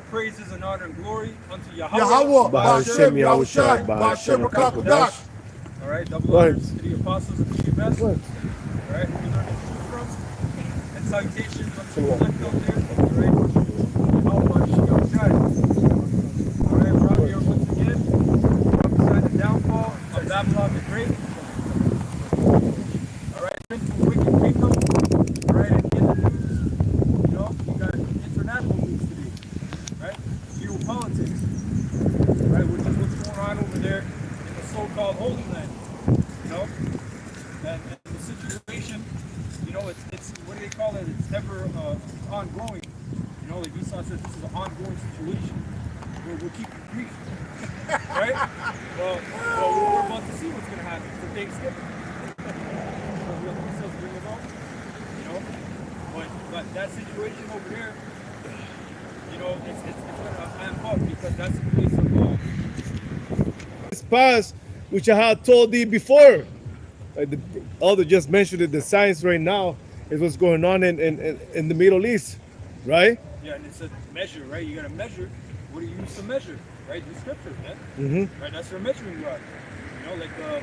All praises and honor and glory unto Yahweh. Yahweh, Ba'ashem Ba'ashem, Yahushai, Yahushai, Ba'ashem Ba'ashem HaKadosh. All right, double Go ahead. honors to the apostles and to the best. Go All ahead. right, who we learn the truth from. And salutations unto the elect out there. All right, Yahweh Ba'ashem Yahushai. All right, we're out here once again. Prophesy the downfall of Babylon the Great. All right, into a wicked kingdom. All right, and in the news, you know, we got international news today. Right, geopolitics. Right, which is what's going on over there in the so-called Holy Land, you know, and the situation, you know, it's what do they call it? It's never ongoing, you know. Like Esau says, this is an ongoing situation. We'll keep it brief, right? Well, we're about to see what's going to happen for Thanksgiving. So we'll Esau's bring about, you know, but that situation over there, you know, it's going to amp up because that's the place of This past, which I had told thee before. The Elder just mentioned it, the science right now is what's going on in the Middle East, right? yeah, and it's a measure, right? You got to measure. What do you use to measure, right? The scriptures, man. Mm-hmm. Right, that's their measuring rod. You know, like the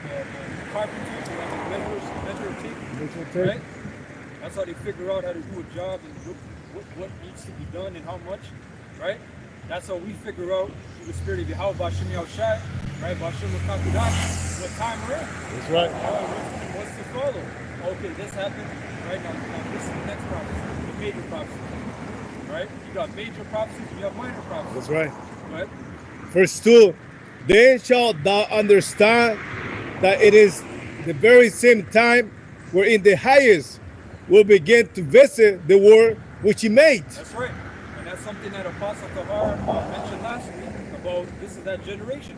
carpenters, who have a measure of tape, right? That's how they figure out how to do a job and what needs to be done and how much, right? That's how we figure out through the spirit of Yahweh Ba'ashem Yahushai, right? Ba'ashem HaKadosh, what time we're in. That's right. What's to follow? Okay, this happened, right? Now this is the next prophecy, the major prophecy, right? You got major prophecies, you have minor prophecies. That's right. Right? Verse 2, then shalt thou understand that it is the very same time wherein the highest will begin to visit the world which he made. That's right. And that's something that Apostle Tahar mentioned last week about this is that generation.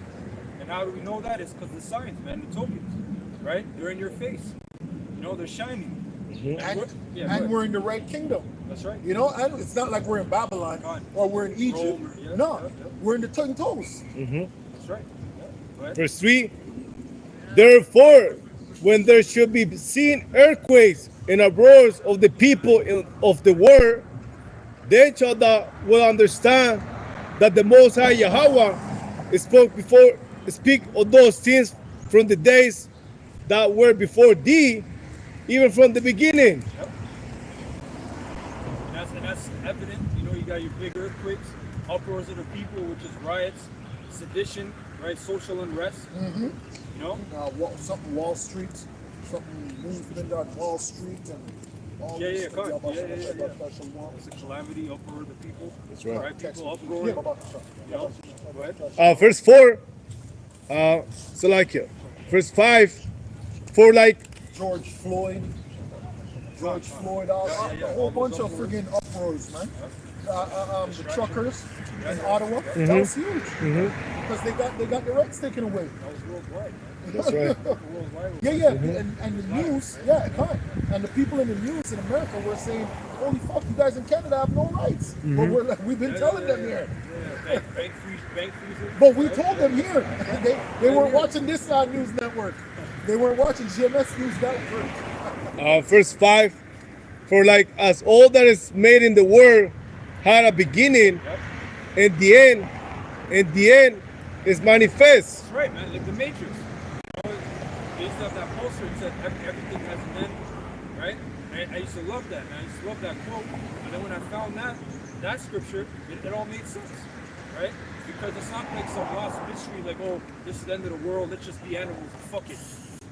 And how do we know that? It's because the signs, man, the tokens, right? They're in your face. You know, they're shining. And we're in the right kingdom. That's right. You know, and it's not like we're in Babylon or we're in Egypt. Rome, yeah, No, yeah. we're in the 10 toes. That's right. Yeah. Go ahead. Verse 3, therefore, when there should be seen earthquakes and uproars of the people of the world, then shalt thou will understand that the Most High Yahweh speak of those things from the days that were before thee, even from the beginning. Yep. And that's evident. You know, you got your big earthquakes, uproars of the people, which is riots, sedition, right? Social unrest. You know? Something Wall Street, something movement on Wall Street, and all Yeah, this. yeah, come on. Yeah. It's a calamity, uproar of the people. That's right. Right? People uproar. You know? Go ahead. Verse 4, Salakia. Verse 5, for like George Floyd, a whole bunch of friggin' uproars, man. The truckers in Ottawa, that was huge because they got their rights taken away. That was worldwide. that's right. Worldwide. Yeah, and the news, and the people in the news in America were saying, "Holy fuck, you guys in Canada have no rights." But we've been telling them here. Yeah. Bank freezer. But we told them here. They weren't watching this news network. They weren't watching GMS News Network. Verse 5, for like as all that is made in the world had a beginning, and the end is manifest. That's right, man. Like the Matrix. You know, they used to have that poster that said everything has an end, right? And I used to love that, man. I used to love that quote. And then when I found that scripture, it all made sense, right? Because it's not like some lost mystery, like, oh, this is the end of the world, let's just be animals, fuck it,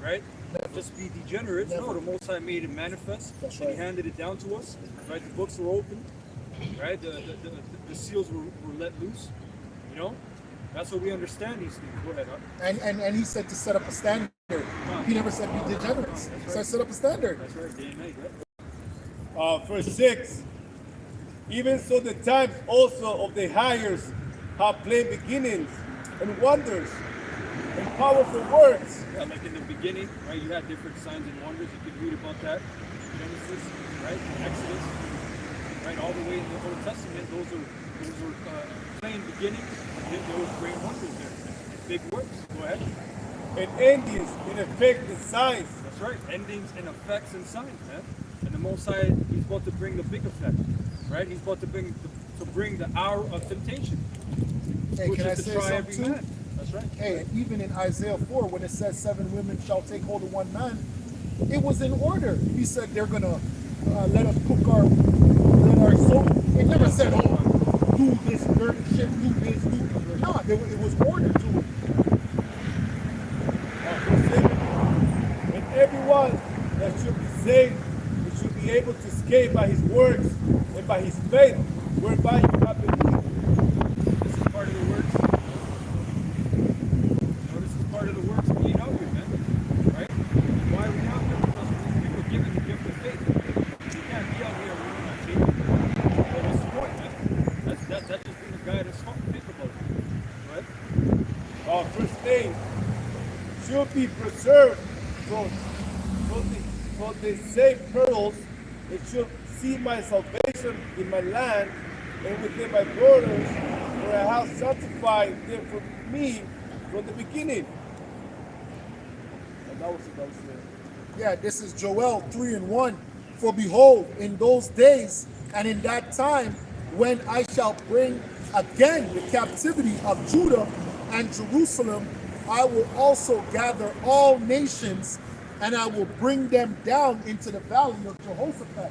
right? Just be degenerates. No, the Most High made it manifest. That's and right. He handed it down to us, right? The books were open, right? The seals were let loose, you know? That's what we understand these things. Go ahead, huh? And he said to set up a standard. He never said be degenerates. He said set up a standard. That's right, day and night, right? Verse 6, even so the times also of the hires have plain beginnings and wonders and powerful works. Yeah, like in the beginning, right? You had different signs and wonders. You could read about that. Genesis, right? Exodus, right? All the way in the Old Testament, those were plain beginnings. And there was great wonders there. And big works. Go ahead. And endings in effect and signs. That's right. Endings and effects and signs, man. And the Most High, He's about to bring the big effect, right? He's about to bring the to bring the hour of temptation, Hey, which can I is to say try every something too? man. That's right. Hey, and even in Isaiah 4, when it says 7 women shall take hold of one man, it was in order. He said they're gonna let us cook let our soul. It never said, oh, do this dirty shit, do this, do. No, it was ordered to it. And everyone that should be saved, he should be able to escape by his works and by his faith, whereby you have believed. This is part of the works. This is part of the works of being out here, man. Right? And why are we out here? Because we were given the gift of faith. You can't be out here and we're not faith. Well, what's the point, man? That's just being a guy that's smart. Think about it. Right? First thing should be preserved from the same pearls. It should see my salvation in my land and within my borders, where I have sanctified them for me from the beginning. And that was it. Yeah, this is Joel 3:1. For behold, in those days and in that time, when I shall bring again the captivity of Judah and Jerusalem, I will also gather all nations, and I will bring them down into the valley of Jehoshaphat.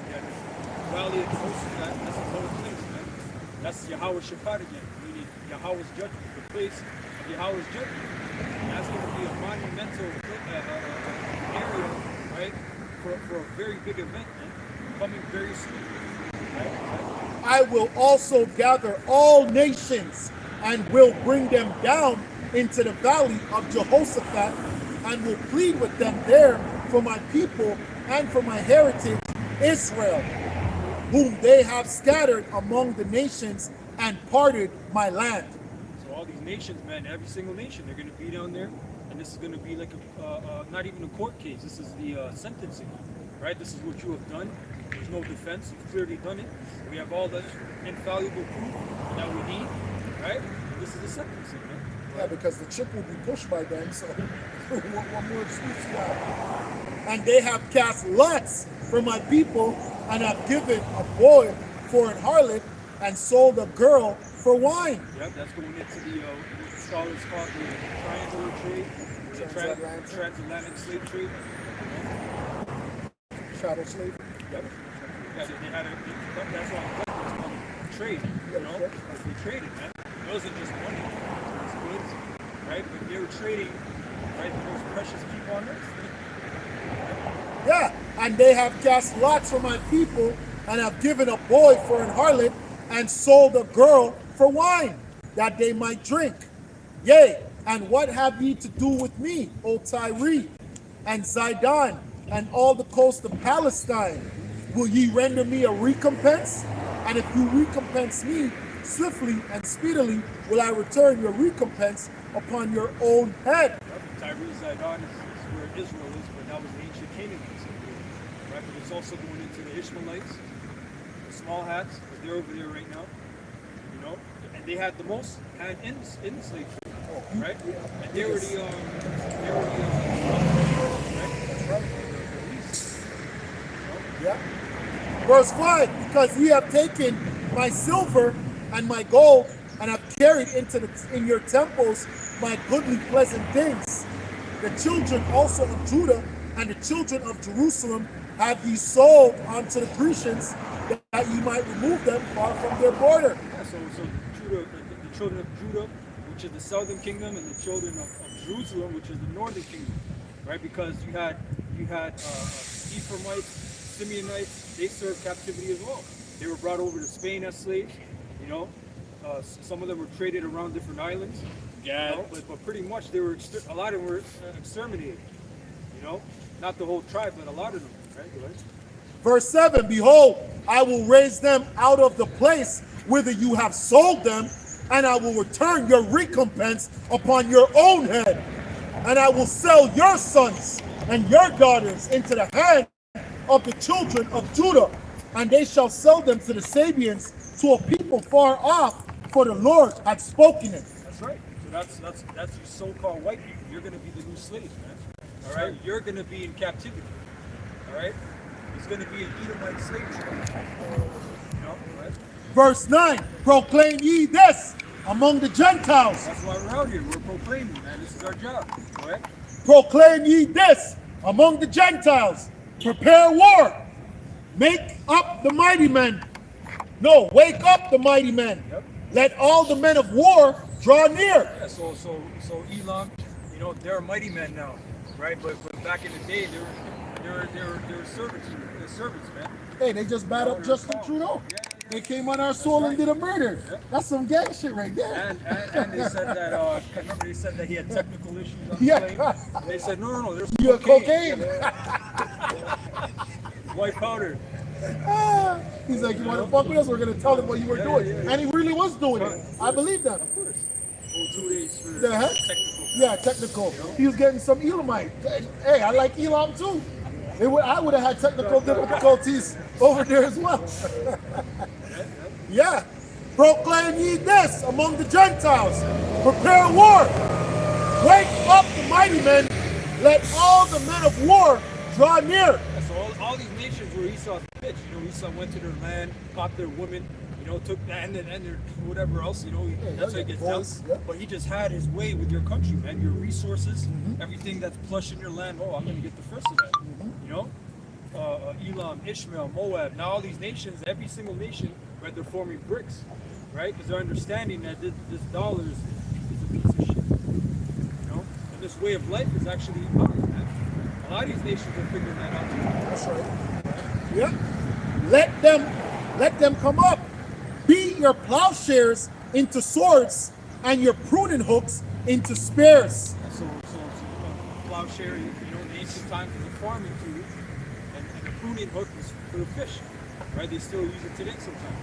Yeah, the valley of Jehoshaphat, that's a total place, man. That's Yahweh Shabbat again, meaning Yahweh's judgment, the place of Yahweh's judgment. And that's going to be a monumental area, right, for a very big event, man, coming very soon. Right? I will also gather all nations and will bring them down into the valley of Jehoshaphat, and will plead with them there for my people and for my heritage, Israel, whom they have scattered among the nations and parted my land. So all these nations, man, every single nation, they're going to be down there, and this is going to be like not even a court case. This is the sentencing, right? This is what you have done. There's no defense. You've clearly done it. We have all the infallible proof that we need, right? This is the sentencing, man. Yeah, because the chip will be pushed by them, so what more excuse you have? And they have cast lots for my people, and have given a boy for an harlot, and sold a girl for wine. Yep, that's going into the what the scholars call the triangular trade, the transatlantic slave trade. Chattel slave. Yep. Yeah, they had that's why it's called trade, you know? They traded, man. It wasn't just money, it was goods, right? But they were trading, right, the most precious people on earth. Yeah, and they have cast lots for my people, and have given a boy for an harlot, and sold a girl for wine, that they might drink. Yea, and what have ye to do with me, O Tyre, and Zidon, and all the coast of Palestine? Will ye render me a recompense? And if you recompense me, swiftly and speedily will I return your recompense upon your own head. Tyre Zidon is where Israel is, but that was the ancient Canaanites, right? But it's also going into the Ishmaelites, the small hats, but they're over there right now, you know? And they had the most hand in the slave trade, right? And they were the right? Yeah. Verse 5, because ye have taken my silver and my gold, and have carried in your temples my goodly pleasant things. The children also of Judah and the children of Jerusalem have ye sold unto the Grecians, that ye might remove them far from their border. Yeah, so Judah, the children of Judah, which is the southern kingdom, and the children of Jerusalem, which is the northern kingdom, right? Because you had Ephraimites, Simeonites, they served captivity as well. They were brought over to Spain as slaves, you know. Some of them were traded around different islands, you know, but pretty much they were a lot of them were exterminated, you know. Not the whole tribe, but a lot of them, right? Verse 7, behold, I will raise them out of the place whither you have sold them, and I will return your recompense upon your own head. And I will sell your sons and your daughters into the hand of the children of Judah, and they shall sell them to the Sabians, to a people far off, for the Lord had spoken it. That's right. So that's your so-called white people. You're going to be the new slaves, man. All right. You're going to be in captivity. All right. It's going to be an Edomite slave trade. You know, right? Verse 9, proclaim ye this among the Gentiles. That's why we're out here. We're proclaiming, man. This is our job, right? Proclaim ye this among the Gentiles. Prepare war. Make up the mighty men. No, wake up the mighty men. Yep. Let all the men of war draw near. Yeah, so Elam, you know, they're mighty men now, right? But back in the day, they were servants, man. Hey, they just bad up Justin Trudeau. Yeah. They came on our soul and did a murder. Yeah. That's some gang shit right there. And they said that I remember they said that he had technical issues on the Yeah. plane. And they said no, there's You got cocaine? white powder. Ah, he's like, you want to fuck with us? We're going to tell him what you were doing. And he really was doing it. I believe that. Of course. 2 days for The heck? technical. Yeah, technical. He was getting some Elamite. Hey, I like Elam too. I would have had technical difficulties over there as well. Yeah. Proclaim ye this among the Gentiles. Prepare war. Wake up the mighty men. Let all the men of war draw near. Yeah, so all these nations where Esau's bitch, you know, Esau went to their land, caught their women, you know, took and their whatever else, you know, that's how he gets boys, down. yeah. But he just had his way with your country, man, your resources, everything that's plush in your land. Oh, I'm gonna get the first of that, you know. Elam, Ishmael, Moab. Now all these nations, every single nation, right, they're forming BRICS, right, because they're understanding that this dollar is a piece of shit, you know. And this way of life is actually ours, man. A lot of these nations are figuring that out too. That's right. Yeah. Let them come up. Beat your plowshares into swords and your pruning hooks into spears. So plowshare, you know, in the ancient times was a farming tool, and the pruning hook was for the fish, right? They still use it today sometimes,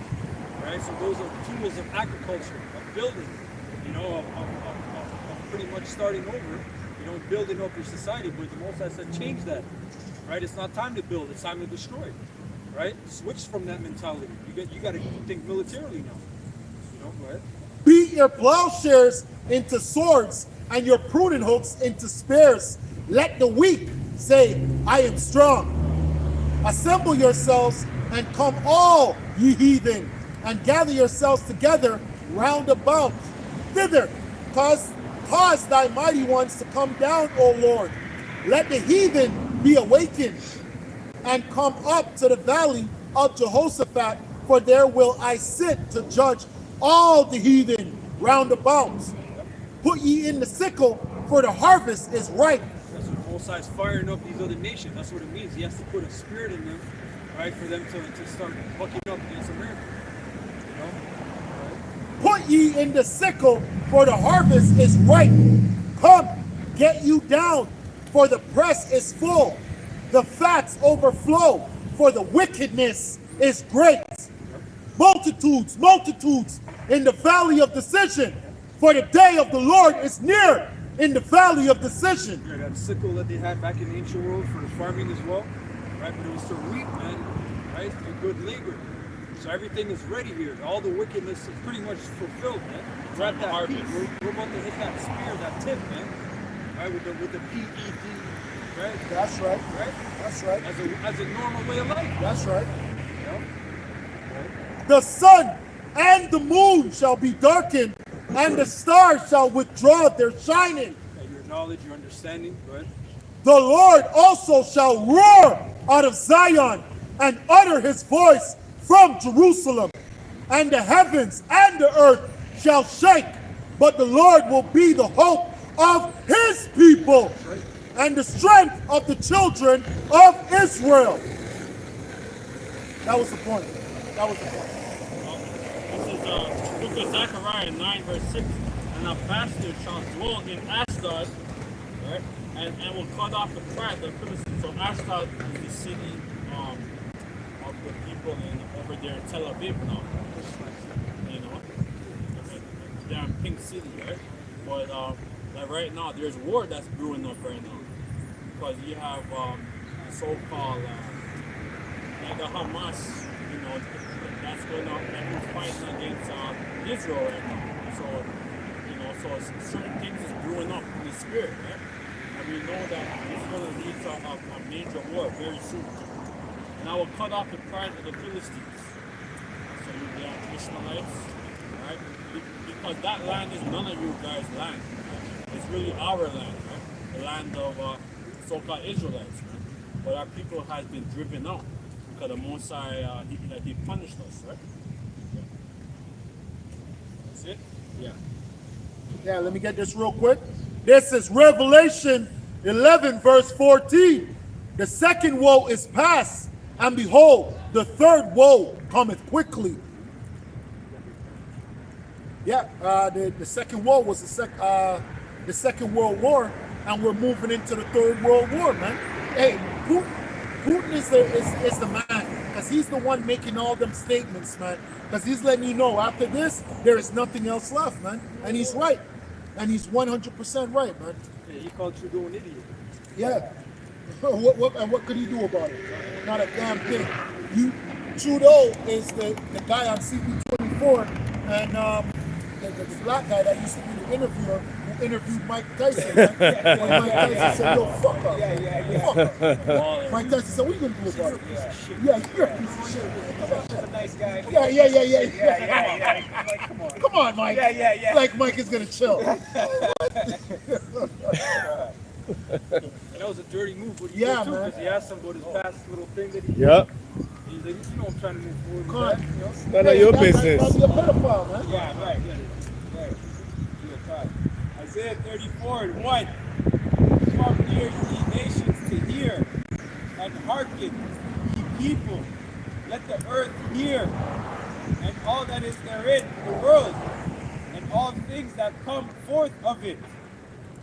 right? So those are tools of agriculture, of building, you know, of pretty much starting over, you know, building up your society. But the Most High said, change that, right? It's not time to build; it's time to destroy, right? Switch from that mentality. You got to think militarily now, you know, right? Beat your plowshares into swords and your pruning hooks into spears. Let the weak say, I am strong. Assemble yourselves and come all ye heathen, and gather yourselves together round about. Thither, cause thy mighty ones to come down, O Lord. Let the heathen be awakened, and come up to the valley of Jehoshaphat, for there will I sit to judge all the heathen round about. Put ye in the sickle, for the harvest is ripe. That's what Most High's firing up these other nations. That's what it means. He has to put a spirit in them, right, for them to start bucking up against America. You know? Right? Put ye in the sickle, for the harvest is ripe. Come, get you down, for the press is full. The fats overflow, for the wickedness is great. Multitudes, multitudes in the valley of decision, for the day of the Lord is near in the valley of decision. Yeah, that sickle that they had back in the ancient world for the farming as well, right? But it was to reap, man, right? A good labor. So everything is ready here. All the wickedness is pretty much fulfilled, man. We're at that harvest. We're about to hit that spear, that tip, man. Right, with the PED, right? That's right. Right? That's right. As a normal way of life. That's right. You know? Right? The sun and the moon shall be darkened, and the stars shall withdraw their shining. And your knowledge, your understanding, right? The Lord also shall roar out of Zion and utter his voice from Jerusalem, and the heavens and the earth shall shake, but the Lord will be the hope of his people and the strength of the children of Israel. That was the point. That was the point. This is book of Zechariah 9 verse 6. And a bastard shall dwell in Ashdod, right? And will cut off the pride of the Philistines. So Ashdod is the city of the people over there in Tel Aviv now. You know, they're in Pink City, right? But like right now, there's war that's brewing up right now because you have so-called like the Hamas, you know, that's going on and who's fighting against Israel right now. So you know, so certain things is brewing up in the spirit, right? And we know that it's going to lead to a major war very soon. And I will cut off the pride of the Philistines. the Ishmaelites, right? Because that land is none of you guys' land. Right? It's really our land, right? The land of so-called Israelites, right? But our people has been driven out because the Mosai, he punished us, right? Yeah. That's it? Yeah. Yeah, let me get this real quick. This is Revelation 11, verse 14. The second woe is past, and behold, the third woe cometh quickly. Yeah, the second woe was the Second World War, and we're moving into the Third World War, man. Hey, Putin is the man, because he's the one making all them statements, man. Because he's letting you know after this, there is nothing else left, man. And he's right. And he's 100% right, man. Yeah, he called Trudeau an idiot. Yeah. What could he do about it? Not a damn thing. Trudeau is the guy on CP24, and the black guy that used to be the interviewer who interviewed Mike Tyson. Right? And Mike Tyson said, "Yo, fuck up." Fuck up. Mike Tyson said, "What are you gonna do about it?" Yeah, you're a piece of shit. He's a nice guy. Yeah. Like, come on. Come on, Mike. Yeah. Like Mike is gonna chill. And that was a dirty move. What he Yeah, did too, man. because he asked him about his past little thing that he did. Yeah. He's like, you know, I'm trying to move forward. Come on. With that, you know? None of your That's business. a pedophile, man. Yeah, right. Real talk. Isaiah 34:1. Come near, ye nations, to hear, and hearken, ye people. Let the earth hear, and all that is therein, the world, and all things that come forth of it.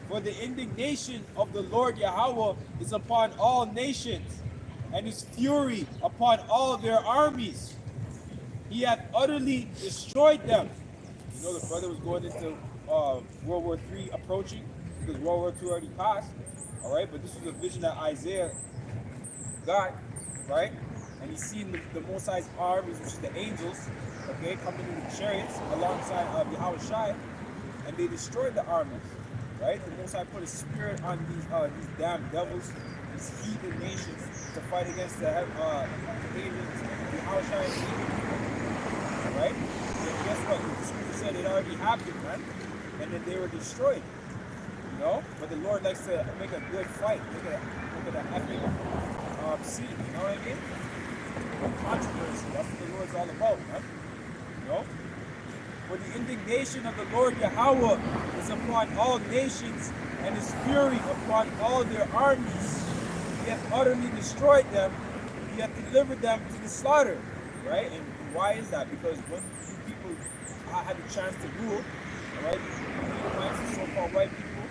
For the indignation of the Lord Yahweh is upon all nations, and his fury upon all their armies. He hath utterly destroyed them. You know, the brother was going into World War III approaching, because World War II already passed. All right, but this was a vision that Isaiah got, right? And he's seen the Most High's armies, which is the angels, okay, coming in the chariots alongside Yahweh Shai, and they destroyed the armies. Right? The Most High put a spirit on these damn devils, these heathen nations, to fight against the pagans, the Haushai and heathen. Right? And guess what? The scripture said it already happened, man. And then they were destroyed. You know? But the Lord likes to make a good fight. Look at that epic scene. You know what I mean? Controversy. That's what the Lord's all about, man. You know? For the indignation of the Lord Yahweh is upon all nations, and his fury upon all their armies. He hath utterly destroyed them. He hath delivered them to the slaughter. Right? And why is that? Because when you people had the chance to rule, all right, the so-called white people,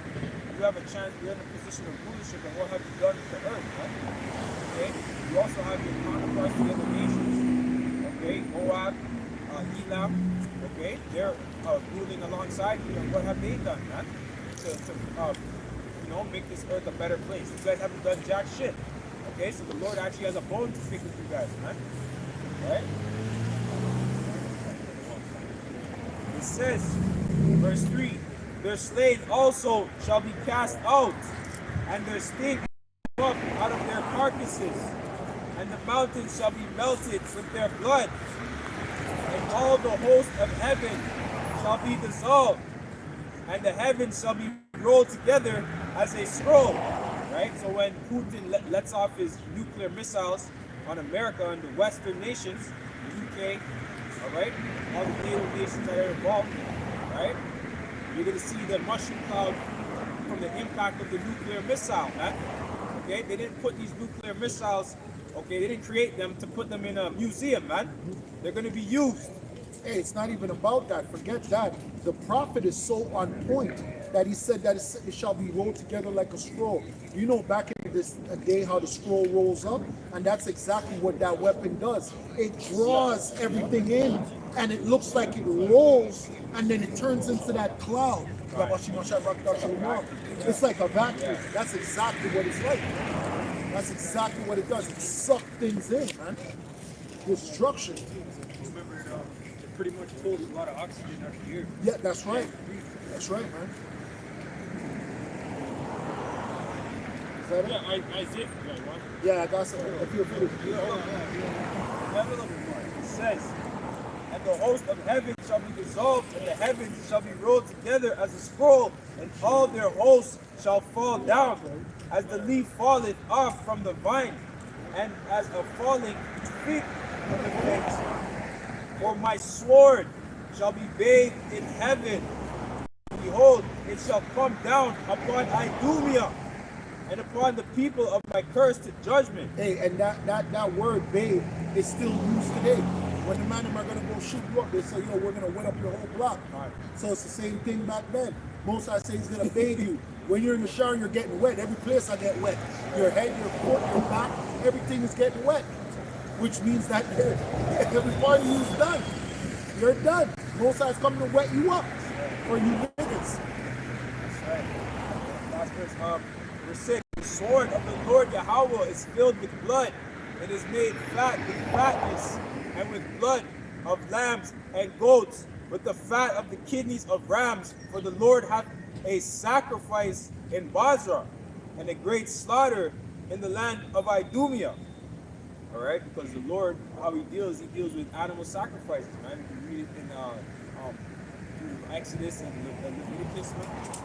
you have a chance, you're in a position of rulership, and what have you done to the earth? Right? Okay? You also have your counterparts in the other nations. Okay? Moab, Elam. Okay, they're ruling alongside you, and what have they done, man? To make this earth a better place. You guys haven't done jack shit. Okay, so the Lord actually has a bone to pick with you guys, man. Right? It says, verse 3, their slain also shall be cast out, and their stink up out of their carcasses, and the mountains shall be melted with their blood. And all the host of heaven shall be dissolved, and the heavens shall be rolled together as a scroll. Right? So when Putin lets off his nuclear missiles on America and the Western nations, the UK, all right, all the NATO nations that are involved, right? You're gonna see the mushroom cloud from the impact of the nuclear missile, man. Okay, they didn't put these nuclear missiles. Okay, they didn't create them to put them in a museum, man. They're going to be used. Hey, it's not even about that. Forget that. The prophet is so on point that he said that it shall be rolled together like a scroll. You know, back in this day, how the scroll rolls up, and that's exactly what that weapon does. It draws everything in, and it looks like it rolls, and then it turns into that cloud. It's like a vacuum. That's exactly what it's like. That's exactly what it does. It sucks things in, man. Destruction. Remember, it pretty much pulls a lot of oxygen out of the air. Yeah, that's right. That's right, man. Is that it? Yeah, I did. Yeah, I got some. I feel good. It says, and the host of heaven shall be dissolved, and the heavens shall be rolled together as a scroll, and all their hosts shall fall down, as the leaf falleth off from the vine, and as a falling fig from the figs. For my sword shall be bathed in heaven. Behold, it shall come down upon Idumea, and upon the people of my curse to judgment. Hey, and that word bathe is still used today. When the man are gonna go shoot you up, they say, yo, we're gonna wet up your whole block. Right. So it's the same thing back then. Most I say he's gonna bathe you. When you're in the shower, you're getting wet. Every place I get wet. Your head, your foot, your back, everything is getting wet. Which means that every part of you is done. You're done. Most I's coming to wet you up for you niggas. That's right. Last verse, verse 6. The sword of the Lord Yahweh is filled with blood. It is made fat with fatness, and with blood of lambs and goats, with the fat of the kidneys of rams. For the Lord hath a sacrifice in Basra, and a great slaughter in the land of Idumea. All right, because the Lord, how he deals with animal sacrifices, man. You can read it in through Exodus and Leviticus,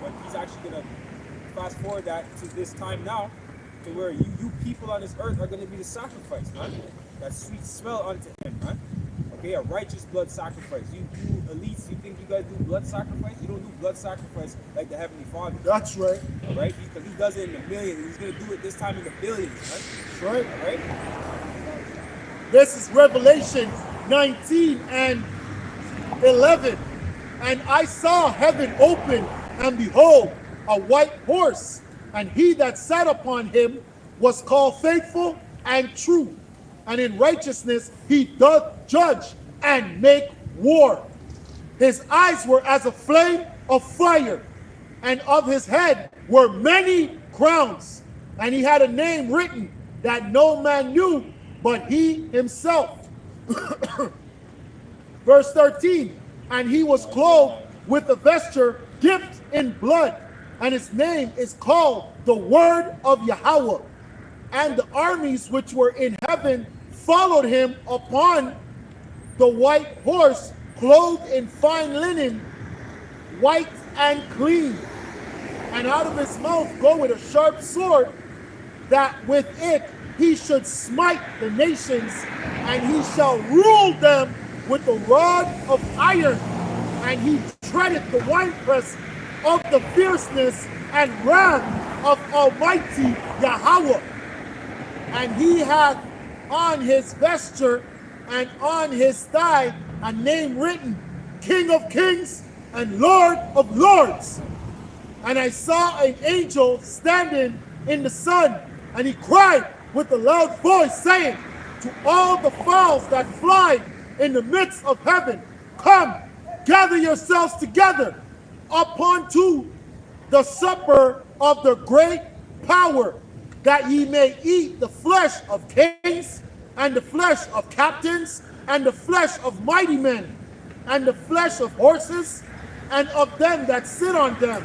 but he's actually gonna fast forward that to this time now, to where you people on this earth are gonna be the sacrifice, man. That sweet smell unto him, man. Okay, a righteous blood sacrifice. You elites, you think you guys do blood sacrifice? You don't do blood sacrifice like the Heavenly Father. That's right. All right, because he does it in the millions. He's gonna do it this time in the billions, right? That's right. All right. This is Revelation 19 and 11. And I saw heaven open, and behold, a white horse, and he that sat upon him was called Faithful and True, and in righteousness he doth judge and make war. His eyes were as a flame of fire, and of his head were many crowns, and he had a name written that no man knew but he himself. Verse 13, and he was clothed with a vesture dipped in blood, and his name is called the Word of Yahweh. And the armies which were in heaven followed him upon the white horse, clothed in fine linen, white and clean. And out of his mouth goeth a sharp sword, that with it he should smite the nations, and he shall rule them with the rod of iron, and he treadeth the winepress of the fierceness and wrath of Almighty Yahweh. And he hath on his vesture and on his thigh a name written, King of Kings and Lord of Lords. And I saw an angel standing in the sun, and he cried with a loud voice, saying to all the fowls that fly in the midst of heaven, come, gather yourselves together upon to the supper of the great power, that ye may eat the flesh of kings, and the flesh of captains, and the flesh of mighty men, and the flesh of horses, and of them that sit on them,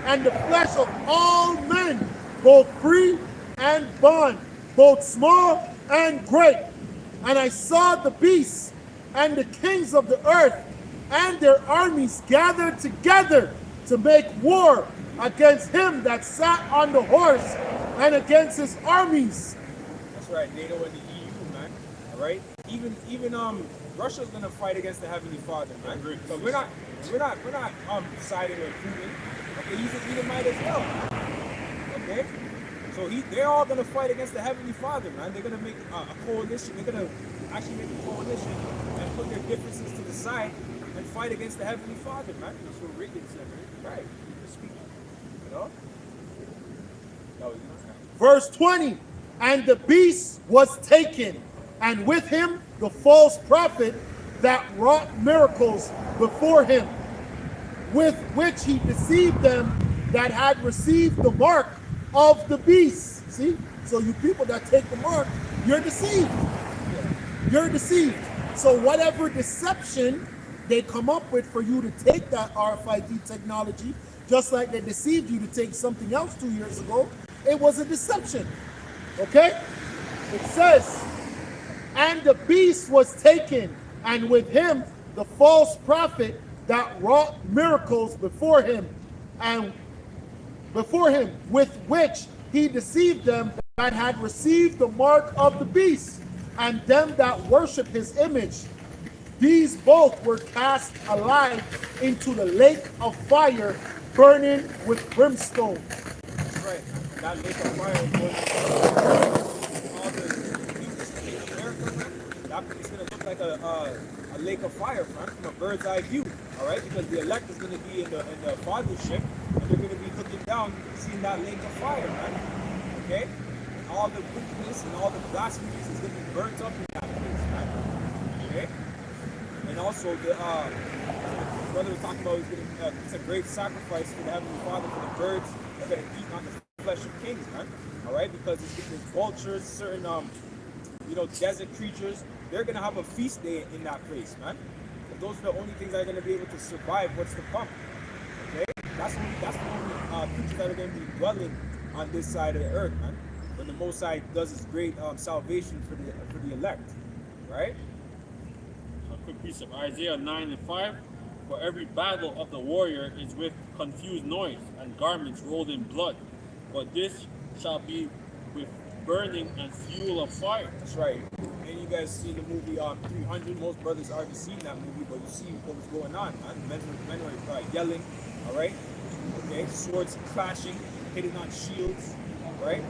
and the flesh of all men, both free and bond, both small and great. And I saw the beasts and the kings of the earth and their armies gathered together to make war against him that sat on the horse and against his armies. That's right, NATO and the EU, man. All right, even Russia's gonna fight against the Heavenly Father, man. So we're not siding with Putin. Okay, he's an Edomite as well. Okay, so they're all gonna fight against the Heavenly Father, man. They're gonna make a coalition. They're gonna actually make a coalition and put their differences to the side and fight against the Heavenly Father, man. That's what Reagan said, right? Right. You know? No, Verse 20, and the beast was taken, and with him the false prophet that wrought miracles before him, with which he deceived them that had received the mark of the beast. See? So you people that take the mark, you're deceived. You're deceived. So whatever deception they come up with for you to take that RFID technology, just like they deceived you to take something else 2 years ago, it was a deception. Okay? It says, and the beast was taken, and with him the false prophet that wrought miracles before him, with which he deceived them that had received the mark of the beast, and them that worship his image. These both were cast alive into the lake of fire, burning with brimstone. That's right. That lake of fire is going to all the beaches in America, man. It's going to look like a lake of fire, man, from a bird's eye view. All right, because the elect is going to be in the father's ship, and they're going to be looking down, seeing that lake of fire, man. Okay, and all the wickedness and all the blasphemies is going to be burnt up in that place, man. Okay, and also the brother was talking about it's a great sacrifice for the Heavenly Father for the birds that are going to eat on the flesh of kings, man. All right, because it's vultures, certain desert creatures, they're going to have a feast day in that place, man. And those are the only things that are going to be able to survive what's to come. Okay, that's the only creatures that are going to be dwelling on this side of the earth, man. When the Most High does His great salvation for the elect, right? A quick piece of Isaiah 9:5. For every battle of the warrior is with confused noise and garments rolled in blood, but this shall be with burning and fuel of fire. That's right. And you guys see the movie 300. Most brothers already seen that movie, but you see what was going on, man. Men were yelling, all right? Okay, swords clashing, hitting on shields, right?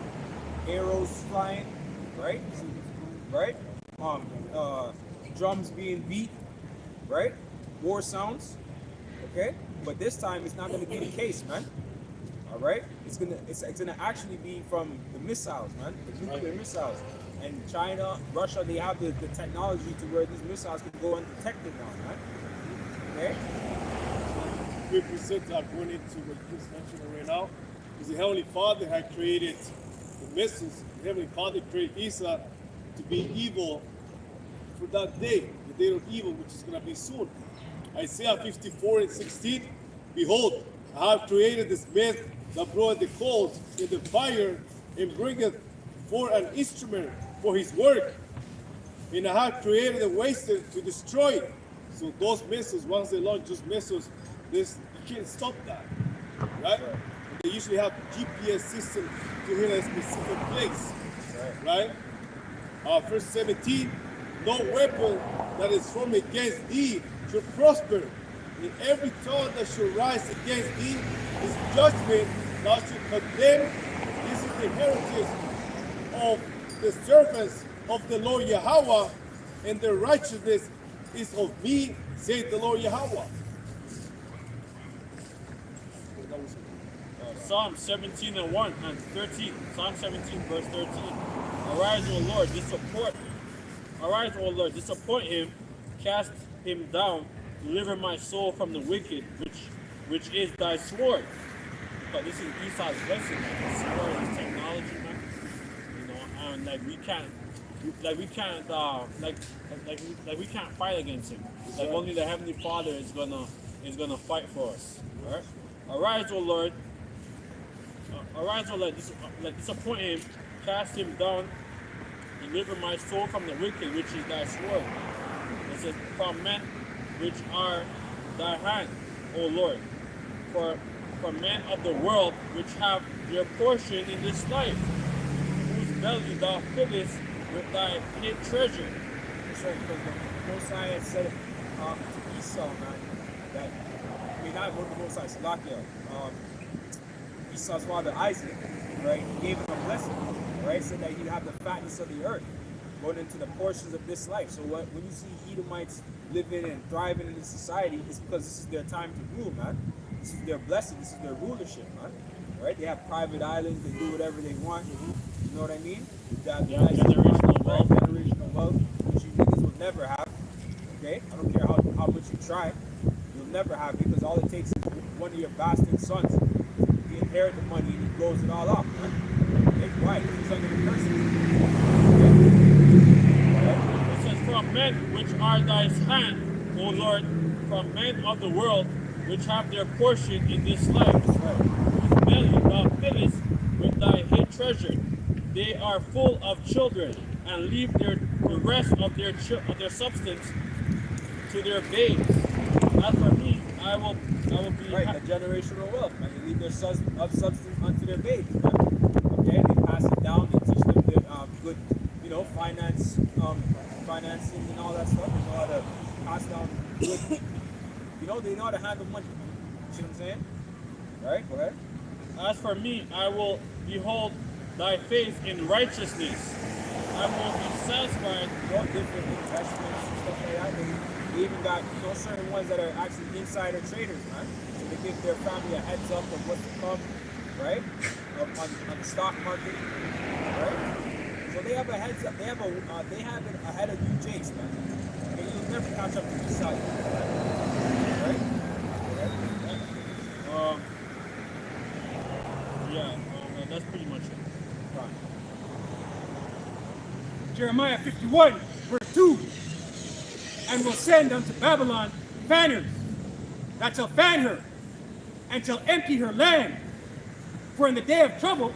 Arrows flying, right? Right? Drums being beat, right? War sounds, okay? But this time it's not gonna be the case, man. All right? It's gonna actually be from the missiles, man, the nuclear missiles. And China, Russia, they have the technology to where these missiles can go undetected now, man. Okay? We present going into what Chris mentioned right now, because the Heavenly Father had created the missiles. The Heavenly Father created Isa to be evil for that day, the day of evil, which is going to be soon. Isaiah 54:16, behold, I have created this myth that bloweth the coals in the fire and bringeth forth an instrument for his work. And I have created a waster to destroy it. So those missiles, once they launch those missiles, you can't stop that, right? They usually have GPS system to hit a specific place, right? Verse 17, no weapon that is formed against thee shall prosper. And every tongue that shall rise against thee is judgment, thou shalt condemn. This is the heritage of the servants of the Lord Yahweh, and their righteousness is of me, saith the Lord Yahweh. Psalm 17:1 and 13. Psalm 17, verse 13. Arise, O Lord, disappoint. Arise, O Lord, disappoint him, cast him down, deliver my soul from the wicked, which is thy sword. But this is Esau's blessing, man. The sword is technology, man. You know, and we can't fight against him. Like only the Heavenly Father is gonna fight for us. All right. Arise, O Lord. Arise, O Lord. Disappoint him, cast him down, deliver my soul from the wicked, which is thy sword. It says, from men which are thy hand, O Lord, for men of the world which have their portion in this life, whose belly thou fillest with thy hid treasure. That's right, because the Mosiah said to Esau, man, that, not the Mosiah, Salakia, Esau's father Isaac, right, he gave him a blessing, right, said that he'd have the fatness of the earth going into the portions of this life. So when you see Edomites living and thriving in this society, it's because this is their time to rule, man. This is their blessing, this is their rulership, man. Right? They have private islands, they do whatever they want. You know what I mean? That generational wealth. Generational wealth, which you niggas will never have. Okay? I don't care how much you try. You'll never have it, because all it takes is one of your bastard sons. He inherit the money and he blows it all off, man. Okay? Why? He's under the curse. It says, from men which are thy hand, O Lord, from men of the world which have their portion in this life, whose belly thou fillest with thy hid treasure. They are full of children, and leave the rest of their substance to their babes. As for me, I will be Right, the generational wealth, man. They leave their sons of substance unto their babies, man. Okay, they pass it down. They teach them the, good, financing and all that stuff. They know how to pass down good. They know how to handle money. See what I'm saying? Right? Go ahead. As for me, I will behold thy faith in righteousness. I will be satisfied. Different investments and stuff like that. They even got certain ones that are actually insider traders, man. So they give their family a heads up of what's to come, right? On the stock market, right? So they have a heads up. They have it ahead of you, Jace, man. Okay, you'll never catch up to the side, right? That's pretty much it. Fine. Jeremiah 51, verse 2. And will send unto Babylon fanners that shall fan her and shall empty her land. For in the day of trouble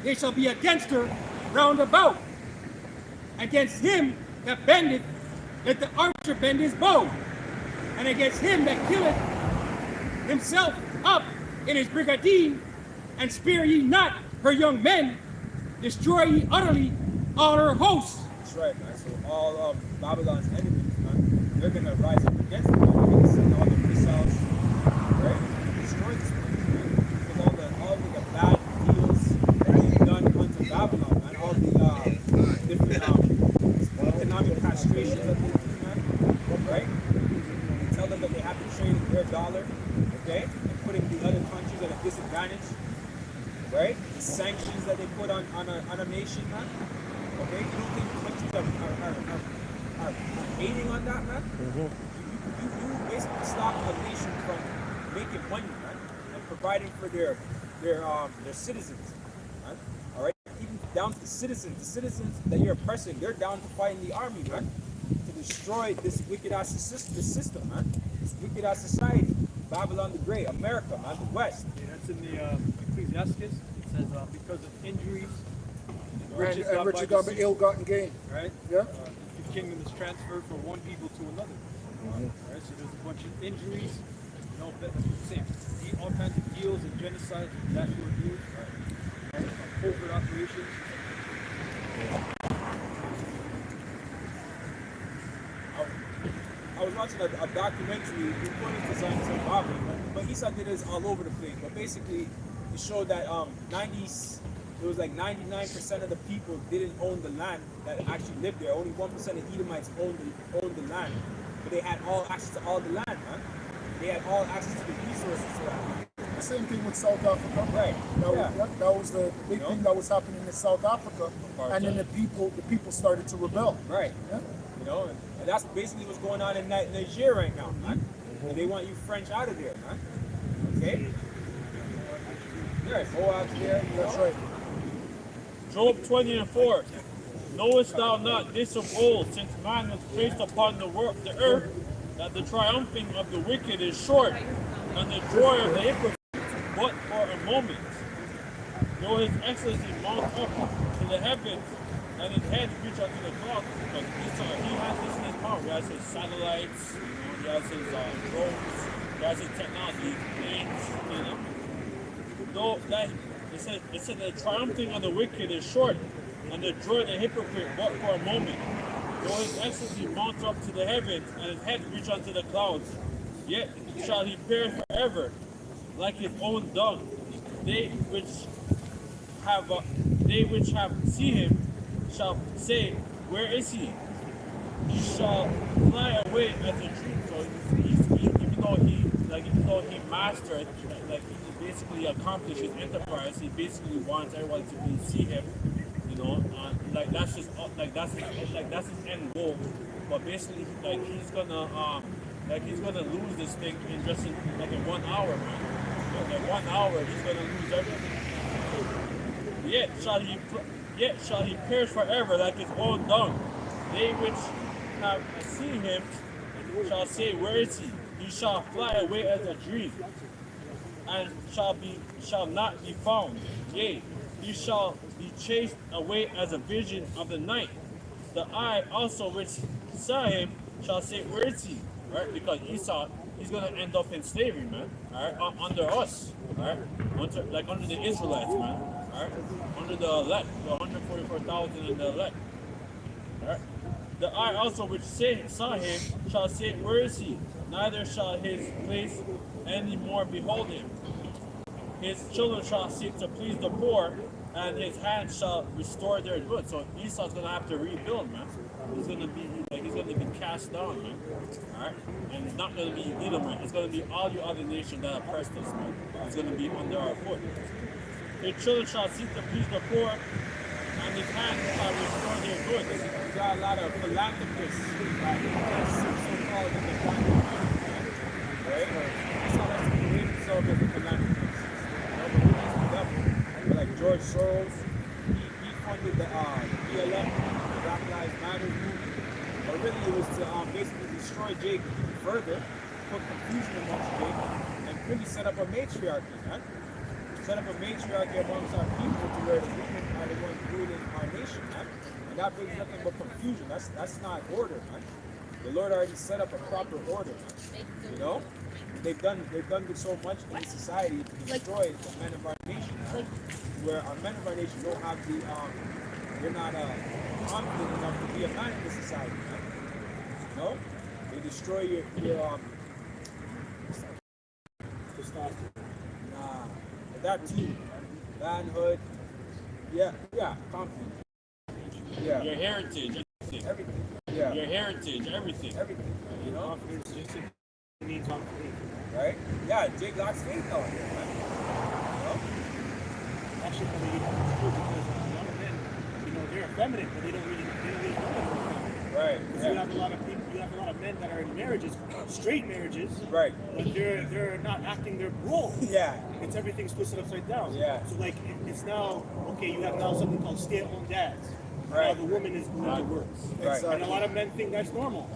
they shall be against her round about. Against him that bendeth, let the archer bend his bow. And against him that killeth himself up in his brigandine, and spare ye not her young men, destroy ye utterly all her hosts. That's right, man. So all Babylon's enemies, man, they're gonna rise up against them. They're gonna send all the missiles, right? Destroy this place, man. Because all the bad deals that they've done unto Babylon, man. All the different economic castrations that they do, man. Right? They tell them that they have to trade in their dollar, okay, and putting the other countries at a disadvantage. Right? The sanctions that they put on a nation, man. Okay? You don't think countries are hating on that, man? You basically stop a nation from making money, man, and providing for their citizens, man. All right? Even down to the citizens that you're oppressing, they're down to fight in the army, man, to destroy this wicked ass system, man. This wicked ass society. Babylon the Great, America, man, the West. Yeah, that's in the Ecclesiastes. It says because of injuries, And riches riches got by ill-gotten gain. right? Yeah. The kingdom is transferred from one people to another. Right? So there's a bunch of injuries. Same. All kinds of deals and genocides and national deals. Covert operations. I was watching a documentary reporting to Zimbabwe, but Esau did this all over the place. But basically, it showed that it was like 99% of the people didn't own the land that actually lived there. Only 1% of Edomites owned the land, but they had all access to all the land, man. They had all access to the resources to that. The same thing with South Africa. Right. That was the big thing that was happening in South Africa, and then the people started to rebel. Right. Yeah. And that's basically what's going on in Nigeria right now, man. And they want you French out of there, man. Okay? There's Moab's there. That's right. Job 20:4. Knowest thou not this of old, since man was placed upon the earth, that the triumphing of the wicked is short, and the joy of the hypocrite but for a moment? Though his excellency mount up to the heavens, and his head reach unto the clouds, because he has this in his power. He has his satellites, he has his drones, he has his technology, planes, Though that it said the triumphing of the wicked is short, and the joy of the hypocrite but for a moment. Though his excellency mounts up to the heavens, and his head reach unto the clouds, yet shall he perish forever, like his own dung. They which have seen him shall say, where is he? He shall fly away as a dream. So even though he mastered, like he basically accomplished his enterprise, he basically wants everyone to see him, that's his end goal. But basically, he's gonna lose this thing in just in 1 hour, man. In 1 hour, he's gonna lose everything. Yet shall he perish forever like his own dung. They which have seen him shall say, where is he? He shall fly away as a dream, and shall not be found. Yea, he shall be chased away as a vision of the night. The eye also which saw him shall say, where is he? right? Because Esau, he's gonna end up in slavery, man. All right, under us, all right, under the Israelites, man. All right, under the elect, the 144,000 and the elect. All right. The eye also which saw him shall say, where is he? Neither shall his place any more behold him. His children shall seek to please the poor, and his hands shall restore their goods. So Esau's gonna have to rebuild, man. He's gonna be cast down, man. Alright? And it's not gonna be Edom, man. It's gonna be all you other nations that oppressed us, man. It's gonna be under our foot. His children shall seek to please the poor, and his hands shall restore their goods. We got a lot of philanthropists, right? That's so-called in the planet, right? That's how that's the creative himself as a philanthropist. But like George Soros, he funded the BLM, the Black Lives Matter movement. But really it was to basically destroy Jake even further, put confusion amongst Jake, and really set up a matriarchy, man. Set up a matriarchy amongst our people to where the women are the ones ruling our nation, man. And that brings nothing but confusion. That's not order, man. The Lord already set up a proper order, man. You know? They've done so much in society to destroy the men of our nation, right? Where our men of our nation don't have the they're not confident enough to be a man in the society, right? You know? They destroy your testosterone. Nah, but that too. Manhood. Yeah, confidence. Yeah. Your heritage, Everything. Yeah. your heritage, everything. Everything. You know? Confidence just means confidence. Right? Yeah, Jake locks faith out here, man. You know? Actually, it's true because a lot of men, they're effeminate, but they don't really know it. Right. Because you have a lot of people, you have a lot of men that are in marriages, straight marriages, Right. but they're not acting their role. Yeah. It's everything's twisted upside down. Yeah. So like it's now okay. You have now something called stay-at-home dads. Right. Now the woman is going to work, Right. and a lot of men think that's normal.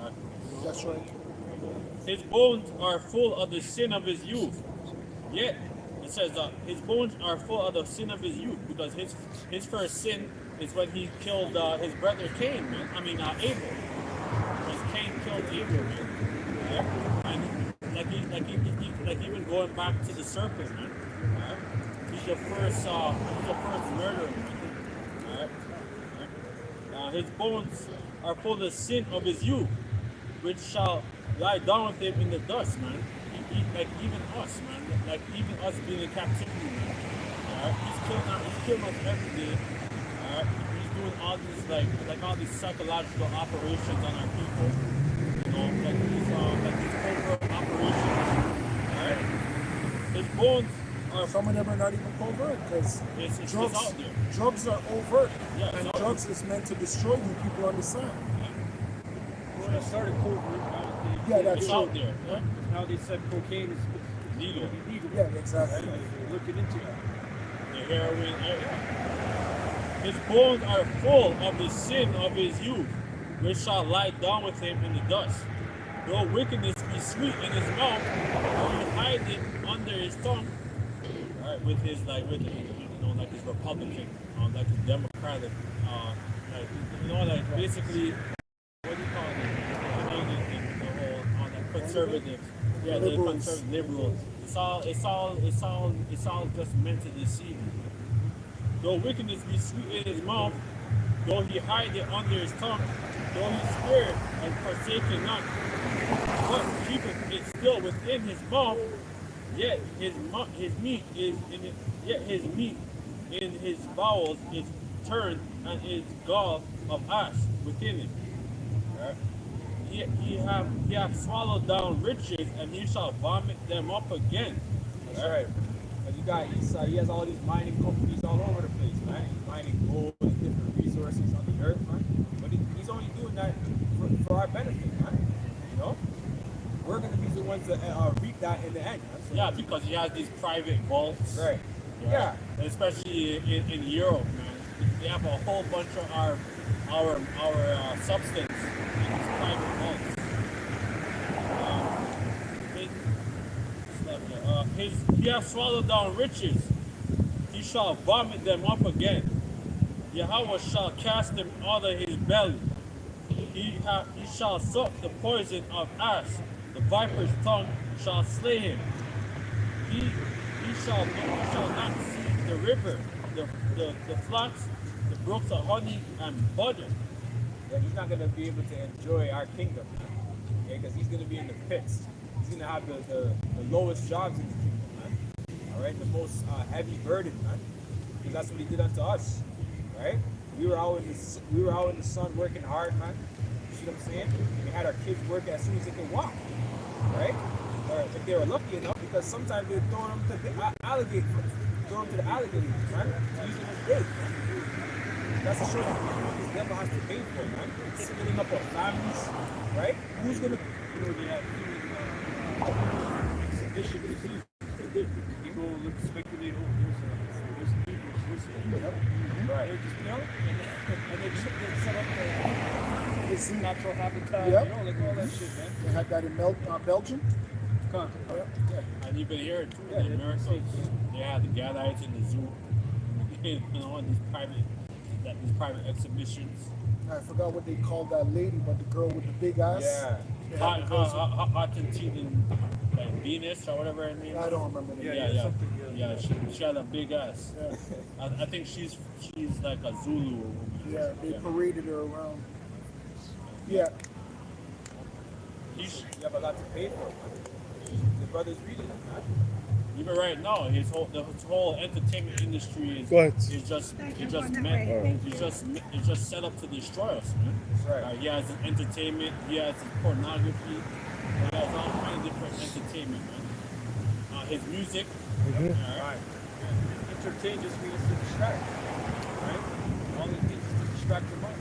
That's right. His bones are full of the sin of his youth. Yet, it says that his bones are full of the sin of his youth, because his first sin is when he killed his brother Cain, man. I mean, Abel. Because Cain killed Abel, man. Yeah? And like even going back to the serpent, man. Right? He's the first murderer, man. Right? His bones are full of the sin of his youth, which shall lie down with him in the dust, man. Like even us, man. Like even us being in captivity, man. Alright? He's killing us every day. Alright? He's doing all these like all these psychological operations on our people. Like these covert operations. Alright? His bones are Some of them are not even covert because it's just drugs, out there. drugs are overt, Yeah, it's and out drugs is meant to destroy you. People understand. Well, it started covert. Yeah, that's It's true. out there. Yeah? Now they said cocaine is Legal. illegal. Yeah, exactly. They're looking into that. The heroin. Yeah. His bones are full of the sin of his youth, which shall lie down with him in the dust. Though wickedness be sweet in his mouth, though he hide it under his tongue. Right, with his like his Republican, like his Democratic, like basically, what do you call it? The whole the conservatives. Yeah, the Liberals. conservative liberals. It's all just meant to deceive you. Though wickedness be sweet in his mouth, though he hide it under his tongue, though he swear it and forsake it not, but keepeth it still within his mouth, yet his meat in his bowels is turned, and is gall of ash within it. Right? He hath swallowed down riches, and he shall vomit them up again. That's right. But you got Esau, he has all these mining companies all over the place, man. He's mining gold and different resources on the earth, man. But he's only doing that for our benefit, man. You know? We're going to be the ones that reap that in the end, man. So Yeah, because he has these private vaults. Right. Yeah. And especially in Europe, man. They have a whole bunch of our substance in these private vaults. He hath swallowed down riches. He shall vomit them up again. Yahweh shall cast them out of his belly. He shall suck the poison of ass the viper's tongue shall slay him. He shall not see the river, the flocks, the brooks of honey and butter. Yeah, he's not gonna be able to enjoy our kingdom, man. Because he's gonna be in the pits. He's gonna have the lowest jobs in the kingdom, man. All right, the most heavy burden, man. Because that's what he did unto us, right? We were out in the sun working hard, man. You see what I'm saying? We had our kids working as soon as they could walk, right? Or if they were lucky enough, because sometimes they throw them to the alligators, man. Use them as bait, man. That's a show what this devil has to pay for, man. Splitting up our families, right? Who's gonna, they have exhibition disease. People look speculate, there's people, right? They just, and they set up this natural habitat, Yep. like all that shit, man. They had that in Belgium. Come on. Yeah. And you can hear it too in America. Yeah, the Gadites in the zoo. These private exhibitions. I forgot what they called that lady, but the girl with the big ass. Yeah. They had the girls- Hot and Teething, like Venus or whatever her name is. I don't remember the name. Yeah, she had a big ass. Yeah. I think she's like a Zulu woman. Yeah, they paraded her around. Yeah, You have a lot to pay for it, man. The brother's reading it, man. Even right now, his whole entertainment industry is Go ahead. it's just set up to destroy us, man. That's right. He has his entertainment, he has his pornography, he has all kinds of different entertainment, man. His music, Right. Entertain just means to distract, right? All it means is to distract your mind.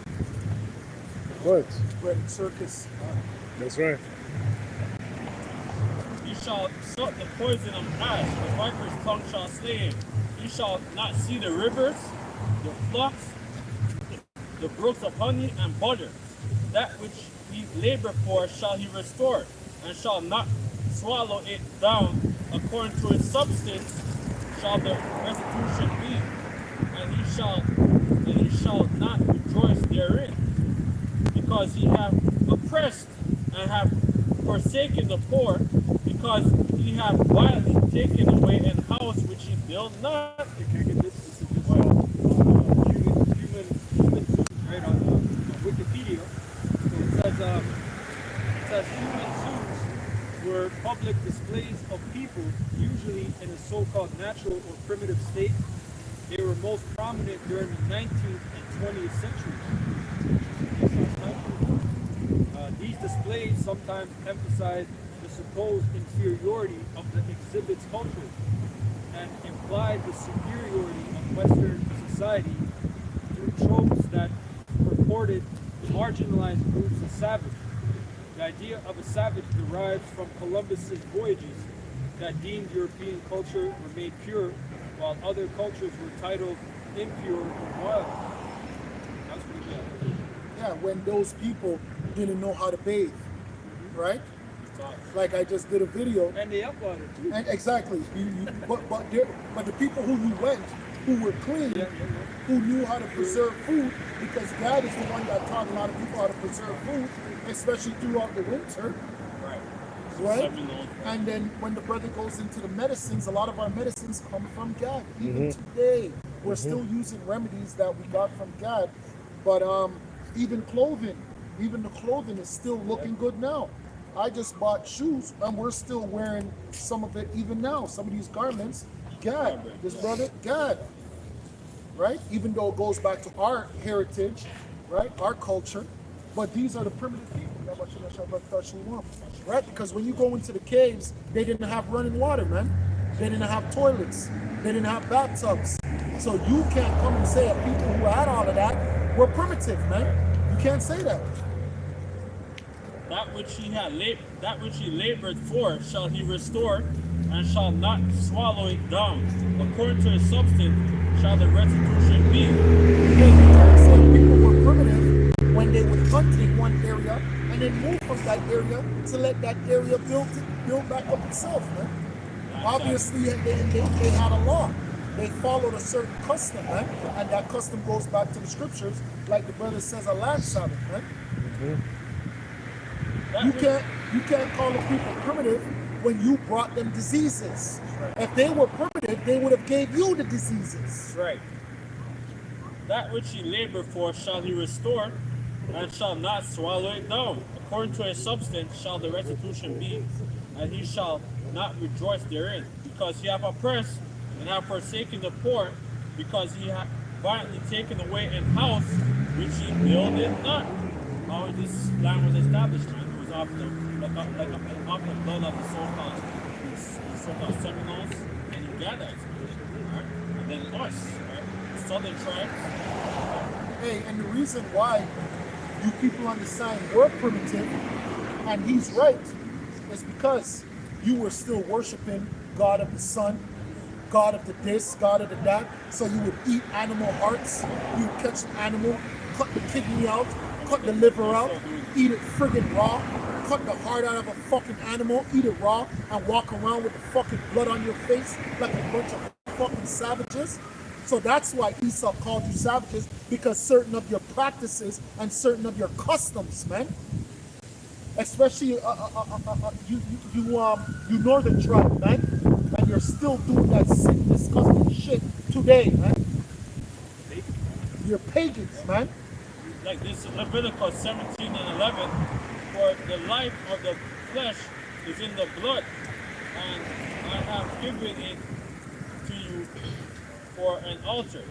What? Bread and circus. That's right. he shall suck the poison of ash, the viper's tongue shall slay him. He shall not see the rivers, the flocks, the brooks of honey and butter. That which he labored for shall he restore, and shall not swallow it down according to its substance shall the restitution be, and he shall not rejoice therein, because he hath oppressed and hath forsaken the poor, because he hath violently taken away an house which he built not. Can I get this? This is just human right on Wikipedia. So it says human zoos were public displays of people, usually in a so-called natural or primitive state. They were most prominent during the 19th and 20th centuries. These displays sometimes emphasize the supposed inferiority of the exhibit's culture and implied the superiority of Western society through tropes that purported to marginalize groups of savages. The idea of a savage derives from Columbus's voyages that deemed European culture remained pure, while other cultures were titled impure and wild. That's pretty good. Yeah, when those people didn't know how to bathe, right? Like I just did a video. And they uploaded it too. And exactly. But the people who you went, who were clean, who knew how to preserve food, because God is the one that taught a lot of people how to preserve food, especially throughout the winter, right? And then when the brother goes into the medicines, a lot of our medicines come from God. Even today, we're still using remedies that we got from God. But even clothing, even the clothing is still looking good now. I just bought shoes and we're still wearing some of it even now. Some of these garments, God, this brother, God, right? Even though it goes back to our heritage, right? Our culture. But these are the primitive people, right? Because when you go into the caves, they didn't have running water, man. They didn't have toilets. They didn't have bathtubs. So you can't come and say that people who had all of that were primitive, man. You can't say that. That which he labored for shall he restore, and shall not swallow it down. According to his substance shall the restitution be. Because you can't say people were primitive when they would hunt in one area and then move from that area to let that area build back up itself, man. Obviously, they had a law. They followed a certain custom, man. And that custom goes back to the scriptures, like the brother says, a land Sabbath, man. You You can't call the people primitive when you brought them diseases. If they were primitive, they would have gave you the diseases. Right. That which he labored for shall he restore, and shall not swallow it down. According to his substance shall the restitution be, and he shall not rejoice therein, because he hath oppressed and hath forsaken the poor, because he hath violently taken away an house which he builded not. How this land was established, man? It was off the off the blood of the so-called Seminoles and Ugandans, right? And then us, right? The southern tribes. Hey, and the reason why you people understand we're primitive and he's right is because you were still worshiping God of the sun, God of the this, God of the that. So you would eat animal hearts, you would catch an animal, cut the kidney out, cut the liver out, eat it friggin' raw, cut the heart out of a fucking animal, eat it raw, and walk around with the fucking blood on your face like a bunch of fucking savages. So that's why Esau called you savages, because certain of your practices and certain of your customs, man. Especially you northern tribe, man, and you're still doing that sick, disgusting shit today, man. You're pagans, man. Like this Leviticus 17 and 11, for the life of the flesh is in the blood, and I have given it to you for an altar.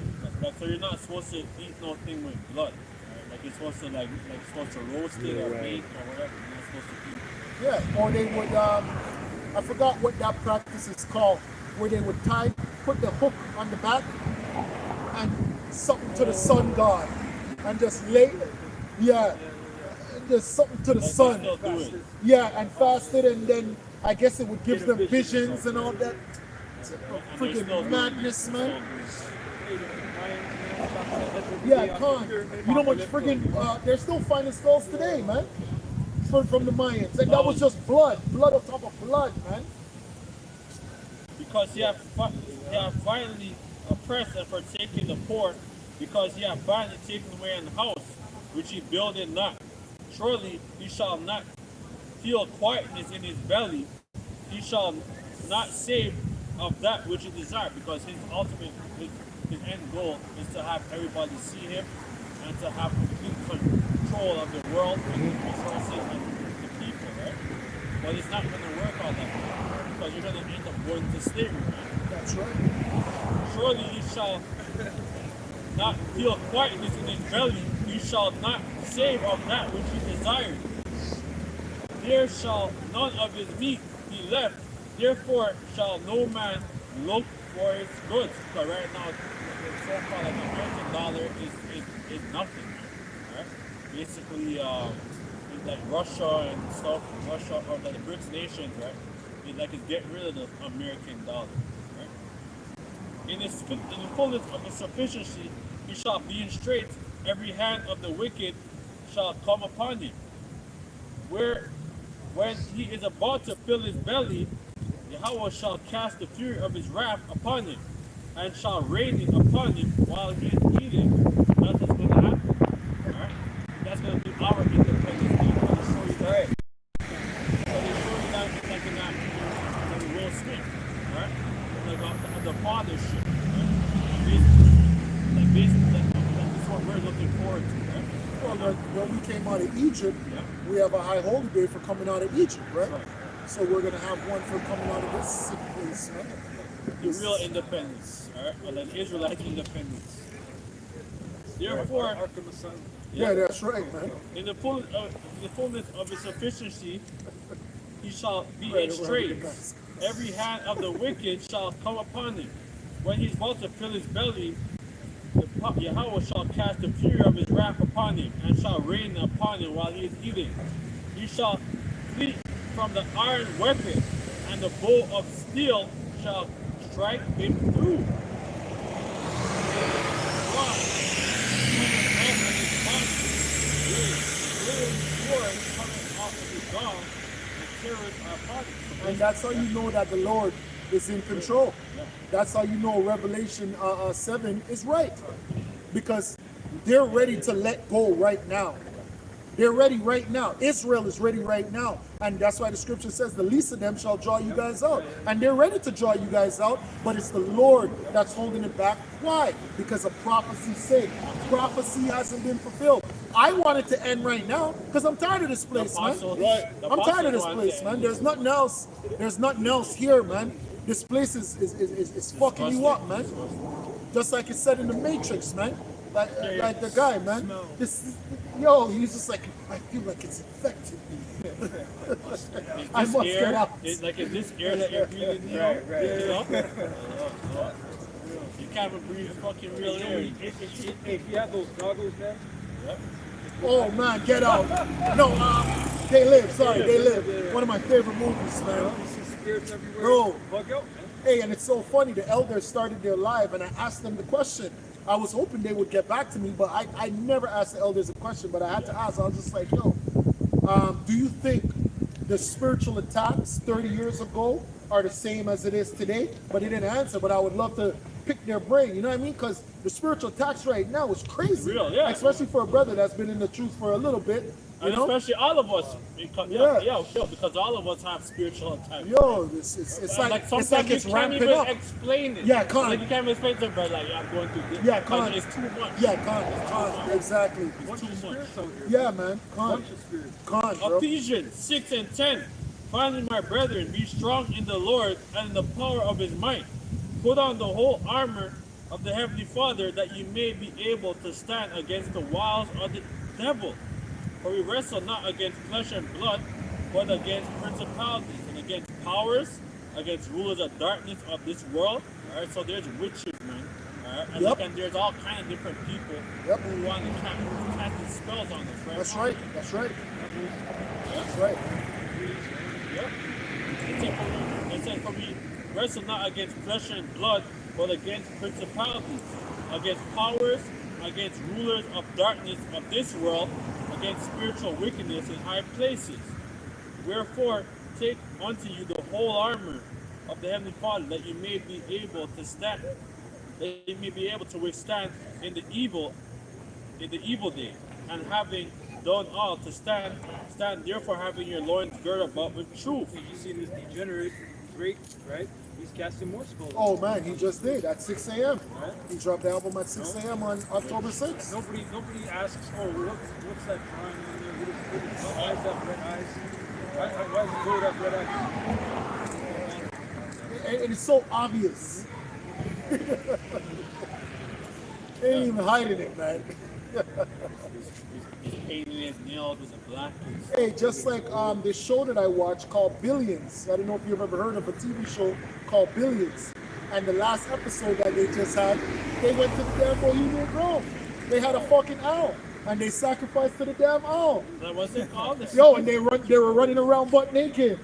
So you're not supposed to eat nothing with blood. Right? Like you're supposed to supposed to roast it or bake or whatever. You're not supposed to eat. Yeah, or they would I forgot what that practice is called, where they would put the hook on the back and something to the sun god and just lay, just something to the sun. Still do it. Yeah, and fasted, and then I guess it would give them visions and all that. And they're still Freaking doing madness, it. man. Yeah, Khan. You know what friggin' they're still finding skulls today, man. From the Mayans. And that was just blood. Blood on top of blood, man. Because he hath violently oppressed and forsaken the poor, because he hath violently taken away an house which he builded not. Surely he shall not feel quietness in his belly. He shall not save of that which he desired, because his ultimate, his end goal is to have everybody see him and to have complete control of the world and the resources and the people, right? But it's not going to work all that way, because you're going to end up going to slavery, man. That's right. Surely he shall not feel quietness in his belly. He shall not save of that which he desired. There shall none of his meat be left. Therefore shall no man look for his goods. Because right now, the so-called American dollar is nothing. Right? Basically, like Russia and stuff, Russia or the BRICS nations, right? It's getting rid of the American dollar. In the fullness of his sufficiency, he shall be in straits. Every hand of the wicked shall come upon him. When he is about to fill his belly, Yahweh shall cast the fury of his wrath upon him, and shall rain it upon him while he is eating. That's what's going to happen. Alright? That's going to be our independence. I'm going to show you that. So they show you that like in that Will Smith. Alright? Like the fathership. Right? Basically, that's what we're looking forward to. Right? Well, when we came out of Egypt, we have a high holy day for coming out of Egypt, right? So we're going to have one for coming out of this sick place, right? The real independence, alright? Or like Israelite independence. Therefore, Yeah, that's right, man. in the fullness of his sufficiency, he shall be in straits. Every hand of the wicked shall come upon him. When he is about to fill his belly, Yahweh shall cast the fury of his wrath upon him, and shall rain upon him while he is eating. He shall flee from the iron weapon, and the bow of steel shall strike him through. Why? And that's how you know that the Lord is in control. That's how you know Revelation 7 is right. Because they're ready to let go right now. They're ready right now. Israel is ready right now. And that's why the scripture says the least of them shall draw you guys out. And they're ready to draw you guys out, but it's the Lord that's holding it back. Why? Because of prophecy's sake. Prophecy hasn't been fulfilled. I want it to end right now because I'm tired of this place, man. I'm tired of this place, man. There's nothing else. There's nothing else here, man. This place is fucking you up, man. Just like it said in the Matrix, man. Like the guy, man. He's just like, I feel like it's infected me. I must get out. It's like in this air that you're breathing now. You can't breathe fucking real air. If you have those goggles, man. Oh man, get out. No, They Live, sorry, They Live. One of my favorite movies, man. Spirits everywhere. Bro. Bug out, man. Hey, and it's so funny, the elders started their live and I asked them the question. I was hoping they would get back to me, but I never asked the elders a question, but I had to ask. I was just like, yo, do you think the spiritual attacks 30 years ago are the same as it is today? But they didn't answer, but I would love to pick their brain, you know what I mean? Because the spiritual attacks right now is crazy. Real, yeah. Especially for a brother that's been in the truth for a little bit. You And know? especially all of us, because, sure, because all of us have spiritual attacks. Yo, it's like sometimes it's you can't ramping even up. explain it. Yeah, can't. Like you can't even explain to them, like I'm going through this. Yeah, Because can't. it's too much. Yeah, can't. Exactly. Bunch of spirits out here. Yeah, man. Can't. Bunch of spirits. Can't, bro. Ephesians 6 and 10. Finally, my brethren, be strong in the Lord and in the power of his might. Put on the whole armor of the Heavenly Father, that you may be able to stand against the wiles of the devil. For we wrestle not against flesh and blood, but against principalities and against powers, against rulers of darkness of this world. All right, so there's witches, man. All right, and, Yep. and there's all kind of different people Yep. who want to cast these spells on us, right? That's right. That's right. That's right. Yep. It says, for we wrestle not against flesh and blood, but against principalities, against powers, against rulers of darkness of this world, against spiritual wickedness in high places. Wherefore, take unto you the whole armor of the Heavenly Father, that you may be able to stand, that you may be able to withstand in the evil day, and having done all to stand therefore having your loins girded about with truth. You see this degenerate Drake, right? He's casting more spells. Oh man, he just did at 6 a.m. He dropped the album at 6 a.m. on October 6th. Nobody asks, oh, what's that drawing on there? Why is that red eyes? Why is it gold up red eyes? And it's so obvious. They ain't even hiding it, man. He's painting his nails with a black. Hey, just like this show that I watched called Billions. I don't know if you've ever heard of a TV show called Billions. And the last episode that they just had, they went to the damn Bohemian Grove. They had a fucking owl. And they sacrificed to the damn owl. That wasn't all this. Yo, and they were running around butt naked.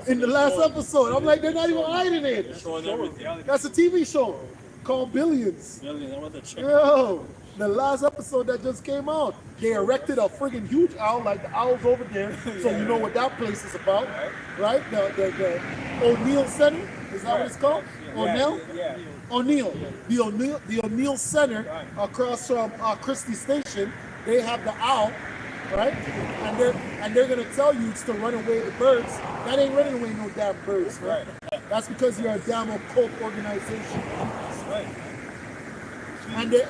In the last episode. I'm like, they're not even hiding it. Showing everything. That's a TV show called Billions. Million, I want to check. Yo, the last episode that just came out, they erected a friggin' huge owl, like the owl's over there, so you know what that place is about, right? The O'Neill Center, is that what it's called? O'Neill? Yeah. O'Neill. The O'Neill Center across from Christie Station, they have the owl, right? And they're gonna tell you it's to run away the birds. That ain't running away no damn birds, right? That's because you're a damn occult organization. And you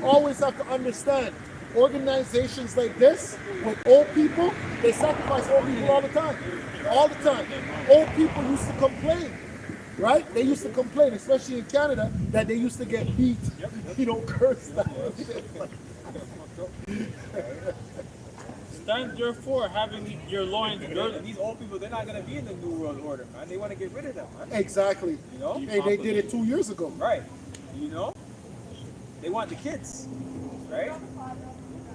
always have to understand, organizations like this with old people, they sacrifice old people all the time. All the time. Old people used to complain, right? They used to complain, especially in Canada, that they used to get beat. You don't curse that. Stand therefore having your loins girded. These old people, they're not going to be in the New World Order, man. They want to get rid of them, man. Exactly. You know? Hey, they did it 2 years ago. Right. You know? They want the kids, right?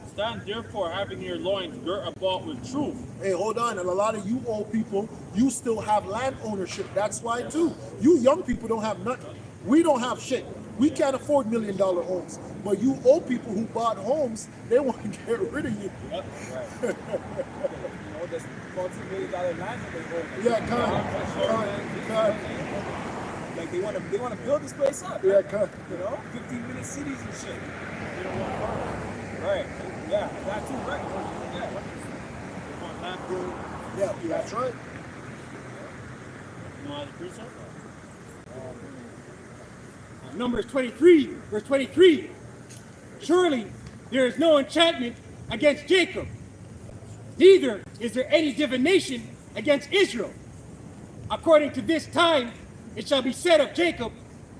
Stand therefore having your loins girt about with truth. Hey, hold on. And a lot of you old people, you still have land ownership. That's why too. You young people don't have nothing. We don't have shit. We can't afford $1 million homes. But you old people who bought homes, they want to get rid of you. Right. You know, there's multi-million land that they own. Yeah, God. Like they want to build this place up. Yeah, God. You know, 15-minute cities and shit. You know, right. Yeah, that too, right. Yeah. Yeah, that's right. You know how the precept? Numbers 23, verse 23. Surely there is no enchantment against Jacob, neither is there any divination against Israel. According to this time, it shall be said of Jacob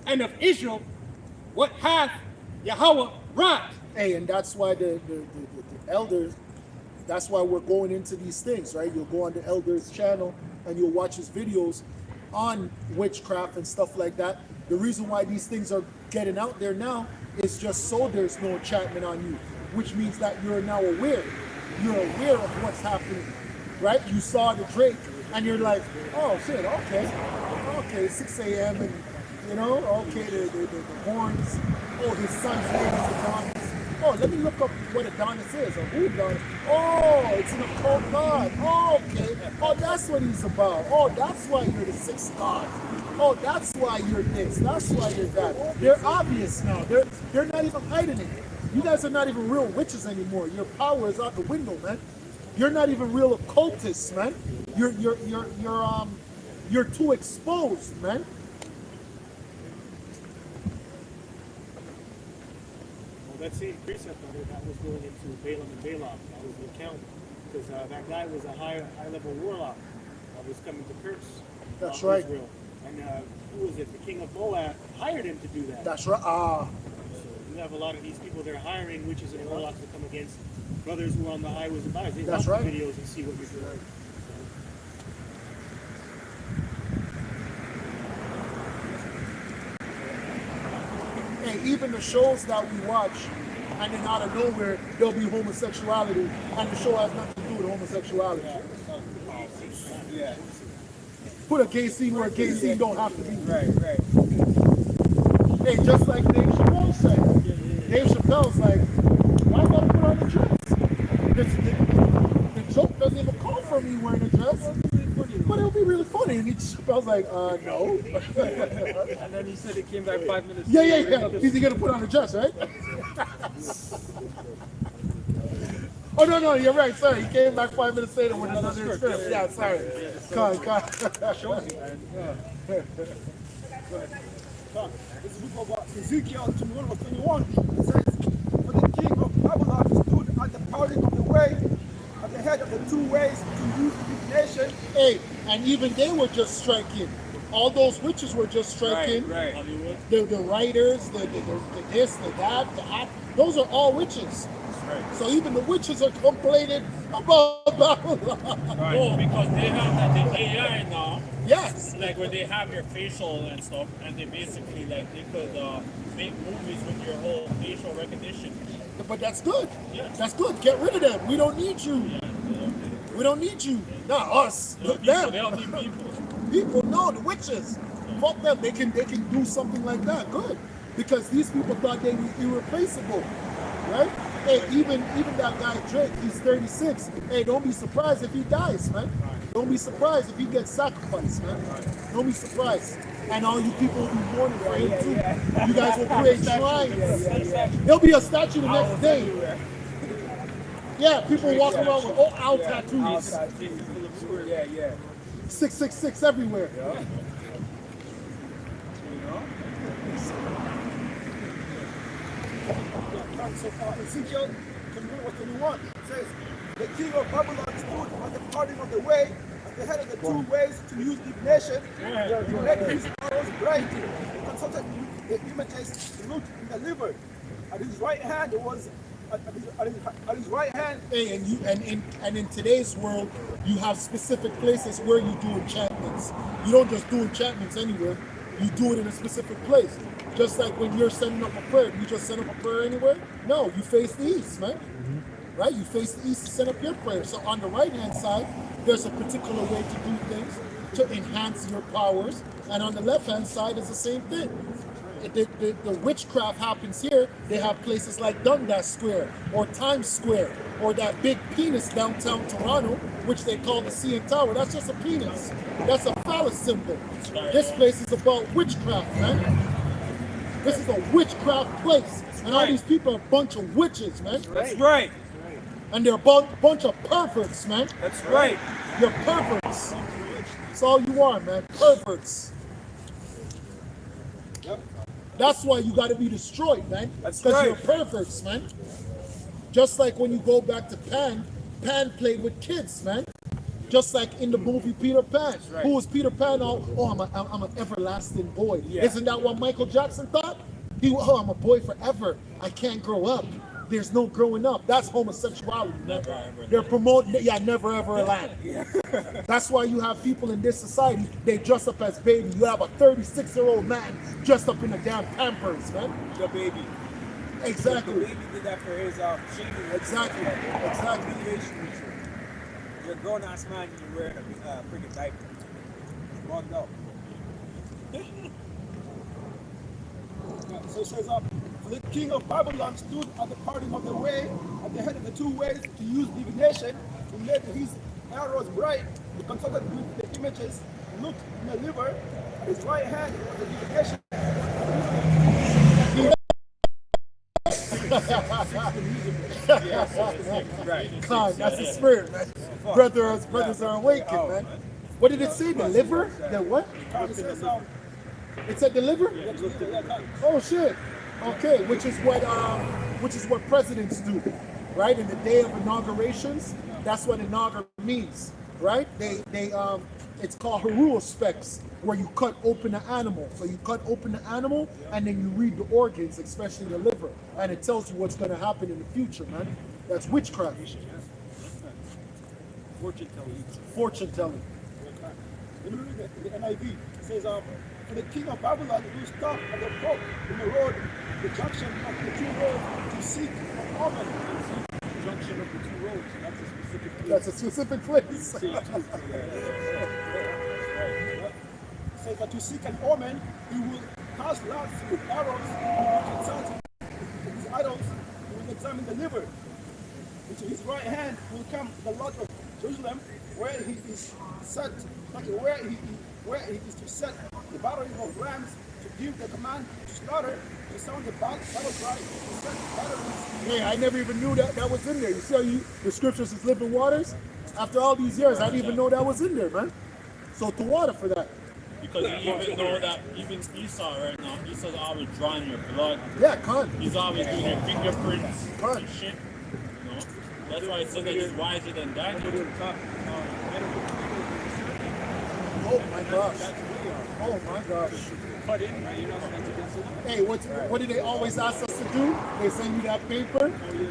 and of Israel, what hath Yahweh wrought? Hey, and that's why the elders, that's why we're going into these things, right? You'll go on the elders channel and you'll watch his videos on witchcraft and stuff like that. The reason why these things are getting out there now is just so there's no enchantment on you, which means that you're now aware. You're aware of what's happening, right? You saw the Drake and you're like, oh shit, okay, 6 a.m. and you know, okay, the horns. Oh, his son's name is Adonis. Oh, let me look up what Adonis is or who Adonis. Oh, it's an occult god. Oh, okay. Oh, that's what he's about. Oh, that's why you're the sixth god. Oh, that's why you're this. That's why you're that. They're obvious now. They're not even hiding it. You guys are not even real witches anymore. Your power is out the window, man. You're not even real occultists, man. You're too exposed, man. That same precept that was going into Balaam and Balak. That was the account. Because that guy was a high-level warlock that was coming to curse That's right. Israel. And who was it? The king of Moab hired him to do that. That's right. So you have a lot of these people, they're hiring witches and warlocks to come against brothers who are on the highways and byways. They That's watch right. videos and see what you're doing. Hey, even the shows that we watch, and then out of nowhere, there'll be homosexuality, and the show has nothing to do with homosexuality. Yeah. Put a gay scene where a gay scene don't have to be. Right. Hey, just like Dave Chappelle said. Dave Chappelle's like, why gotta put on a dress? The joke doesn't even call for me wearing a dress. But it'll be really funny. And Chappelle's like, no. And then he said he came back 5 minutes Yeah. later. He's gonna put on a dress, right? Oh no, you're right. Sorry, he came back 5 minutes later with another script. Yeah, sorry. Cut. Shows you, man. This is about Ezekiel 21, it says, for the king of Babylon stood at the parting of the way, at the head of the two ways to use divination. Hey, and even they were just striking. All those witches were just striking. Right. The writers, the this, the that, those are all witches. Right. So even the witches are complaining about Babylon. Well, because they have the AI now. Yes. Like when they have your facial and stuff, and they basically like they could make movies with your whole facial recognition. But that's good. Yeah. That's good. Get rid of them. We don't need you. Yeah, We don't need you. Not us. they Them. don't need people. People, no, the witches. Fuck them. They can do something like that. Good. Because these people thought they were irreplaceable. Right? Hey, even that guy Drake, he's 36. Hey, don't be surprised if he dies, man. Don't be surprised if he gets sacrificed, man. Don't be surprised. And all you people will be mourning for him too. You guys will create shrines. There'll be a statue the next day. Yeah, people walk around with owl tattoos. Yeah. 666 everywhere. So Ezekiel 21 says, the king of Babylon stood at the parting of the way, at the head of the two ways to use divination, to make his arrows bright. He consulted with the images to look in the liver. At his right hand there was at his right hand. Hey, and in today's world, you have specific places where you do enchantments. You don't just do enchantments anywhere. You do it in a specific place. Just like when you're sending up a prayer, you just send up a prayer anywhere? No, you face the east, man. Right? You face the east to send up your prayer. So on the right-hand side, there's a particular way to do things to enhance your powers. And on the left-hand side is the same thing. The witchcraft happens here. They have places like Dundas Square or Times Square or that big penis downtown Toronto, which they call the CN Tower. That's just a penis. That's a phallus symbol. This place is about witchcraft, man. This is a witchcraft place. And all these people are a bunch of witches, man. That's right. And they're a bunch of perverts, man. That's right. You're perverts. That's all you are, man. Perverts. That's why you got to be destroyed, man. That's Because right. you're perverts, man. Just like when you go back to Pan, Pan played with kids, man. Just like in the movie Peter Pan. right. Who was Peter Pan? Oh, I'm an everlasting boy. Yeah. Isn't that what Michael Jackson thought? I'm a boy forever. I can't grow up. There's no growing up. That's homosexuality. Never, ever. They're promoting, never ever land. That's why you have people in this society, they dress up as baby. You have a 36-year-old man dressed up in a damn Pampers, man. The baby. Exactly. The baby did that for his shaving. Exactly. Exactly. Affiliation with you. You're a grown ass man and you're wearing a freaking diaper. It's bugged out. So it says, the king of Babylon stood at the parting of the way, at the head of the two ways, to use divination, to make his arrows bright. He consulted with the images, looked in the liver, at his right hand was the divination. Right. God, that's the spirit, man. Brothers are awakened, man. What did it say? The liver? The what? It says, It said the liver? Oh shit. Okay, which is what presidents do, right? In the day of inaugurations, that's what inaugural means, right? It's called haruospecs, where you cut open an animal. So you cut open the animal and then you read the organs, especially the liver, and it tells you what's gonna happen in the future, man. That's witchcraft. Fortune telling. Fortune telling. Let me read the NIV. It says, for the king of Babylon who stopped at the fork in the road, the junction of the two roads, to seek an omen. Junction of the two roads. That's a specific place. That's a specific place. It says that to seek an omen, he will cast lots with arrows, he will consult with his idols, he will examine the liver. Into his right hand will come the lot of Jerusalem, where he is set, like where he is to set the battery of rams, to give the command to slaughter, to sound the battle cry, to set batteries. Hey, I never even knew that was in there. You see how the scriptures is living waters? After all these years, I didn't even know that was in there, man. So to water for that. Because you even know that even Esau right now, Esau's always drawing your blood. Yeah, con. He's always doing your fingerprints Right. and shit. You know? That's why it says that he's wiser than Daniel. Oh my gosh. Oh my gosh. Cut in, right? You're not supposed to cancel it. Hey, what do they always ask us to do? They send you that paper?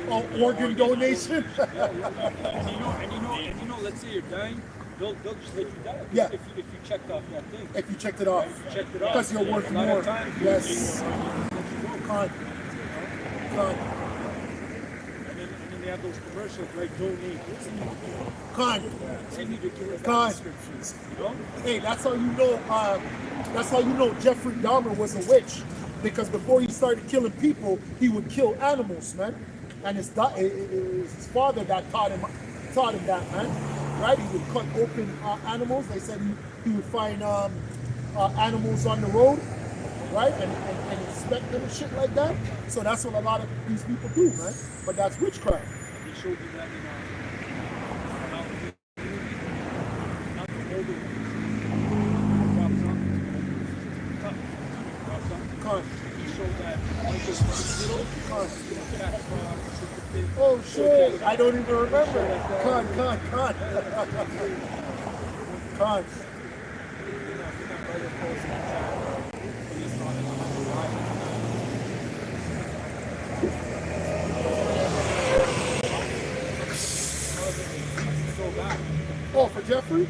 Oh, organ donation? And you know, let's say you're dying, they'll just let you die. Yeah. If you checked off that thing. If you checked it off. If you checked it off. Because you're worth a lot more. of times, Yes. Con. Con. And then they have those commercials like donate. Con. Continue to give us Con. descriptions. You know? Hey, that's how you know. That's how you know Jeffrey Dahmer was a witch, because before he started killing people, he would kill animals, man. And his father that taught him that, man. Right? He would cut open animals. They said he would find animals on the road, right, and inspect them and shit like that. So that's what a lot of these people do, man. But that's witchcraft. They showed you that in not the older ones. Con. He showed that like this little Oh shit! I don't even remember. Con. Con. Oh, for Jeffrey?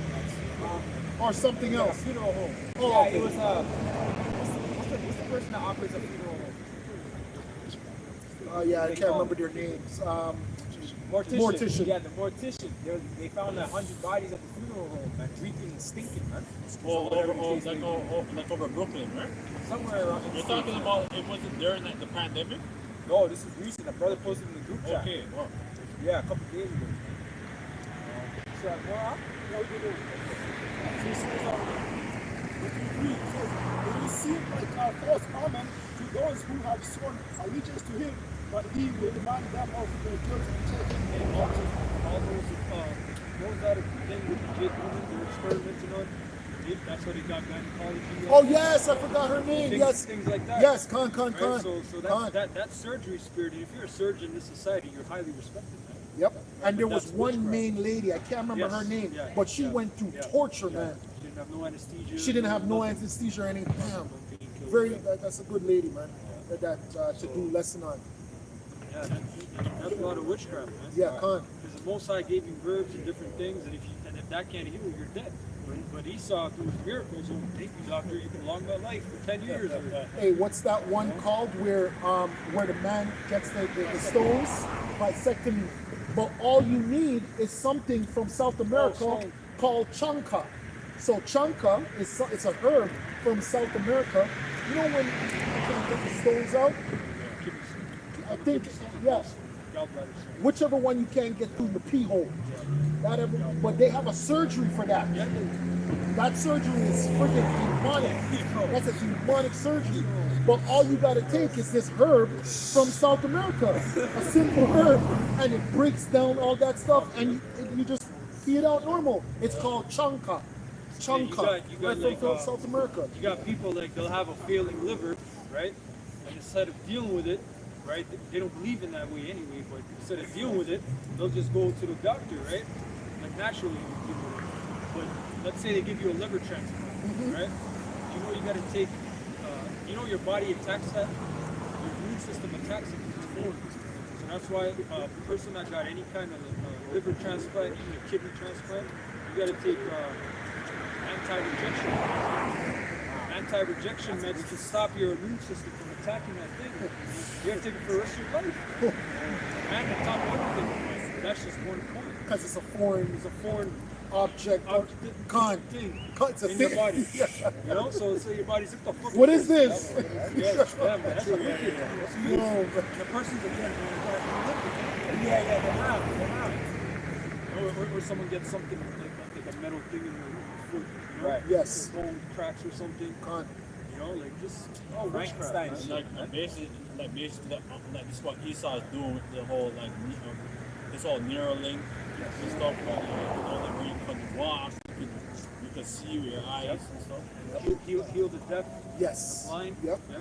Or something else? funeral home. Oh, Yeah, okay. it was what's the person that operates a funeral home? Yeah, I can't remember their names. Mortician. Yeah, the mortician. They found 100 bodies at the funeral home, man, reeking and stinking, man. Like over Brooklyn, right? Somewhere around. You're talking about it wasn't during like the pandemic? No, this is recent. A brother posted in the group chat. Okay, well, Yeah, a couple days ago. So, well, So it says, it will seem like a false omen to those who have sworn allegiance to him but he will demand them of the guilty children. And also, all those that are then with the jade woman, they're experimenting on. That's what they got gynecology. Oh yes, I forgot her name. Things, Yes, things like that. yes, Khan. Right? So that surgery spirit, and if you're a surgeon in this society, you're highly respected. Man. Yep. And there But was that's one witchcraft. main lady. I can't remember her Yes, name, yeah, but she yeah, went through yeah, torture, yeah. man. She didn't have no anesthesia. She didn't have no nothing. anesthesia or anything. Damn. Painkillers, Very. yeah. That's a good lady, man. To do lesson on. Yeah, that's a lot of witchcraft, man. Yeah, Khan. Because the Most High gave you herbs and different things, and if that can't heal, you're dead. But Esau, through his miracles, will thank you, doctor, you can prolong my life for 10 years. Hey, what's that one called where the man gets the stones bisecting? But all you need is something from South America stone. called chanca. So chanca it's a herb from South America. You know when you can get the stones out? I think yes. Whichever one you can't get through the pee hole. But they have a surgery for that. That surgery is freaking demonic. That's a demonic surgery. But all you gotta take is this herb from South America. A simple herb. And it breaks down all that stuff and you just pee it out normal. It's called chanca. Chanca. You got Right from like, South America. You got people like they'll have a failing liver, right? And instead of dealing with it, right? They don't believe in that way anyway, but instead of dealing with it, they'll just go to the doctor, right? Like naturally you would deal with it. But let's say they give you a liver transplant, right? You gotta take, your body attacks that, your immune system attacks it because it's foreign. So that's why a person that got any kind of liver transplant, even a kidney transplant, you gotta take anti-rejection. Anti-rejection meds to stop your immune system from attacking that thing. You have to take it for the rest of your life. And on top of everything, that's just one point. Because it's a foreign object. Thing It's a in thing. your body. So your body's like, the fuck What is is this? Yeah, man, that's a wicked. That's huge. No, The person's again, they have. Or someone gets something like a metal thing in their foot, Right. Yes. Their bone cracks or something. Con. Like just Frankenstein. witchcraft, man. Like basically, this is what Esau is doing with the whole this whole Neuralink and stuff. Like where you can walk, you can see with your eyes and stuff. Heal the deaf, Yes. blind. Yep. Yeah.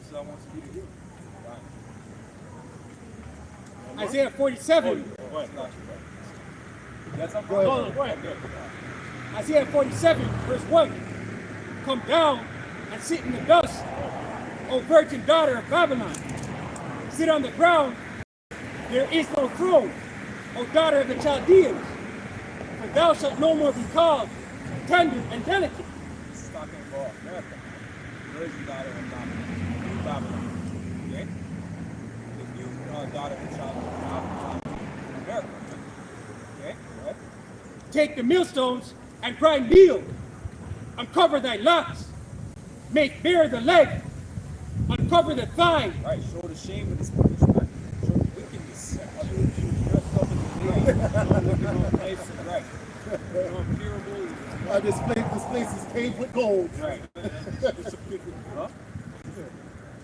So I want to be the healer. Isaiah 47. Go ahead. Go ahead. Isaiah 47, verse 1. Come down and sit in the dust, O virgin daughter of Babylon. Sit on the ground. There is no throne, O daughter of the Chaldeans. For thou shalt no more be called tender and delicate. This is talking about America. Virgin daughter of Babylon. Okay? The new daughter of America. Okay? Right? Take the millstones and grind meal. Uncover thy locks. Make bare the leg. Uncover the thigh. Right, show the shame of this punishment. Show the wickedness. I mean, you dress up in the day. Nice and right. Unfearable. This place is paved with gold. Right. Huh?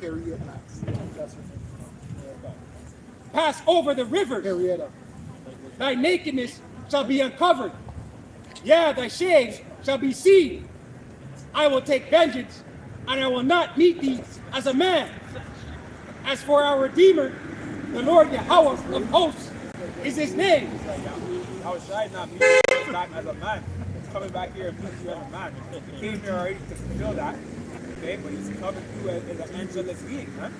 Harriet Max. That's her name. Pass over the rivers. Harrietta. Thy nakedness shall be uncovered. Yeah, thy shame shall be seen. I will take vengeance, and I will not meet thee as a man. As for our Redeemer, the Lord Yahweh of hosts is his name. I was trying not meet you back as a man. He's coming back here and meet you as a man. He came here already to fulfill that. Okay, but he's coming through as an angelic being, man.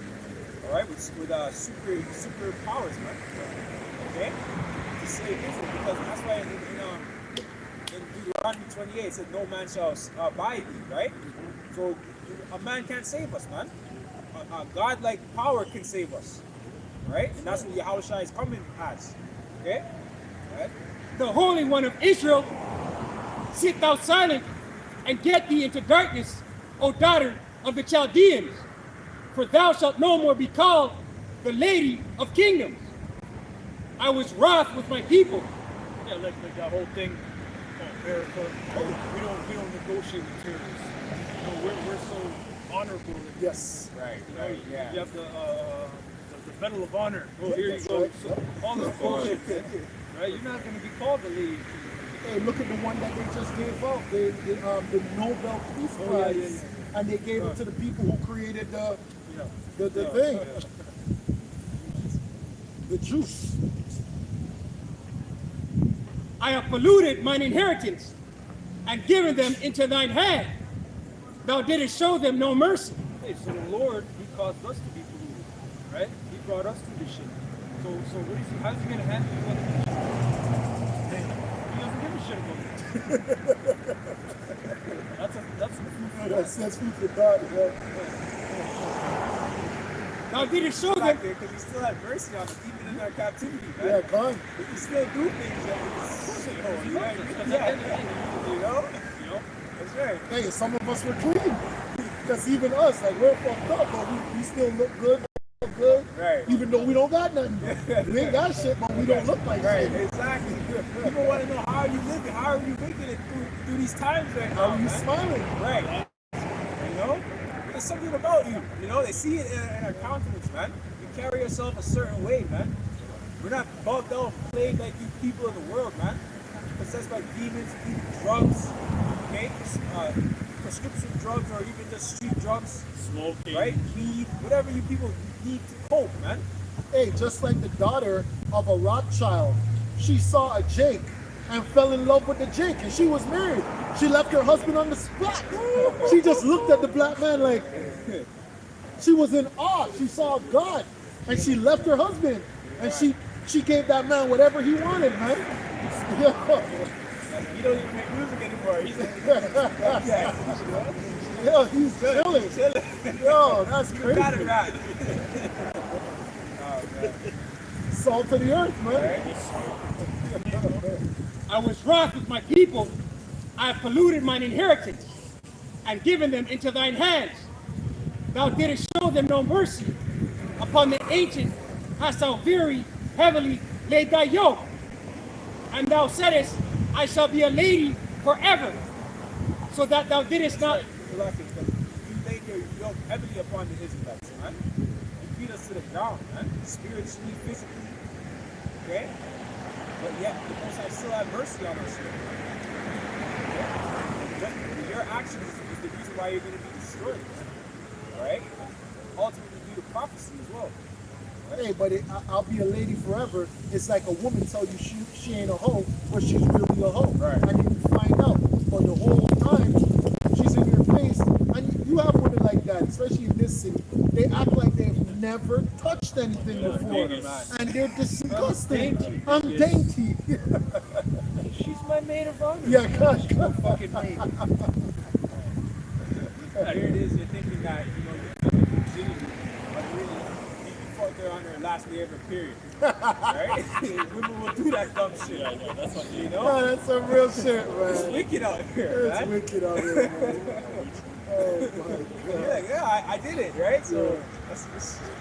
Alright, with super powers, man. Okay? To save Israel, because that's why in Deuteronomy 28 it said no man shall buy thee, right? So a man can't save us, man. A God-like power can save us. Right? And that's what Yahushua is coming as. Okay? Right? The Holy One of Israel, sit thou silent and get thee into darkness, O daughter of the Chaldeans, for thou shalt no more be called the Lady of Kingdoms. I was wroth with my people. Yeah, like that whole thing on America. We don't negotiate with terrorists. We're so honorable. Yes. Right. You have the the Medal of Honor. Oh, here you go. So, all this bullshit. Right? You're not going to be called the lady. Hey, look at the one that they just gave out, the Nobel Peace Prize, and they gave it to the people who created the thing, the juice. I have polluted mine inheritance and given them into thine hand. Thou didst show them no mercy. Hey, so the Lord, He caused us to be polluted, right? He brought us through this shit. So what is He? How's He going to handle you? He doesn't give a shit about you. That's the food for That's food for thought. Thou didst show them. Because He still had mercy on us, even in our captivity, man. Yeah, come. We can still do things that we you know? That's right. Hey, some of us were clean. Because even us, like, we're fucked up, but we still look good, Right. even though we don't got nothing. We ain't got shit, but we don't look like Right, shit. exactly. People want to know, how are you living? How are you making it through these times right now? How are you man? smiling? Right. You know? There's something about you. You know, they see it in our countenance, man. You carry yourself a certain way, man. We're not bugged out, played like you people of the world, man. Possessed by demons, eating drugs, okay? Prescription drugs or even just street drugs, Smoking. right? Weed, whatever you people need to cope, man. Hey, just like the daughter of a Rothschild, she saw a Jake and fell in love with the Jake, and she was married. She left her husband on the spot. She just looked at the black man like she was in awe. She saw God, and she left her husband, and she gave that man whatever he wanted, man. He don't even make music anymore. He's Yo, he's chilling. Yo, that's crazy. got it right. Salt of the earth, man. I was wroth with my people. I have polluted mine inheritance and given them into thine hands. Thou didst show them no mercy. Upon the ancient hast thou very heavily laid thy yoke. And thou saidest, I shall be a lady forever. So that thou didst not. You laid your yoke heavily upon the Israelites, man. You beat us to the ground, man. Spiritually, physically. Okay? But yet, the Most High still had mercy on us. Okay? Your actions is the reason why you're going to be destroyed. Alright? Ultimately, due to prophecy as well. Hey, but I'll be a lady forever. It's like a woman tell you she ain't a hoe, but she's really a hoe. Right. And you find out. But the whole time, she's in your face. And you have women like that, especially in this city. They act like they've never touched anything before. And they're disgusting. I'm dainty. She's my maid of honor. Yeah, gosh. Fucking maid. Here it is, you're thinking that, you know, you're coming from virginity, but really, you fucked her on her last day of her period. Right? Women will do that dumb shit. Yeah, I know. That's what You No, know? that's some real shit, It's man. wicked out here, It's man. wicked out here, man. Oh, my God. Yeah, I did it, right? So, that's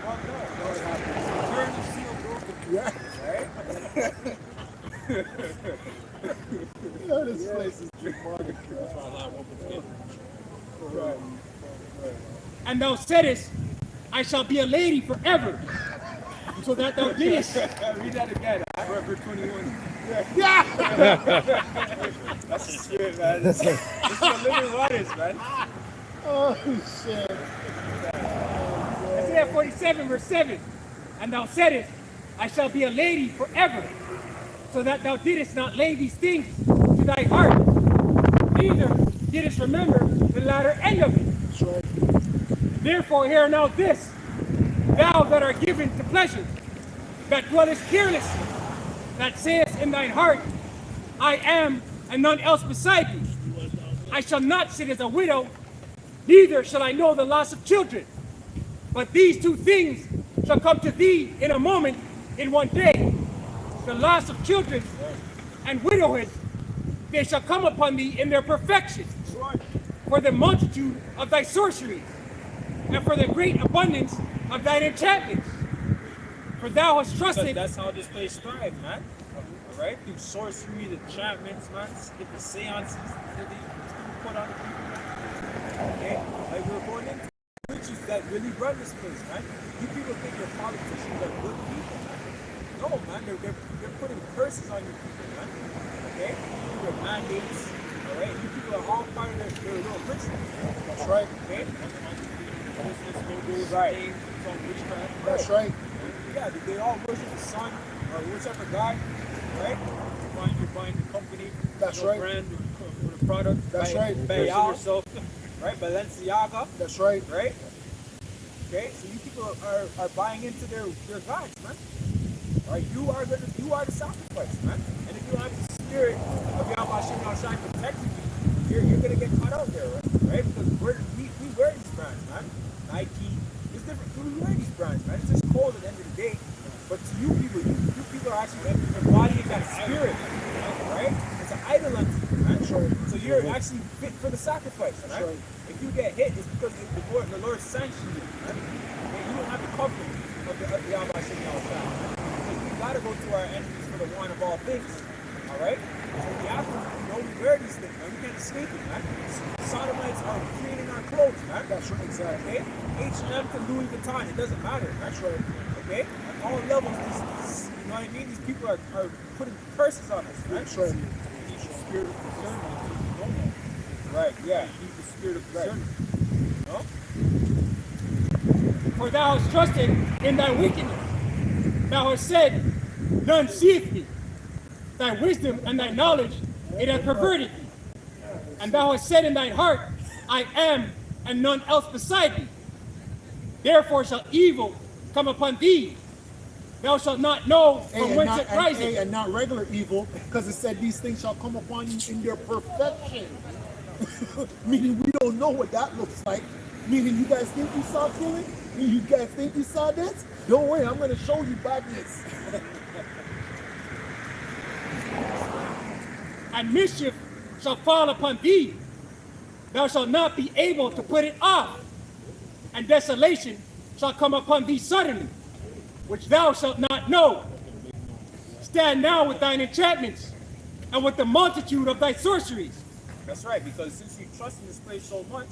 well done. Turn the seal broken. Yeah. Right? Yeah, this place is demonic. Right. And thou saidest, I shall be a lady forever. So that thou didst. Read that again. Forever 21. That's the spirit, man. This is the living waters, man. Oh, shit. Isaiah 47, verse 7. And thou saidest, I shall be a lady forever. So that thou didst not lay these things to thy heart, neither didst remember the latter end of it. That's right. Therefore hear now this, thou that art given to pleasure, that dwellest carelessly, that sayest in thine heart, I am, and none else beside me. I shall not sit as a widow, neither shall I know the loss of children. But these two things shall come to thee in a moment, in one day. The loss of children and widowhood, they shall come upon thee in their perfection. For the multitude of thy sorceries, and for the great abundance of thine enchantments. For thou hast trusted. That's how this place thrives, man. Alright? Through sorcery, the enchantments, man. Different seances that they put on people. Okay? Like we're going into witches that that really run this place, man. You people think your politicians are good people, man. No, man, they're putting curses on you people, man. Okay? Your mandates, all right? You people are all part of their little ritual. That's right. Okay? Right. That's right. Yeah, they all worship the sun or whichever God, right? You're buying the company, That's your right. brand or the product. That's by, right. By yourself, right? Balenciaga, That's right. right? Okay, so you people are buying into their gods, man. All right, you are the sacrifice, man. And if you have the spirit of Yahweh Shai protecting you, you're gonna get caught out there, right? Because we wear these brands, man. Nike, it's different. We wear these brands, man. It's just cold at the end of the day. But to you people are actually embodying that spirit, right? It's an idol unto you, man. Sure. So you're actually fit for the sacrifice, right? Sure. If you get hit, it's because the Lord sanctioned you, right? And you don't have the covering of the Yahweh Shem Yahushua. Because we gotta go to our enemies for the one of all things, all right? So we have to, we wear these things, man. We can't escape it, man. Sodomites are creating our clothes, man. That's right. Exactly. Okay? H&M to Louis Vuitton, it doesn't matter. That's right. Okay? At all levels, you know what I mean? These people are putting curses on us, right? That's right. You need the spirit of discernment. You don't know. Right, yeah. You need the spirit of discernment. No? For thou hast trusted in thy wickedness. Thou hast said, none seeth thee. Thy wisdom and thy knowledge, it hath perverted thee. And thou hast said in thine heart, I am, and none else beside thee. Therefore shall evil come upon thee. Thou shalt not know from whence it riseth. And not regular evil, because it said these things shall come upon you in their perfection. Meaning we don't know what that looks like. Meaning you guys think you saw killing? Meaning you guys think you saw this? Don't worry, I'm going to show you badness. And mischief shall fall upon thee. Thou shalt not be able to put it off. And desolation shall come upon thee suddenly, which thou shalt not know. Stand now with thine enchantments, and with the multitude of thy sorceries. That's right, because since you trust in this place so much,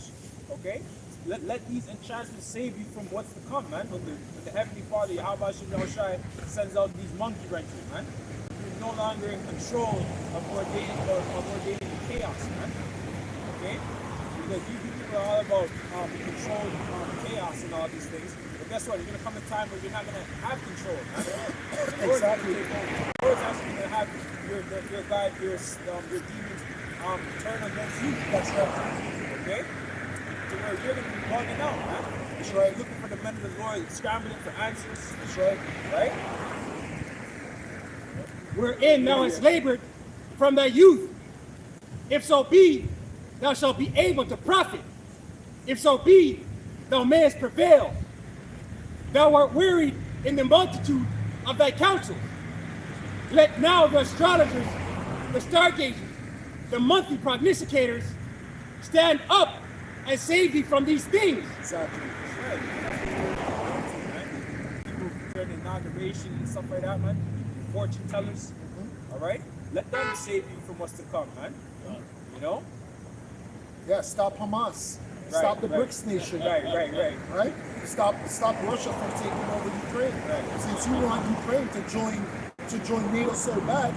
okay, let these enchantments save you from what's to come, man. When the Heavenly Father, Yahweh Shem Yahushai, sends out these monkey wrenches, man. You're no longer in control of ordaining the chaos, man. Okay? Because you people are all about control, chaos, and all these things. But guess what? There's going to come a time where you're not going to have control, man. Exactly. The Lord's actually going to have your guide, your demons turn against you. That's right. Okay? To where you're going to be bugging out, man. That's right. Looking for the men of the Lord, scrambling for answers. That's right. Right? Wherein thou hast labored from thy youth. If so be, thou shalt be able to profit. If so be, thou mayest prevail. Thou art wearied in the multitude of thy counsels. Let now the astrologers, the stargazers, the monthly prognosticators stand up and save thee from these things. Exactly. Right. People during the inauguration and stuff like that, man. Fortune tellers. All right? Let them save you from what's to come, man. You know? Yeah, stop Hamas. Right, Stop the right. BRICS nation. Right. Stop Russia from taking over Ukraine. Right. Since you want Ukraine to join NATO so bad,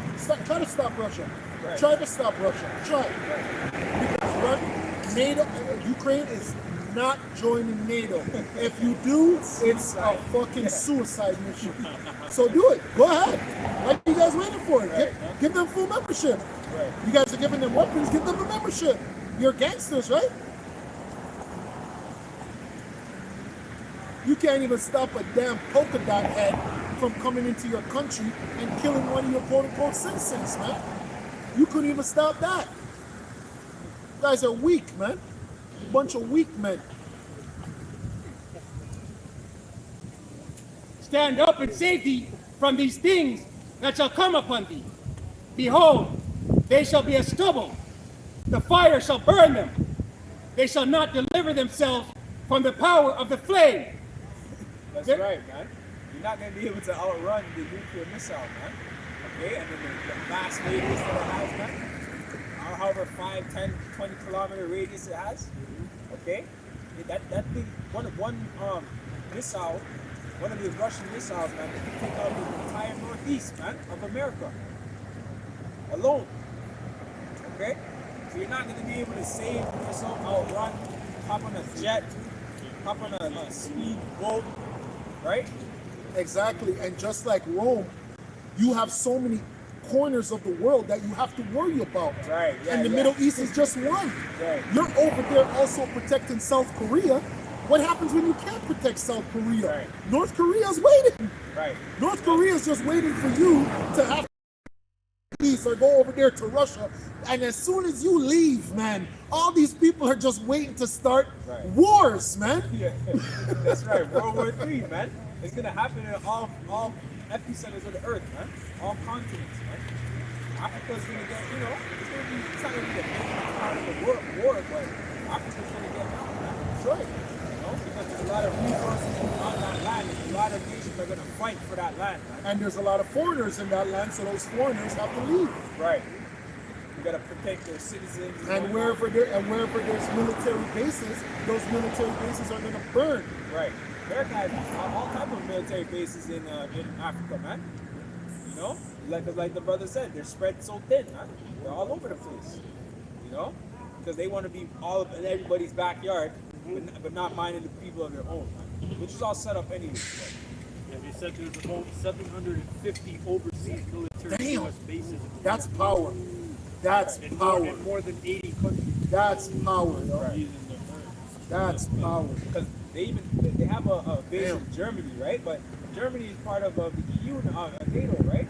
try to stop Russia. Right. Try to stop Russia. Try. Because NATO, Ukraine is not joining NATO. If you do, it's a fucking suicide mission. So do it. Go ahead. What are you guys waiting for? Give them full membership. Right. You guys are giving them weapons. Give them a membership. You're gangsters, right? You can't even stop a damn polka dot head from coming into your country and killing one of your quote-unquote citizens, man. You couldn't even stop that. You guys are weak, man. A bunch of weak men. Stand up and save thee from these things that shall come upon thee. Behold, they shall be as stubble. The fire shall burn them. They shall not deliver themselves from the power of the flame. That's right, man. You're not going to be able to outrun the nuclear missile, man. Okay? And then the mass radius that it has, man. However, 5, 10, 20 kilometer radius it has. Okay? that thing, missile, one of the Russian missiles, man, they can take out the entire northeast, man, of America alone. Okay, so you're not gonna be able to save yourself, outrun, hop on a jet, hop on a speed boat, right? Exactly. And just like Rome, you have so many corners of the world that you have to worry about. Right. Yeah, And the yeah. Middle East is just one. Right. You're over there also protecting South Korea. What happens when you can't protect South Korea? Right. North Korea's waiting. Right. North Korea's just waiting for you to have peace or go over there to Russia. And as soon as you leave, man, all these people are just waiting to start Right. wars, man. Yeah, that's right. World War III, man. It's gonna happen in all epicenters of the earth, man. All continents, man. Africa's gonna get, it's not gonna be the main part of the war, but Africa's gonna get down, man. That's right. Because there's a lot of resources on that land. A lot of nations are gonna fight for that land, man. And there's a lot of foreigners in that land, so those foreigners have to leave. Right. You gotta protect their citizens. And wherever there's military bases, those military bases are gonna burn. Right. America has all types of military bases in Africa, man. You know, like the brother said, they're spread so thin, man. They're all over the place. You know, because they want to be all in everybody's backyard, but not minding the people of their own, man. Which is all set up anyway. Yeah, they said there's about 750 overseas military Damn. U.S. bases. in the That's world. power. That's In power. more than 80 countries. That's power, yo. Right. That's power. Because they have a base in Germany, right? But Germany is part of the EU, NATO, right?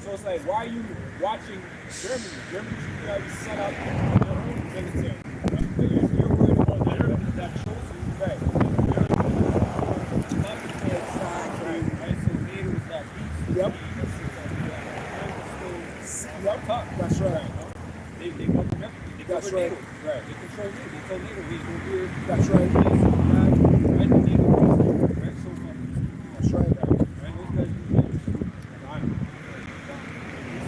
So it's like, why are you watching Germany? Germany should be already set up their own military. Right? You're worried about that. That shows you, right? Right? So NATO is that beast. Yep. Yep. That's right. They govern everything. They That's govern right. NATO. Right. They control NATO. They told NATO, he's going to do it. That's right. Right? The NATO president, right? So, That's right. right? Those guys do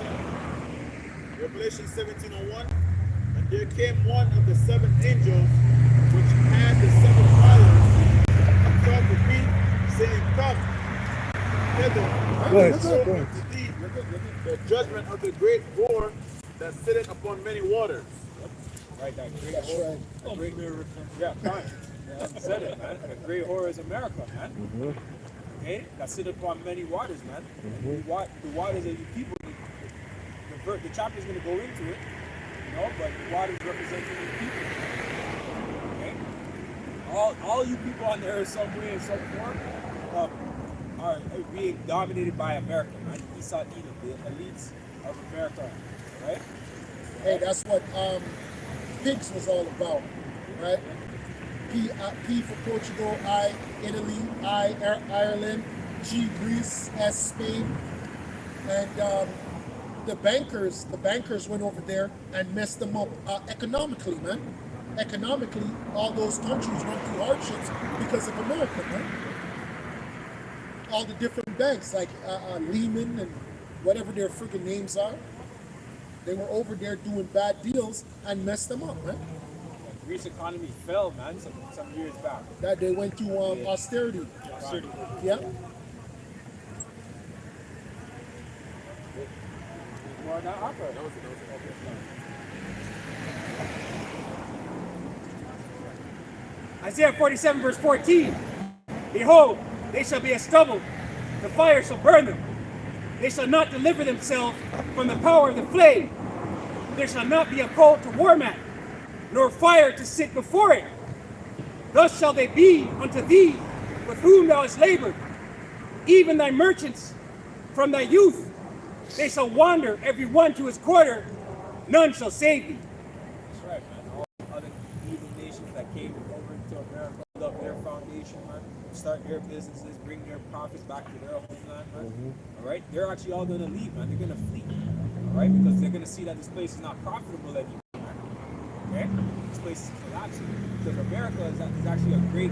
that. Revelation 17:01. And there came one of the seven angels which had the seven vials and talked with me, saying, Come hither, Go ahead, and go show ahead. unto thee the judgment of the great war that sitteth upon many waters. Right, that great That's horror. right. That great yeah, fine. Yeah, I said it, man. The great horror is America, man. Okay? That sit upon many waters, man. And the waters of you people, the chapter's going to go into it, but the waters representing the people. Okay? All you people on there in some way, in some form, are being dominated by America, man. Esau Edom, the elites of America, right? Hey, that's what PIGS was all about, right? P for Portugal, I Italy, I Ireland, G Greece, S Spain, and the bankers went over there and messed them up economically, man. Economically, all those countries went through hardships because of America, man. All the different banks like Lehman and whatever their freaking names are, they were over there doing bad deals and messed them up, man. Greece economy fell, man, some years back. That they went through austerity. Yeah. More on that opera. Isaiah 47 verse 14. Behold, they shall be as stubble. The fire shall burn them. They shall not deliver themselves from the power of the flame. There shall not be a coal to warm at, nor fire to sit before it. Thus shall they be unto thee with whom thou hast labored, even thy merchants from thy youth. They shall wander every one to his quarter, none shall save thee. That's right, man. All other evil nations that came over to America, build up their foundation, man, start their businesses, bring their profits back to their homeland, man. All right, they're actually all gonna leave, man. They're gonna flee, all right, because they're gonna see that this place is not profitable anymore, man. Okay, this place is collapsing because America is actually a great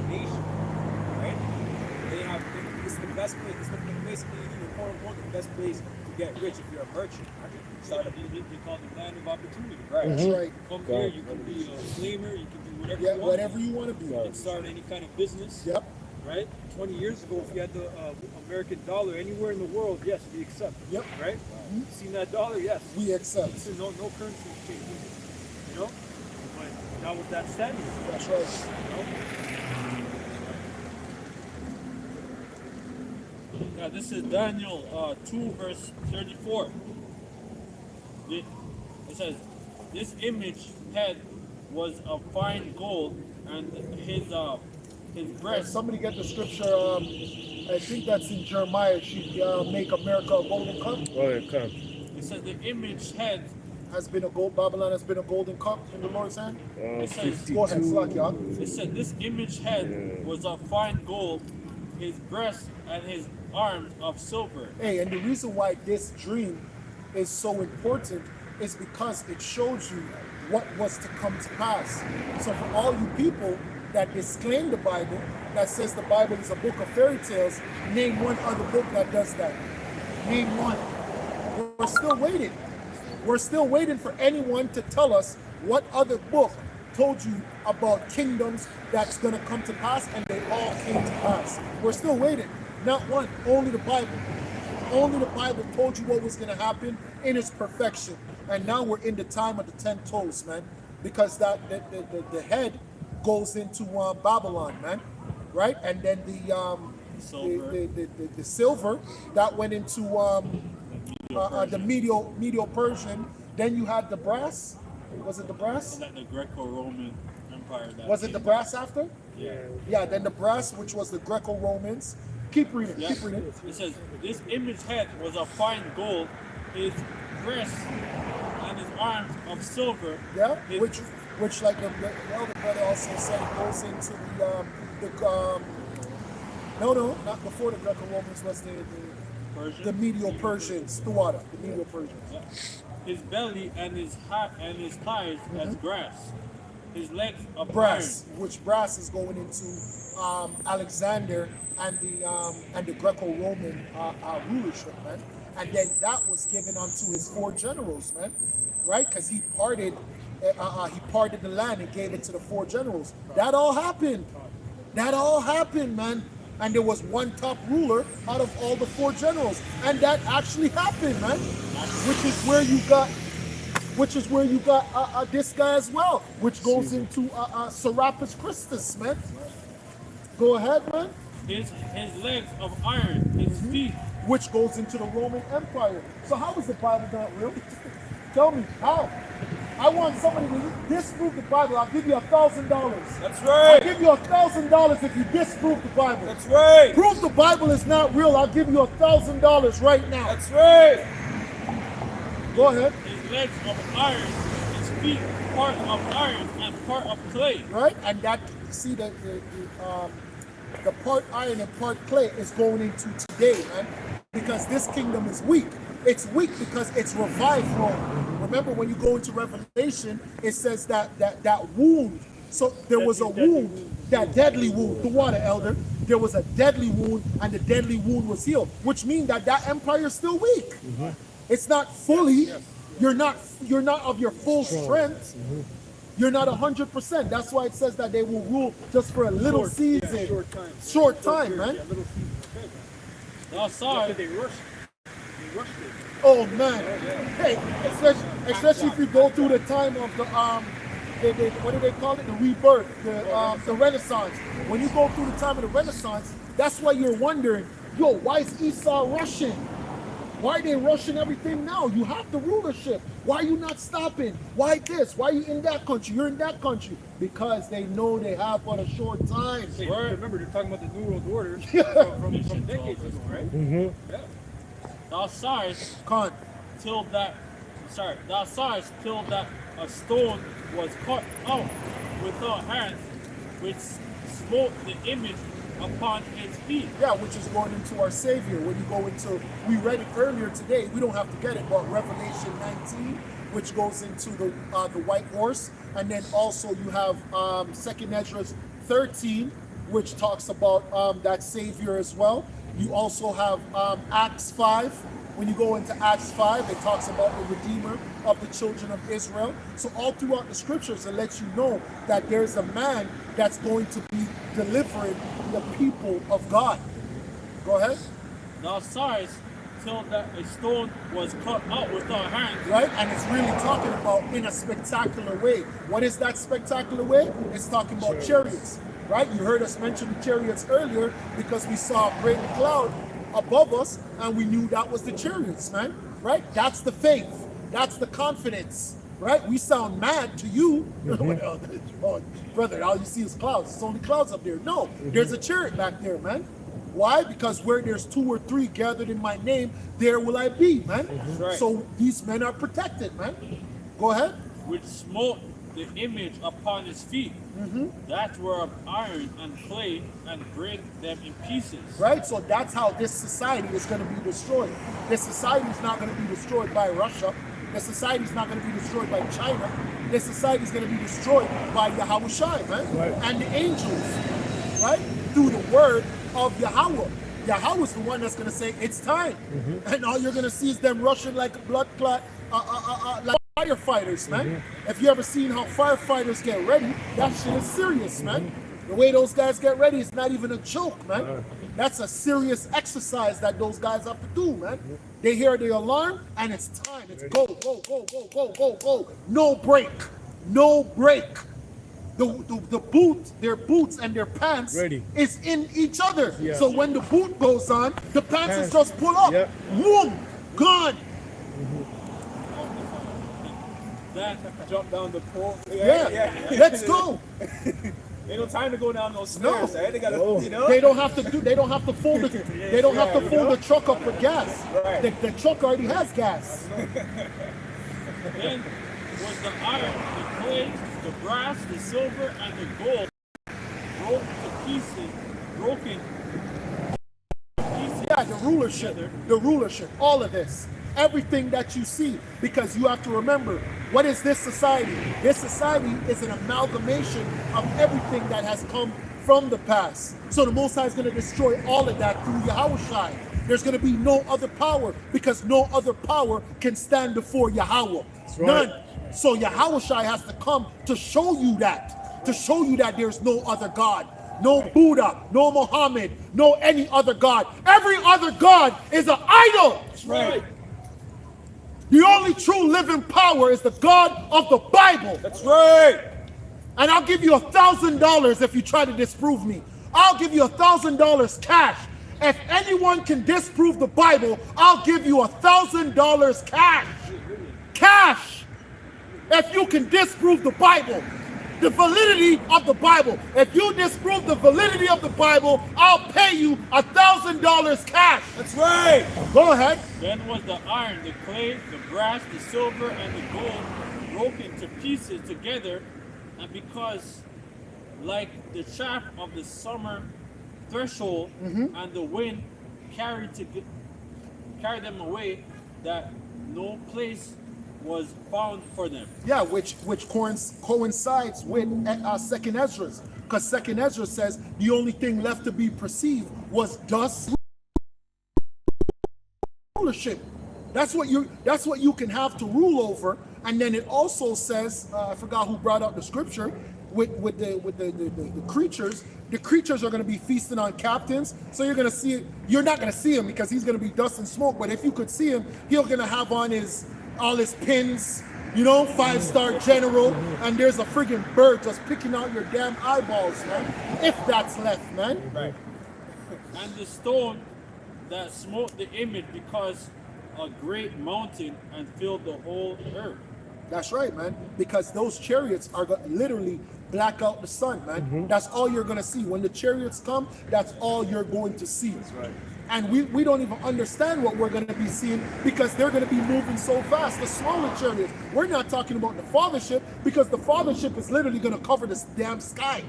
nation, right? They have it's the best place. It's basically even quote unquote the best place to get rich if you're a merchant. They call it the land of opportunity. That's right. Come here, you can be a flamer, you can do whatever Yeah, you want. whatever you want to be. You can start any kind of business. Yep. Right? 20 years ago, if you had the American dollar anywhere in the world, yes, we accept. Yep. Right? Seen that dollar? Yes. We accept. Listen, no currency exchange. You know? But not with that standard. That's right. You know? Yeah, this is Daniel 2 verse 34. It says, this image head was of fine gold, and his And breast. somebody get the scripture. I think that's in Jeremiah. She make America a golden cup. Oh, yeah, come. It says the image head. Has been a gold. Babylon has been a golden cup in the Lord's hand. It says, 52. Go ahead, slack, y'all. it said this image head was of fine gold, his breast and his arms of silver. Hey, and the reason why this dream is so important is because it shows you what was to come to pass. So for all you people that disclaim the Bible, that says the Bible is a book of fairy tales, name one other book that does that. Name one. We're still waiting. We're still waiting for anyone to tell us what other book told you about kingdoms that's going to come to pass, and they all came to pass. We're still waiting. Not one. Only the Bible. Only the Bible told you what was going to happen in its perfection. And now we're in the time of the 10 toes, man, because that the head goes into Babylon, man, right? And then Silver. the silver that went into the Medo-Persian. Then you had the brass. Was it the brass? Like the Greco-Roman Empire. That Was it the brass after? Yeah. Yeah. Then the brass, which was the Greco-Romans. Keep reading. Yeah. Keep reading. It says this image head was of fine gold, his breast and his arms of silver. Yeah. His, Which like the elder brother also said, it goes into no, not before the Greco-Romans, was the Persian. Medo-Persians, the water, the Medo-Persians. Yeah. His belly and his thighs as grass. His legs of Brass, which brass is going into Alexander and the Greco-Roman rulership, man. And then that was given unto his 4 generals, man, right? Because he parted the land and gave it to the 4 generals. That all happened. That all happened, man. And there was one top ruler out of all the 4 generals, and that actually happened, man. Which is where you got this guy as well, which goes into Serapis Christus, man. Go ahead, man. His legs of iron, his feet. Which goes into the Roman Empire. So how is the Bible not real? Tell me, how? I want somebody to disprove the Bible. I'll give you $1,000. That's I'll right. give you $1,000 if you disprove the Bible. That's right. Prove the Bible is not real. I'll give you $1,000 right now. That's right. Go ahead. His legs of iron, his feet part of iron and part of clay. Right? And that, see, the part iron and part clay is going into today, man. Because this kingdom is weak. It's weak because it's revived wrong. Remember when you go into Revelation, it says that wound. So there was a wound, that deadly wound. The water, elder. There was a deadly wound, and the deadly wound was healed, which means that empire is still weak. Mm-hmm. It's not fully. You're not of your full strength. You're not 100%. That's why it says that they will rule just for a little season, short time, man. Now, sorry. They rushed it. Oh man, hey, especially if you go through the time of the what do they call it? The rebirth, the Renaissance. When you go through the time of the Renaissance, that's why you're wondering, yo, why is Esau rushing? Why are they rushing everything now? You have the rulership. Why are you not stopping? Why this? Why are you in that country? You're in that country. Because they know they have but a short time. Hey, remember, they're talking about the New World Order from decades ago, right? Mm-hmm. Yeah. Thou sawest Khan. till that a stone was cut out without hands, which smote the image upon his feet. Yeah, which is going into our Savior. When you go into, we read it earlier today. We don't have to get it, but Revelation 19, which goes into the white horse, and then also you have 2nd Ezra 13, which talks about that Savior as well. You also have Acts 5, When you go into Acts 5, it talks about the Redeemer of the children of Israel. So all throughout the scriptures, it lets you know that there's a man that's going to be delivering the people of God. Go ahead. Now size till that a stone was cut out with our hands. Right? And it's really talking about in a spectacular way. What is that spectacular way? It's talking about chariots. Right? You heard us mention the chariots earlier because we saw a great cloud above us and we knew that was the chariots, man. Right? That's the faith. That's the confidence. Right? We sound mad to you. Oh, brother, all you see is clouds. It's only clouds up there. No, there's a chariot back there, man. Why? Because where there's 2 or 3 gathered in my name, there will I be, man. Right. So these men are protected, man. Go ahead. Which smote the image upon his feet, that were of iron and clay, and break them in pieces. Right? So that's how this society is going to be destroyed. This society is not going to be destroyed by Russia. This society is not going to be destroyed by China. This society is going to be destroyed by Yahushua, man. Right. And the angels, right? Through the word of Yahweh. Yahweh is the one that's going to say, it's time. And all you're going to see is them rushing like a blood clot, like firefighters, man. If you ever seen how firefighters get ready, that shit is serious, man. The way those guys get ready is not even a joke, man. That's a serious exercise that those guys have to do, man. They hear the alarm and it's time. It's go, go, go, go, go, go, go. No break. No break. The boot, their boots and their pants Ready. is in each other. Yeah. So when the boot goes on, the pants is just pull up. Yep. Boom, gone. That Jump down the pole. Yeah. Let's go. Ain't no time to go down those stairs. No. Eh? They gotta, you know. They don't have to do. They don't have to fold the. They don't have to you fold know? the truck up with gas. Right. The truck already has gas. then was the iron, the clay, the brass, the silver, and the gold broken to pieces, broken. Yeah, the rulership, all of this, everything that you see, because you have to remember, what is this society? This society is an amalgamation of everything that has come from the past. So the Most High is going to destroy all of that through Yahushua. There's going to be no other power because no other power can stand before Yahweh. right. None. So Yahushua has to come to show you that there's no other God. No Buddha, no Muhammad, no any other God. Every other God is an idol. That's right. The only true living power is the God of the Bible. That's right. And I'll give you $1,000 if you try to disprove me. I'll give you $1,000 cash. If anyone can disprove the Bible, I'll give you $1,000 cash. Cash. If you can disprove the Bible. The validity of the Bible. If you disprove the validity of the Bible, I'll pay you $1,000 cash. That's right. Go ahead. Then was the iron, the clay, the brass, the silver, and the gold broken to pieces together, and because, like the chaff of the summer threshold, and the wind carried them away, that no place was found for them. Yeah, which coincides with Second Ezra, because Second Ezra says the only thing left to be perceived was dust rulership. That's what you can have to rule over. And then it also says, I forgot who brought out the scripture with the creatures. The creatures are going to be feasting on captains. So you're going to see, you're not going to see him because he's going to be dust and smoke. But if you could see him, he's going to have on all his pins, 5-star general, and there's a friggin' bird just picking out your damn eyeballs, man. If that's left, man. Right. And the stone that smote the image because a great mountain and filled the whole earth. That's right, man. Because those chariots are literally black out the sun, man. That's all you're gonna see. When the chariots come, that's all you're going to see. That's right. And we don't even understand what we're going to be seeing because they're going to be moving so fast. The smaller chariots. We're not talking about the fathership because the fathership is literally going to cover this damn sky.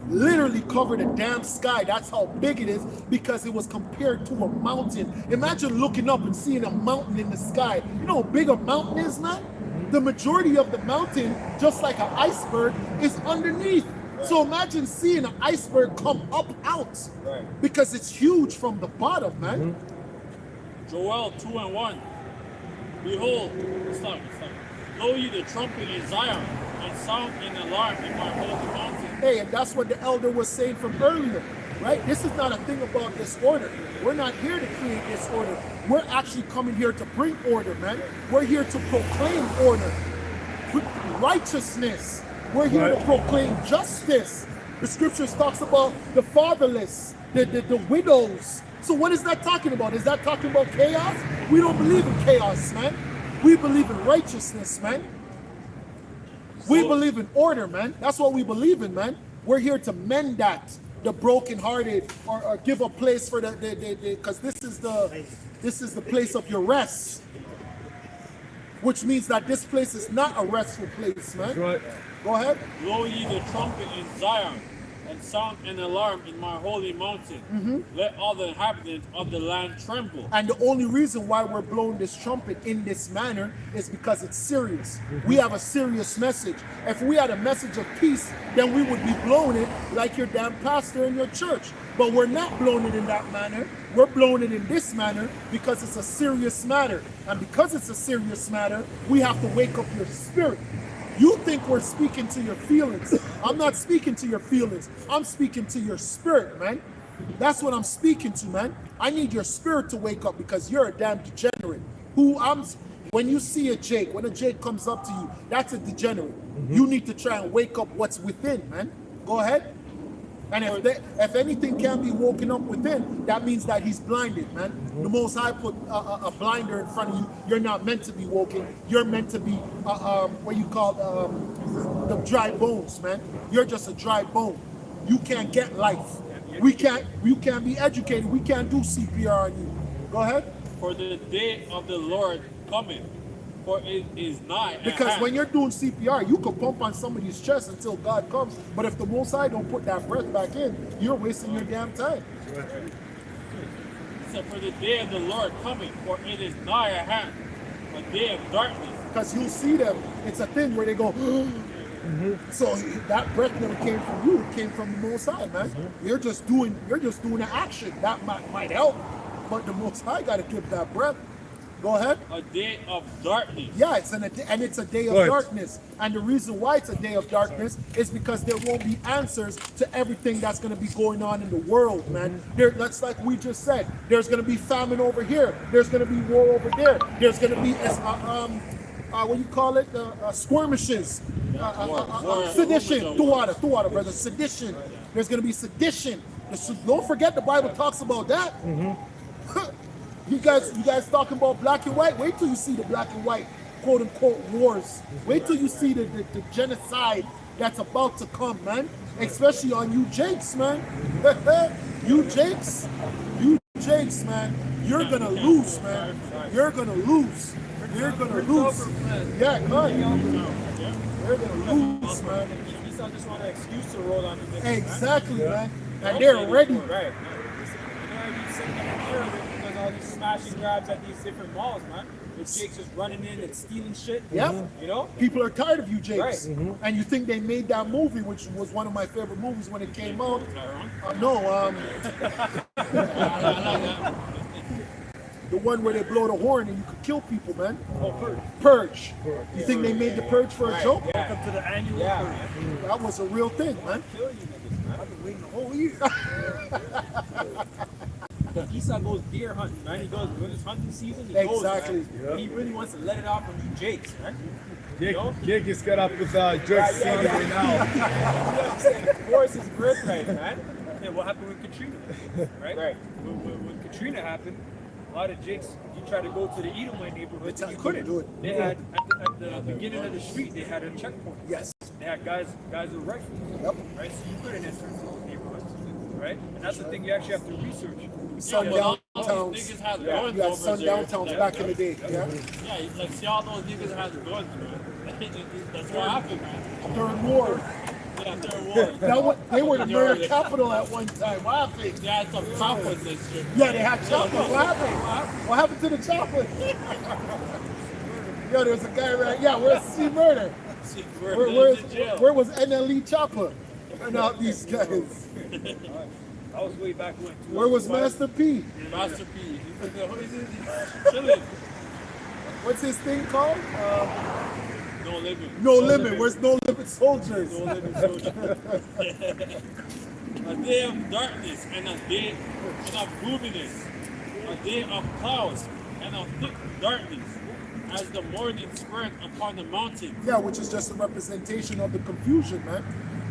Literally cover the damn sky. That's how big it is because it was compared to a mountain. Imagine looking up and seeing a mountain in the sky. You know how big a mountain is, man? The majority of the mountain, just like an iceberg, is underneath. So imagine seeing an iceberg come up out, Right. because it's huge from the bottom, man. Joel 2:1. Behold, stop. Blow ye the trumpet in Zion, and sound an alarm in my holy mountain. Hey, and that's what the elder was saying from earlier, right? This is not a thing about disorder. We're not here to create disorder. We're actually coming here to bring order, man. We're here to proclaim order, righteousness. We're here to proclaim justice. The scriptures talks about the fatherless, the widows. So what is that talking about? Is that talking about chaos? We don't believe in chaos, man. We believe in righteousness, man. We believe in order, man. That's what we believe in, man. We're here to mend that, the brokenhearted, or give a place for the because this is the place of your rest, which means that this place is not a restful place, man. Right. Go ahead. Blow ye the trumpet in Zion, and sound an alarm in my holy mountain. Let all the inhabitants of the land tremble. And the only reason why we're blowing this trumpet in this manner is because it's serious. We have a serious message. If we had a message of peace, then we would be blowing it like your damn pastor in your church. But we're not blowing it in that manner. We're blowing it in this manner because it's a serious matter. And because it's a serious matter, we have to wake up your spirit. You think we're speaking to your feelings. I'm not speaking to your feelings. I'm speaking to your spirit, man. That's what I'm speaking to, man. I need your spirit to wake up because you're a damn degenerate. When you see a Jake, when a Jake comes up to you, that's a degenerate. You need to try and wake up what's within, man. Go ahead. And if anything can be woken up within, that means that he's blinded, man. The Most High put a blinder in front of you. You're not meant to be woken. You're meant to be what you call the dry bones, man. You're just a dry bone. You can't get life. You can't be educated. We can't do CPR on you. Go ahead. For the day of the Lord cometh, for it is nigh at Because hand. when you're doing CPR, you can pump on somebody's chest until God comes. But if the Most High don't put that breath back in, you're wasting your damn time. So for the day of the Lord coming, for it is nigh at hand, a day of darkness. Because you'll see them. It's a thing where they go, So that breath never came from you. It came from the Most High, man. You're just doing an action. That might help. But the Most High got to give that breath. Go ahead. A day of darkness. Yeah, it's a day of darkness. And the reason why it's a day of darkness is because there won't be answers to everything that's going to be going on in the world, man. That's like we just said. There's going to be famine over here. There's going to be war over there. There's going to be what you call it? Skirmishes. Sedition. Tuwada, brother. Sedition. There's going to be sedition. Don't forget the Bible talks about that. You guys talking about black and white? Wait till you see the black and white quote unquote wars. Wait till you see the genocide that's about to come, man. Especially on you Jakes, man. you Jakes, man. You're gonna lose, man. You're gonna lose. You're gonna lose. Yeah, good. You're gonna lose, man. Esau just want an excuse to roll on the Exactly, man. And they're ready. Right. All these smash and grabs at these different malls, man. The Jakes just running in and stealing shit. Yep. You know? People are tired of you, Jakes. Right. And you think they made that movie, which was one of my favorite movies when it came out. The one where they blow the horn and you could kill people, man. Oh, Purge. You think they made the Purge for a joke? Yeah. Welcome to the annual Purge. That was a real thing, man. Kill you niggas, man. I've been waiting the whole year. Esau goes deer hunting, man. He goes when it's hunting season. He goes, Exactly. man. He really wants to let it off on you Jakes, man. Jake is cut up with George City right now. You know what I'm saying? Force his birthright, man. And what happened with Katrina? Right? When Katrina happened, a lot of Jakes, you try to go to the Edomite neighborhood, you couldn't do it. They had at the beginning of the street, they had a checkpoint. Yes. They had guys with rifles. Yep. Right? So you couldn't enter into those neighborhoods. Right? And that's the thing you actually have to research. Sundown Niggas towns. had You guns had over sundown there. towns Like, back in the day. Yeah. Yeah, like see all those niggas had guns, man. That's what happened, man. Third war. Yeah, third war. They were the murder capital at one time. What happened? They had some choppers and shit. Yeah, they had choppers. What happened? What happened to the choppers? Yo, there's a guy right. Yeah, where's C Murder? Where was NLE Chopper? And all these guys. I was way back when. Where was Master P? Master P. He's chilling. What's his thing called? No limit. No Limit. Where's No Limit Soldiers? No limit soldier. A day of darkness and a day of gloominess, a day of clouds and of thick darkness, as the morning spread upon the mountains. Yeah, which is just a representation of the confusion, man.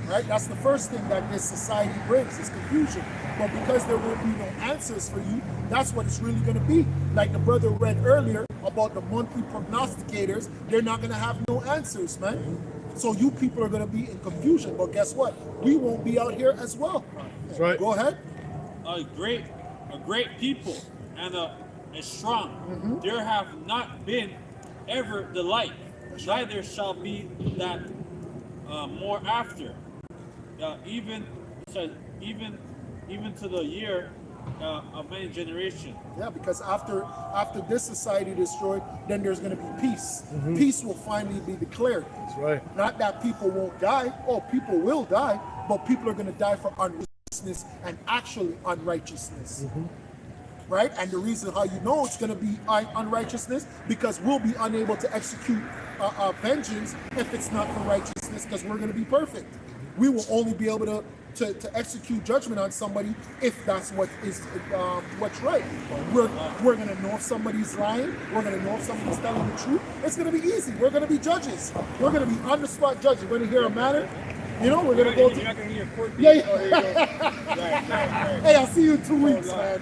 Right? That's the first thing that this society brings is confusion. But because there will be no answers for you, that's what it's really going to be. Like the brother read earlier about the monthly prognosticators, they're not going to have no answers, man. So you people are going to be in confusion. But guess what? We won't be out here as well. That's right. Go ahead. A great people and a strong. There have not been ever the like, neither shall be that more after. Even to the year of many generation. Yeah, because after this society destroyed, then there's going to be peace. Peace will finally be declared. That's right. Not that people won't die. Oh, people will die, but people are going to die for unrighteousness and actually unrighteousness. Right? And the reason how you know it's going to be unrighteousness, because we'll be unable to execute vengeance if it's not for righteousness, because we're going to be perfect. We will only be able to execute judgment on somebody if that's what is what's right. We're going to know if somebody's lying. We're going to know if somebody's telling the truth. It's going to be easy. We're going to be judges. We're going to be on the spot judges. We're going to hear a matter. You know, we're going to go to... You're not going to hear court Yeah, date. yeah. Hey, I'll see you in 2 weeks, man.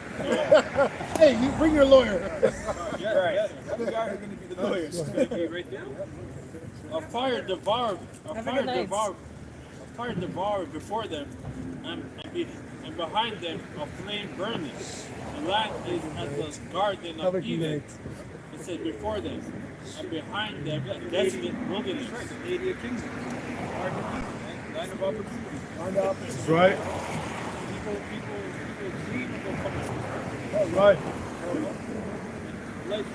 Hey, you bring your lawyer. Right. You guys are going to be the lawyers. It's gonna be right there. A fire devoured before them, and behind them a flame burning. The land is as the garden of Eden. It said before them, and behind them a desolate wilderness. That's right. The lady of kingdom. Garden of Eden, man. Land of opportunity. That's right. People dream of their coming true. That's right. Like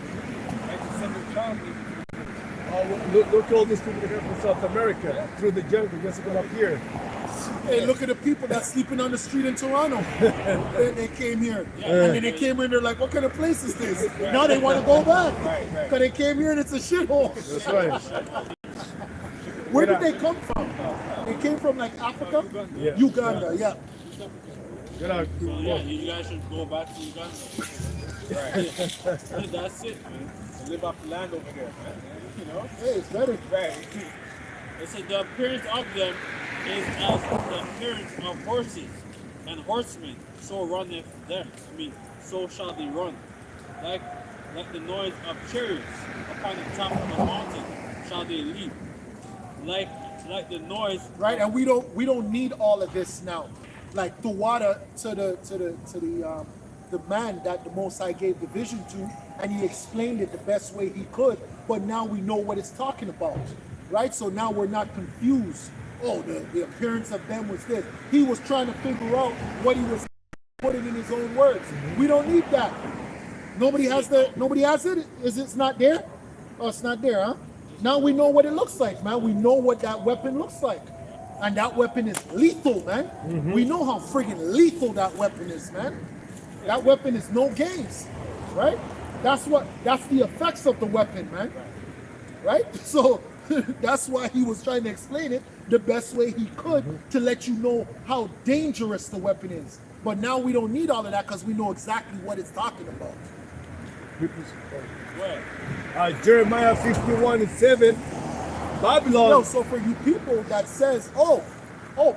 to send their child maybe. Look at all these people here from South America through the jungle just to come up here. Hey, look at the people that's sleeping on the street in Toronto. they came here. And then they came here and they're like, what kind of place is this? Now they want to go back. Because they came here and it's a shithole. That's right. Where did they come from? They came from like Africa? Yeah. Uganda, yeah. Get out. So yeah, you guys should go back to Uganda. Right. That's it, man. Live off the land over there, man. You know? Hey, it's better. Right. It said the appearance of them is as the appearance of horses and horsemen, so runneth them. So shall they run. Like the noise of chariots upon the top of the mountain shall they leap. Like the noise. Right, and we don't need all of this now. Like Tuwada the man that the Most High gave the vision to, and he explained it the best way he could, but now we know what it's talking about, right? So now we're not confused. Oh, the appearance of them was this. He was trying to figure out what he was putting in his own words. We don't need that. Nobody has it? It's not there? Oh, it's not there, huh? Now we know what it looks like, man. We know what that weapon looks like. And that weapon is lethal, man. We know how friggin' lethal that weapon is, man. That weapon is no games, right? That's the effects of the weapon, man. Right? So that's why he was trying to explain it the best way he could to let you know how dangerous the weapon is. But now we don't need all of that because we know exactly what it's talking about. Jeremiah 51:7. Babylon. No, so for you people that says, oh,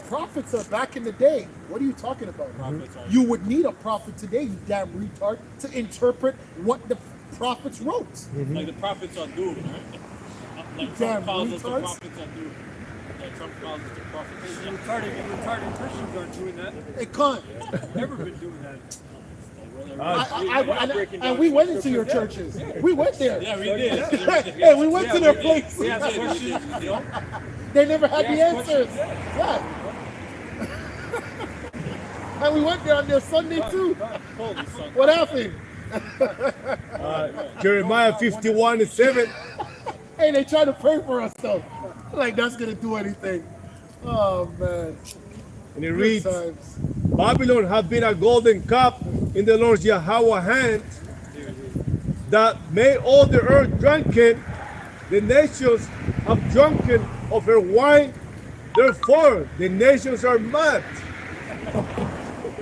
prophets are back in the day. What are you talking about? You would need a prophet today, you damn retard, to interpret what the prophets wrote. Like the prophets are doomed, right? Like Damn Trump calls us the retards. prophets are doomed. Like Trump calls us the prophets. Retarded Christians aren't doing that. It can't. Never been doing that. And we went into your churches. We went there. Yeah, we did. Hey, we went to their place. We asked questions, you know? They never had the answers. Yeah. And we went there on their Sunday too. What happened? Jeremiah 51:7. Hey, they tried to pray for us though. Like that's gonna do anything. Oh man. And it Good reads, times. Babylon hath been a golden cup in the Lord Yahweh's hand, that made all the earth drunken. The nations have drunken of her wine. Therefore, the nations are mad.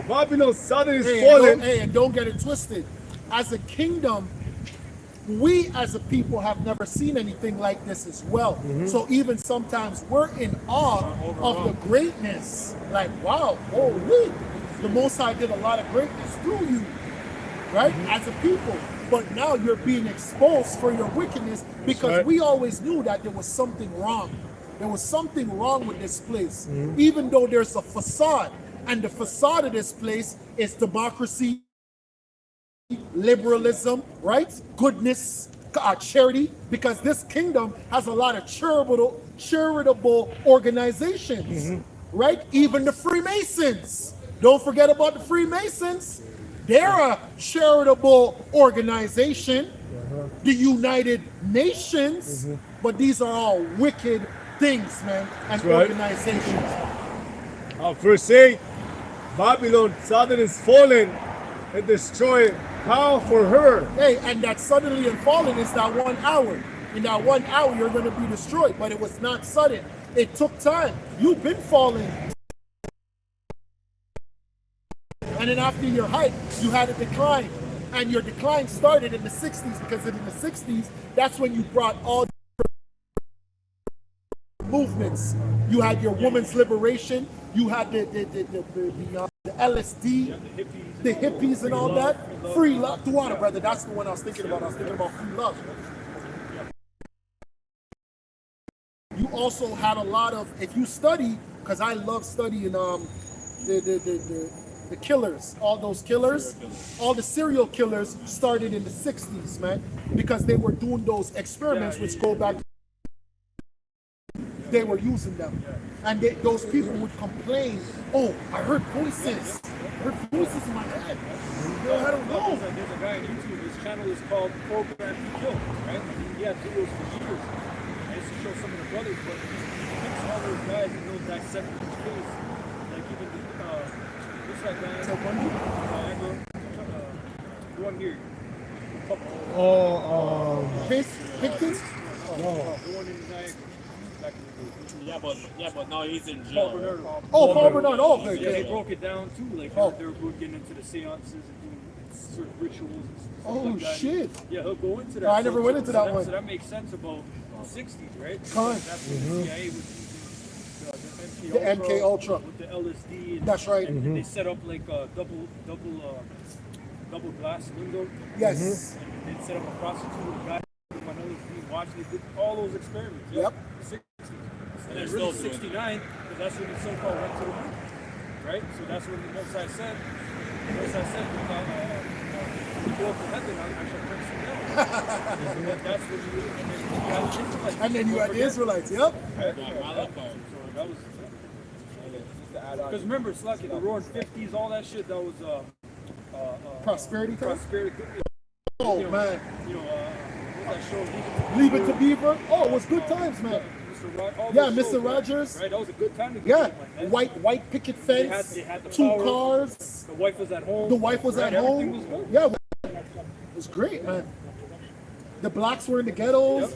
Babylon's sudden is fallen. And don't get it twisted. As a kingdom, we as a people have never seen anything like this as well. So even sometimes we're in awe of the greatness. Like, wow, holy, the Most High did a lot of greatness through you, right? As a people. But now you're being exposed for your wickedness because right. we always knew that there was something wrong. There was something wrong with this place, even though there's a facade. And the facade of this place is democracy, liberalism, right? Goodness, charity, because this kingdom has a lot of charitable organizations, right? Even the Freemasons. Don't forget about the Freemasons. They're a charitable organization, the United Nations, but these are all wicked things, man, and right. organizations. Verse 8, Babylon suddenly is fallen and destroyed. How for her? Hey, and that suddenly and fallen is that 1 hour. In that 1 hour, you're going to be destroyed, but it was not sudden. It took time. You've been falling. And then after your height, you had a decline. And your decline started in the 60s, because in the 60s, that's when you brought all movements. You had your women's liberation. You had the LSD, the hippies and all that. Free love. Duana, brother, that's the one I was thinking about. I was thinking about free love. You also had a lot of, if you study, because I love studying the killers, all those killers, all the serial killers started in the 60s, man, because they were doing those experiments which go back. They were using them, and those people would complain, oh, I heard voices. I heard voices in my head. Yo, I don't know. There's a guy on YouTube, his channel is called Program to Kill, right? He had videos for years. I used to show some of the brothers, but he picks all those guys and they'll dissect each case. Like even what's that guy? The one here. Pictures? The one in Niagara. Back in the day. Yeah, but now he's in Paul jail. Bernard. Oh, Paul Bernard. Oh, Yeah, okay. they broke it down too. Like how they were getting into the seances and doing certain rituals and stuff Oh, like that. shit. Yeah, he'll go into that. No, I never went into that one. So that makes sense about the 60s, right? Correct. That's when the CIA was using The MK Ultra. with the LSD. And, That's right. And they set up like a double glass window. Yes. And they set up a prostitute with a guy on LSD watching. They did all those experiments. Yeah? Yep. 60s. And they're then really still doing it. 69, because that's when the so-called went to the moon. Right? So that's when the Most High said, we go up to heaven, I shall bring some down. And that's when And then you had the Israelites. Yep. So that was. Because remember, it's like in the roaring 50s, all that shit, that was Prosperity time? prosperity. Oh, You know, man. You know, what was that show? Leave it to Beaver. Oh, it was good times, man. All Yeah, those Mr. shows, Rogers. Right, that was a good time to get Yeah. something like that. White picket fence. They had the 2 power. cars. The wife was at home. The wife was right? at Everything home. was good. Yeah. It was great, man. The blacks were in the ghettos.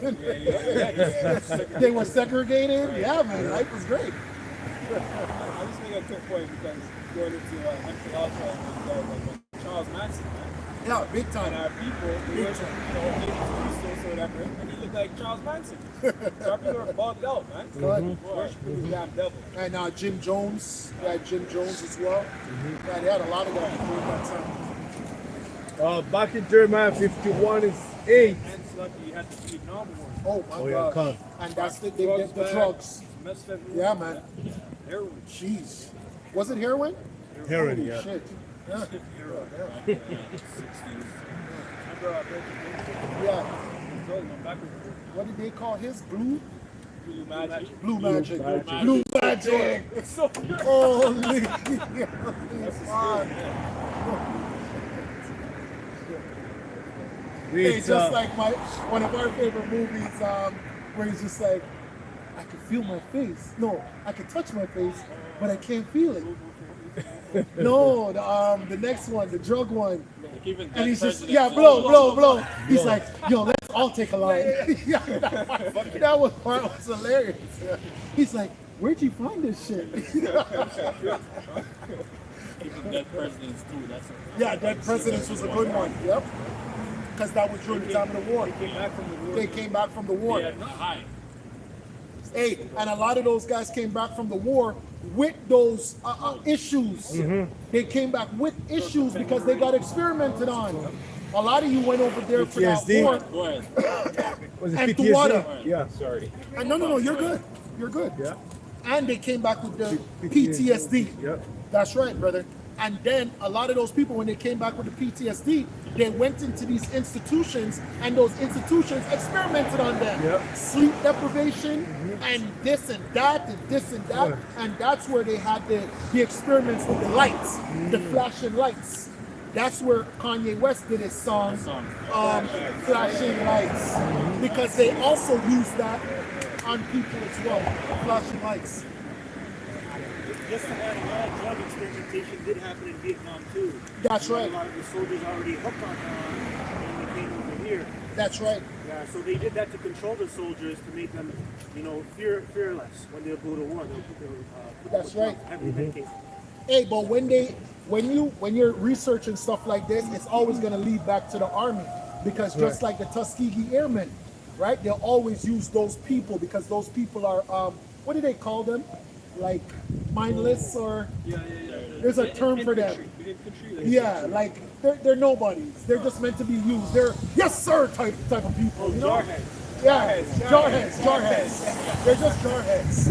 They were segregated. Yeah, man. Life was great. I just think a quick point because going into MK Ultra and like Charles Manson, man. Yeah, big And time. our people, they were, so whatever, and he looked like Charles Manson. So our people are bugged out, man. Worshiping the damn devil. And Jim Jones. They had Jim Jones as well. Yeah, they had a lot of that during that time. Back in Jeremiah 51 is 8. And Slucky, you had the Vietnam War. Oh, my Oh, yeah, God. come. And that's the Drugs the back, drugs. Methamphetamine. Yeah, man. Heroin. Jeez. Was it heroin? Heroin, Holy yeah. shit. Yeah. Yeah. What did they call his? Blue magic. Blue magic. It's so holy. It's just like one of our favorite movies, where he's just like, I can feel my face. No, I can touch my face, but I can't feel it. No, the next one, the drug one. Even And he's just, president- yeah, blow. He's like, yo, let's all take a line. Yeah, that was part was hilarious. Yeah. He's like, where'd you find this shit? Even dead presidents too. That's Yeah, Dead Presidents was a good one. Yep. Because that was during the time of the war. They came back from the war. yeah, not high. Hey, and a lot of those guys came back from the war with those issues. They came back with issues because they got experimented on. A lot of you went over there for that PTSD. war. Go ahead. Was it And PTSD? Tuwada. Yeah. Sorry. And no, you're good. You're good. Yeah. And they came back with the PTSD. Yep. That's right, brother. And then a lot of those people, when they came back with the PTSD, they went into these institutions, and those institutions experimented on them. Yep. Sleep deprivation, and this and that, and this and that. Yeah. And that's where they had the experiments with the lights, the flashing lights. That's where Kanye West did his song, Flashing Lights. Because they also used that on people as well, flashing lights. Just to add, a lot of drug experimentation did happen in Vietnam too. That's right. A lot of the soldiers already hooked on heroin when they came over here. That's right. Yeah, so they did that to control the soldiers to make them, fearless when they'll go to war. That's right. Heavily medicated. Hey, but when you're researching stuff like this, it's always going to lead back to the army, because just like the Tuskegee Airmen, right? They'll always use those people because those people are what do they call them? Like mindless, or there's a term for them. Yeah, like they're nobodies. They're just meant to be used. They're yes sir type of people. You know? Jarheads. Yeah, jarheads. They're just jarheads.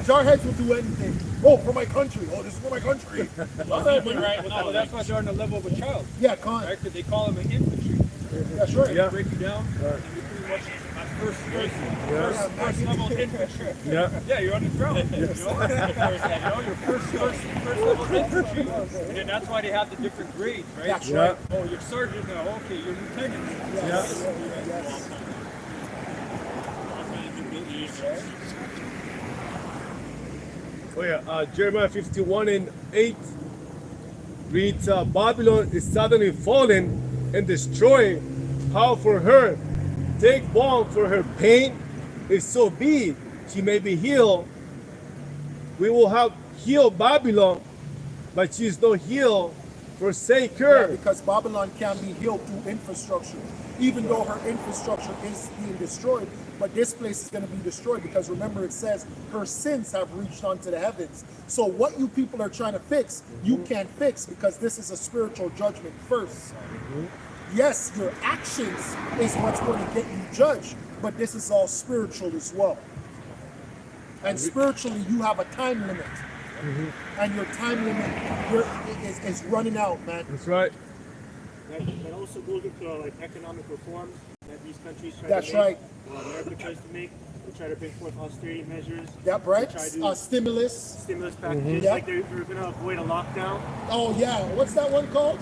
Jarheads will do anything. Oh, for my country. Oh, this is for my country. All right, Even man. right No, now, that's why they're on the level of a child, Yeah, con. right? Because they call them an infantry. That's right. Yeah. Break you down, and you're pretty much at first level infantry. Yeah. Yeah, you're on the ground. Your first level infantry, and then that's why they have the different grades, right? That's Yeah. right. Oh, you're sergeant now. Okay, you're lieutenant. Oh yeah, Jeremiah 51:8 reads, Babylon is suddenly fallen and destroyed. How for her? Take balm for her pain. If so be, she may be healed. We will have healed Babylon, but she is not healed. Forsake Yeah, her. because Babylon can be healed through infrastructure, even though her infrastructure is being destroyed. But this place is going to be destroyed because remember, it says her sins have reached onto the heavens. So what you people are trying to fix, you can't fix, because this is a spiritual judgment first. Yes, your actions is what's going to get you judged, but this is all spiritual as well. And spiritually, you have a time limit. And your time limit is running out, man. That's right. That also goes into like economic reforms that these countries try That's to make. right. America tries to make. They try to bring forth austerity measures. Yep, right? They try to Stimulus. stimulus packages. Yep. Like they're going to avoid a lockdown. Oh yeah, what's that one called?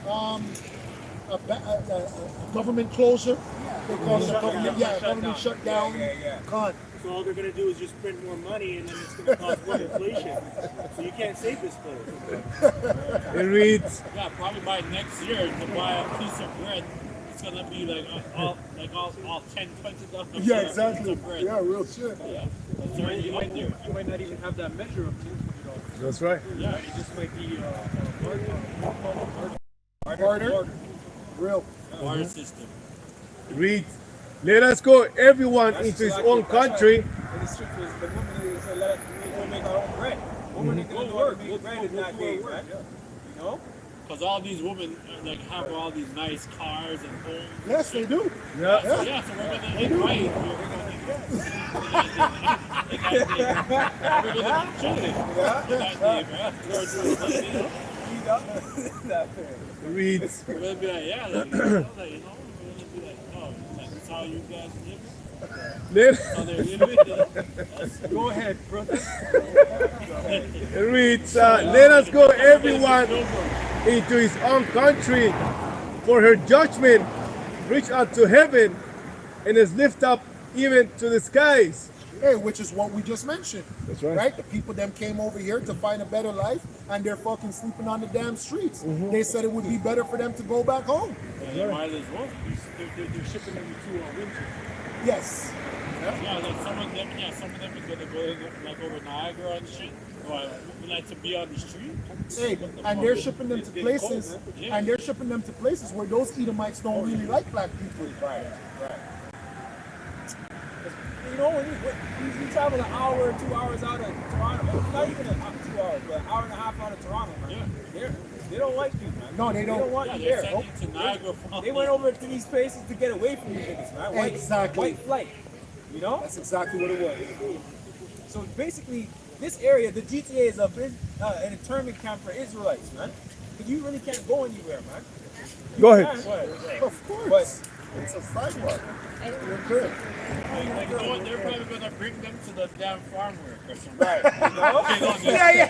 A government closure. They call it a government, government shutdown. Con. So all they're going to do is just print more money, and then it's going to cause more inflation. So you can't save this place. It reads, yeah, probably by next year to buy a piece of bread, it's gonna be like all $10, $20. Yeah, for a exactly. piece of bread. Yeah, real shit. Yeah, it's already up there. You might not even have that measure of $10. that's right. Yeah, It just might be Barter. Real. water system. It reads, let us go everyone into his own country. And the street was the woman is let we'll make our own bread. Woman ain't gonna work. Make bread in that day, right? You know? Because all these women like have all these nice cars and homes. Yes, they do. Yeah. So, yeah, so we're gonna invite. We're gonna chill it. It reads, We're gonna be like, yeah, like, we're gonna be like, oh, that's how you guys live. let, How they're living. Go ahead, brother. it reads, let us go everyone into his own country, for her judgment reach up to heaven and is lift up even to the skies. Hey, which is what we just mentioned. That's right. The people them came over here to find a better life, and they're fucking sleeping on the damn streets. They said it would be better for them to go back home. They might as well. They're shipping them to winter. Yes. Yeah, like some of them is gonna go like over Niagara and shit. Or like to be on the street. Hey, and they're shipping them to places, and they're shipping them to places where those Edomites don't really like black people. Right. You know, when you travel an hour or 2 hours out of Toronto, not even 2 hours, but an hour and a half out of Toronto, man. They don't like you, man. No, they They don't. don't want you They're there. sending to Niagara Falls. They went over to these places to get away from you niggas, man. Exactly. White flight. You know? That's exactly what it was. So basically, this area, the GTA is an internment camp for Israelites, man. But you really can't go anywhere, man. Go ahead. Of course. It's a sidewalk. You're good. Like, you know what? They're probably gonna bring them to the damn farm work or something. Right. You know?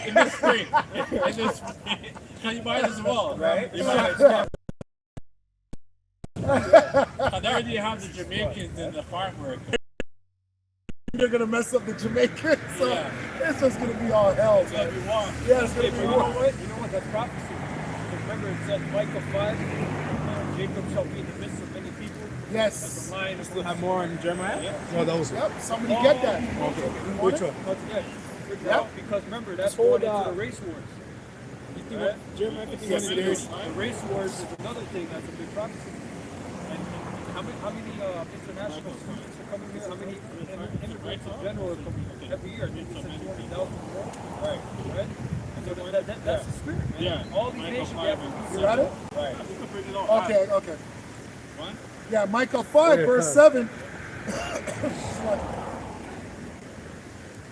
In the spring. In the spring. You might as well, Right? You might as well. They already have the Jamaicans in the farm work. They're gonna mess up the Jamaicans, so Yeah. it's just gonna be all hell. It's gonna be warm. Yeah, it's gonna But be you know war. what? You know what? That's prophecy. Because remember, it said Micah 5, Jacob shall be in the midst of many people. Yes. Mine, you still have more in Jeremiah? No, that was Yep. Somebody get that. which one? Not yet. Yep. Because remember, that's hold going into on. the race wars. Right? Jeremiah 51 Yes, it is. The race wars is another thing that's a big prophecy. And how many international students are coming here? How many immigrants in general are coming here every year? Maybe 200,000 more. Right. So that's the spirit, man. Yeah. All these nations have to You got it? Right. You can bring it on. Okay. What? Yeah, Micah 5, verse 7.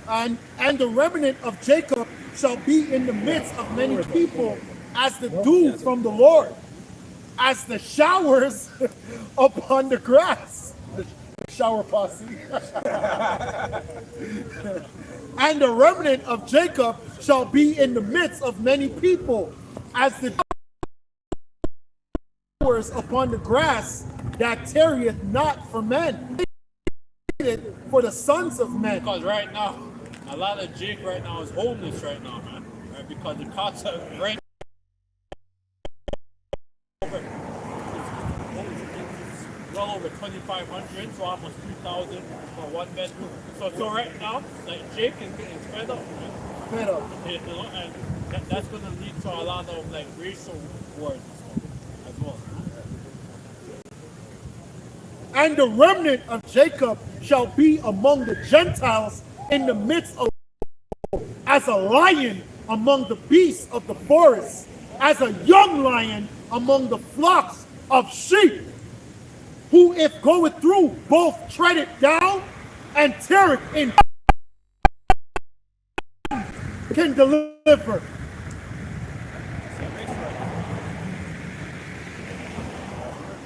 And the remnant of Jacob shall be in the midst of many people as the dew from the Lord, as the showers upon the grass. The shower posse. And the remnant of Jacob shall be in the midst of many people as the showers upon the grass that tarrieth not for men, for the sons of men. Because right now, a lot of Jake right now is homeless right now, man. Right? Because the costs are right over. It's well over 2,500, so almost 3,000 for one bedroom. So right now, like Jake is getting fed up, man. Fed up. You know, and that's going to lead to a lot of like racial wars as well. And the remnant of Jacob shall be among the Gentiles in the midst of, as a lion among the beasts of the forest, as a young lion among the flocks of sheep, who if goeth through both tread it down and tear it in can deliver.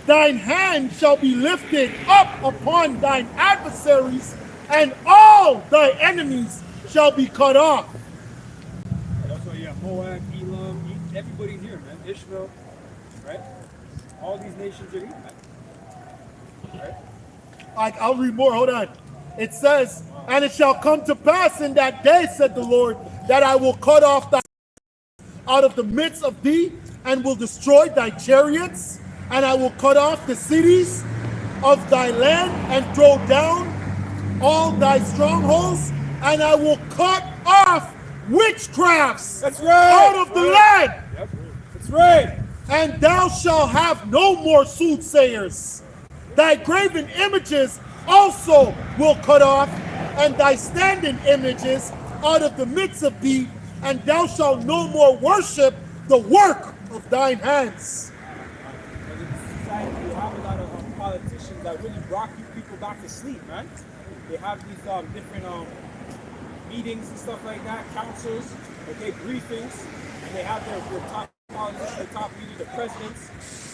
Thine hand shall be lifted up upon thine adversaries, and all thy enemies shall be cut off. That's why you have Moab, Elam, everybody's here, man. Ishmael, right? All these nations are here, man. I'll read more. Hold on. It says, and it shall come to pass in that day, said the Lord, that I will cut off thy out of the midst of thee, and will destroy thy chariots, and I will cut off the cities of thy land, and throw down all thy strongholds, and I will cut off witchcrafts out of the land. That's right. And thou shalt have no more soothsayers. Thy graven images also will cut off, and thy standing images out of the midst of thee, and thou shalt no more worship the work of thine hands. But in society, you have a lot of politicians that really rock you people back to sleep, man. They have these different meetings and stuff like that, councils, okay, briefings, and they have their top politicians, their top leaders, the presidents,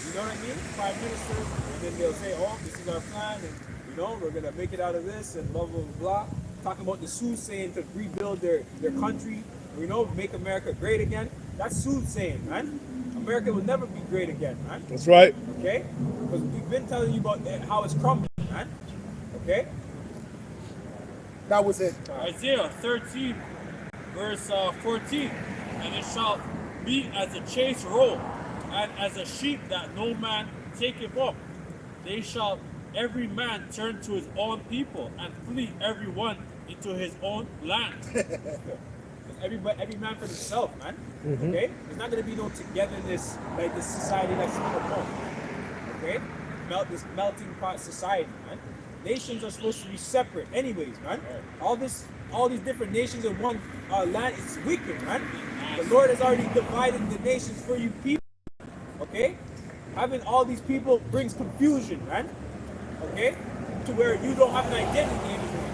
you know what I mean, prime ministers, and then they'll say, oh, this is our plan, and you know, we're gonna make it out of this, and blah, blah, blah, talking about the soothsaying to rebuild their country, you know, make America great again. That's soothsaying, man. America will never be great again, man. That's right. Okay? Because we've been telling you about how it's crumbling, man. Okay? That was it. Isaiah 13, verse 14. And it shall be as a chase roll, and as a sheep that no man taketh up. They shall every man turn to his own people, and flee every one into his own land. Every man for himself, man. Okay? There's not gonna be no togetherness like this society that's in the home. Okay? This melting pot society, man. Nations are supposed to be separate anyways, man. All these different nations in one land is wicked, man. The Lord has already divided the nations for you people. Okay? Having all these people brings confusion, man. Okay? To where you don't have an identity anymore.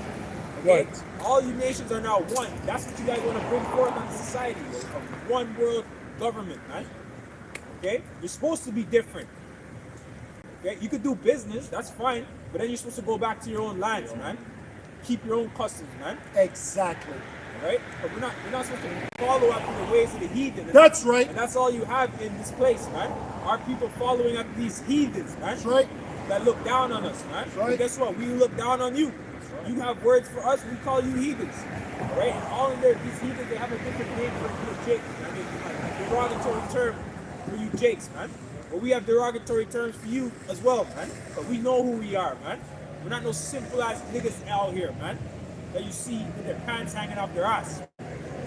Okay? Right. All you nations are now one. That's what you guys want to bring forth on the society. A one world government, man. Okay? You're supposed to be different. Okay? You could do business, that's fine, but then you're supposed to go back to your own lands, man. Keep your own customs, man. Exactly. Right? But we're not supposed to follow after the ways of the heathen. That's right. And that's all you have in this place, man. Our people following after these heathens, man. That's right. That look down on us, man. That's right. And guess what? We look down on you. You have words for us, we call you heathens. Right? And all of these heathens, they have a different name for you, Jake. I mean, a derogatory term for you Jakes, man. But we have derogatory terms for you as well, man. But we know who we are, man. We're not no simple ass niggas out here, man. That you see with their pants hanging off their ass.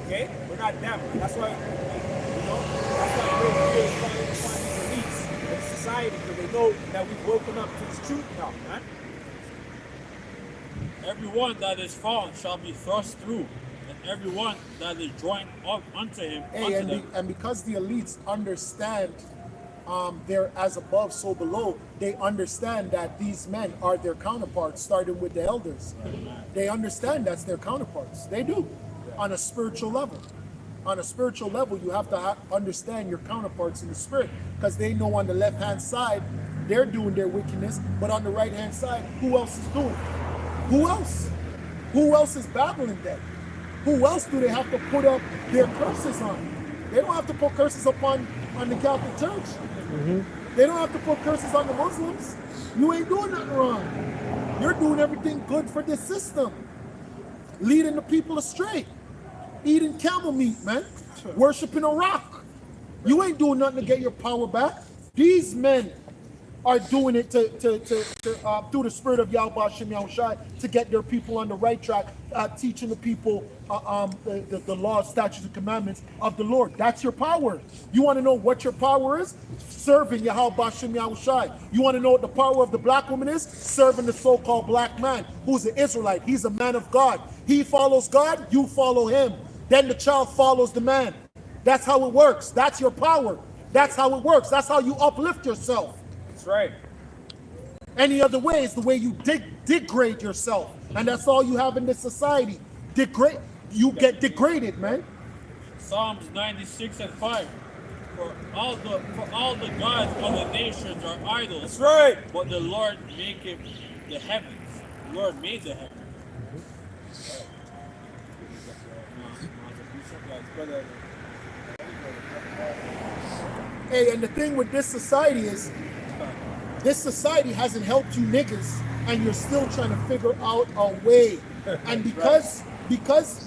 Okay? We're not them. That's why, that's why we're trying to find these elites in society, because they know that we've woken up to this truth now, man. Everyone that is fallen shall be thrust through, and everyone that is joined up unto him. Hey, and because the elites understand they're as above, so below, they understand that these men are their counterparts, starting with the elders. They understand that's their counterparts. They do, on a spiritual level. On a spiritual level, you have to understand your counterparts in the spirit, because they know on the left-hand side, they're doing their wickedness, but on the right-hand side, who else is doing it? Who else? Who else is battling them? Who else do they have to put up their curses on? They don't have to put curses upon the Catholic Church. They don't have to put curses on the Muslims. You ain't doing nothing wrong. You're doing everything good for this system. Leading the people astray. Eating camel meat, man. Worshipping a rock. You ain't doing nothing to get your power back. These men are doing it to through the spirit of Yahweh Hashem Yahushai to get their people on the right track, teaching the people the law, statutes, and commandments of the Lord. That's your power. You want to know what your power is? Serving Yahweh Hashem Yahushai. You want to know what the power of the black woman is? Serving the so-called black man who's an Israelite. He's a man of God. He follows God, you follow him. Then the child follows the man. That's how it works. That's your power. That's how it works. That's how you uplift yourself. That's right. Any other way is the way you degrade yourself, and that's all you have in this society. You get degraded, man. Psalms 96 and 5. For all the gods of the nations are idols. That's right. But the Lord maketh the heavens. The Lord made the heavens. Hey, and the thing with this society is, this society hasn't helped you niggas, and you're still trying to figure out a way. And because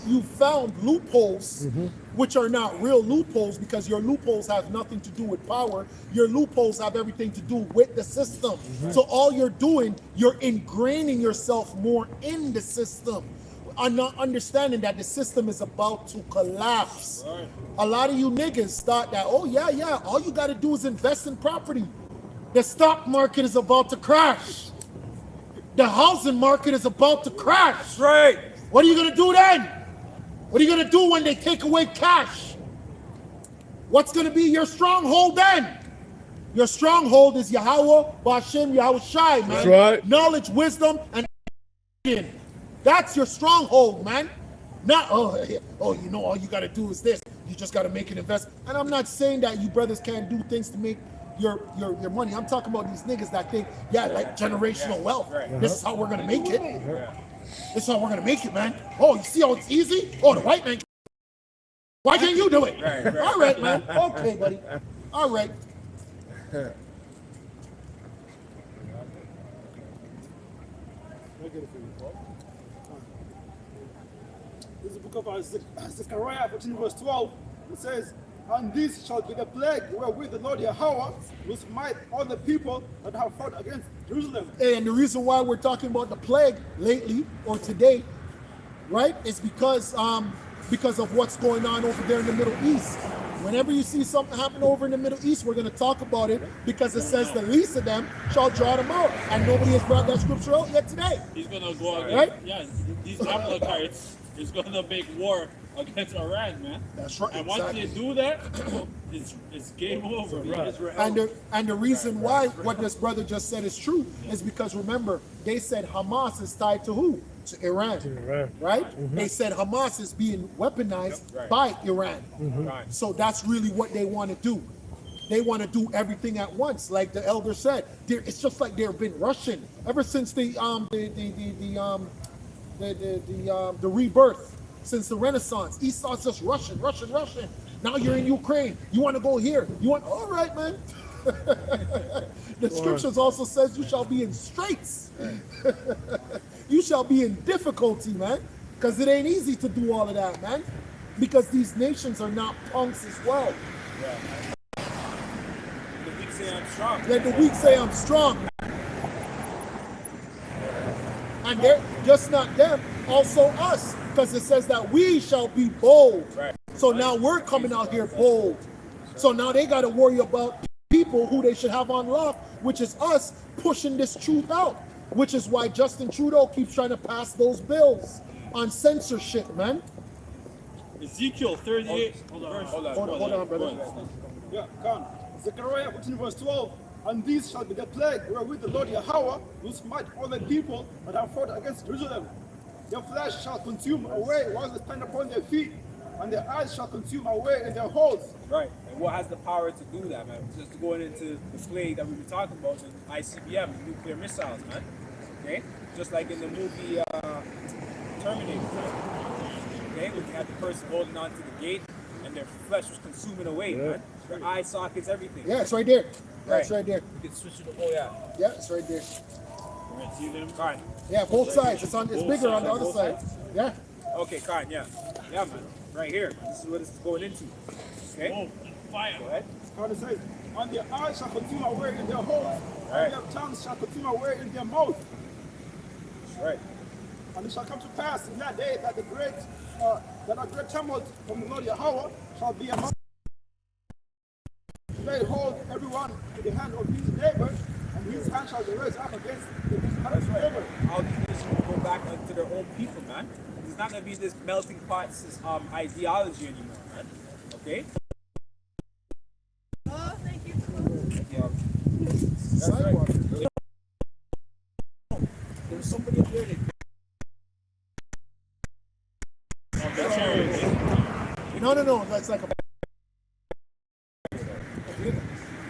you found loopholes, which are not real loopholes, because your loopholes have nothing to do with power, your loopholes have everything to do with the system. So all you're doing, you're ingraining yourself more in the system. I'm not understanding that the system is about to collapse. Right. A lot of you niggas thought that, oh yeah, all you gotta do is invest in property. The stock market is about to crash. The housing market is about to crash. That's right. What are you gonna do then? What are you gonna do when they take away cash? What's gonna be your stronghold then? Your stronghold is Yahweh, Bashem, Yahushai, man. That's right. Knowledge, wisdom, and that's your stronghold, man. Not, oh, you know, all you gotta do is this. You just gotta make an investment. And I'm not saying that you brothers can't do things to make your money. I'm talking about these niggas that think, like generational wealth. Right. This is how we're gonna make it. This is how we're gonna make it, man. Oh, you see how it's easy? Oh, the white man. Why can't you do it? Right. All right, man. Okay, buddy. All right. book of Zechariah 14 verse 12, it says, and this shall be the plague wherewith the Lord Yahweh will smite all the people that have fought against Jerusalem. And the reason why we're talking about the plague lately or today, right, is because of what's going on over there in the Middle East. Whenever you see something happen over in the Middle East, we're going to talk about it because it says the least of them shall draw them out. And nobody has brought that scripture out yet today. He's gonna go against, Right? yeah, these Amalekites is gonna make war against Iran, man. That's right. And once exactly. they do that, it's game over. man. And the reason why what this brother just said is true is because remember, they said Hamas is tied to who? To Iran. Right? They said Hamas is being weaponized by Iran. Right. So that's really what they want to do. They want to do everything at once, like the elder said. It's just like they've been rushing ever since the rebirth, since the Renaissance. Esau's just rushing. Now you're in Ukraine. You want to go here? You want? All right, man. The scriptures also says you shall be in straits. You shall be in difficulty, man, because it ain't easy to do all of that, man. Because these nations are not punks as well. The weak say I'm strong. Let the weak say I'm strong. And they're just not them, also us, because it says that we shall be bold. Right. So now we're coming out here bold. So now they got to worry about people who they should have on lock, which is us pushing this truth out, which is why Justin Trudeau keeps trying to pass those bills on censorship, man. Ezekiel 38. Hold on, brother. Yeah, come. Zechariah 14 verse 12, and this shall be the plague wherewith the Lord Yahweh will smite all the people that have fought against Jerusalem. Their flesh shall consume away while they stand upon their feet, and their eyes shall consume away in their holes. Right. And what has the power to do that, man? Just going into the plague that we were talking about, the ICBM, the nuclear missiles, man. Okay? Just like in the movie Terminator. Okay? We had the person holding on to the gate, and their flesh was consuming away, man. Their eye sockets, everything. Yeah, it's right there. Yeah, it's right there. You can switch it. Oh, yeah. Yeah, it's right there. See them? Fine. Yeah, both sides. It's bigger on the other side. Yeah. Okay, fine, yeah. Yeah, man. Right here. This is what it's going into. Okay? Oh, fire. Go ahead. God says, and their eyes shall consume away in their holes, Right. and their tongues shall consume away in their mouth. Right. And it shall come to pass in that day that a great tumult from the Lord Yahweh shall be among lay hold everyone in the hand of his neighbor, and his hand shall be raised up against his neighbor. All these nations will go back to their own people, man. It's not going to be this melting pot ideology anymore, man. Okay? Oh, thank you. Yeah. That's right. There's somebody up there that No. That's like a.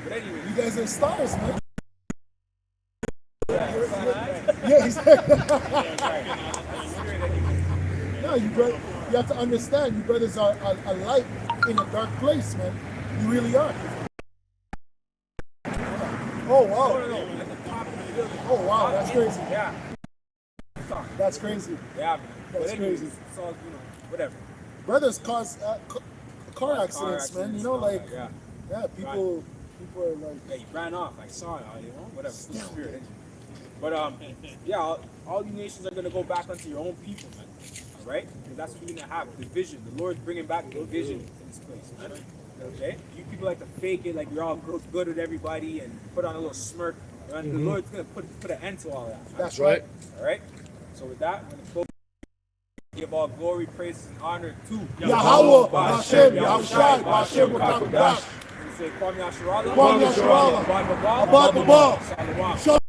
But anyway, You guys are stars, man. Yeah, no, you have to understand, you brothers are a light in a dark place, man. You really are. Oh wow. at the top of the building. Oh wow, that's crazy. Yeah. That's crazy. Yeah. But That's anyways, crazy. it's all, whatever. Brothers cause car accidents, man. You know, like Yeah. people are like. Yeah, he ran off. I saw it. Whatever. It's the spirit. But yeah, all you nations are gonna go back onto your own people, man. All right? Because that's what you're gonna have. Division. The Lord's bringing back division in this place, man. Okay? You people like to fake it, like you're all good with everybody, and put on a little smirk. And the Lord's gonna put an end to all that. Man. That's right. All right. So with that, I'm gonna close. Give all glory, praise, and honor to Yahweh, Hashem, Yahushai, Hashem, Rakam, Say, Kwame Asherala. Kwame Asherala. Abad Babal. Abad Babal. Salawam. Shalom.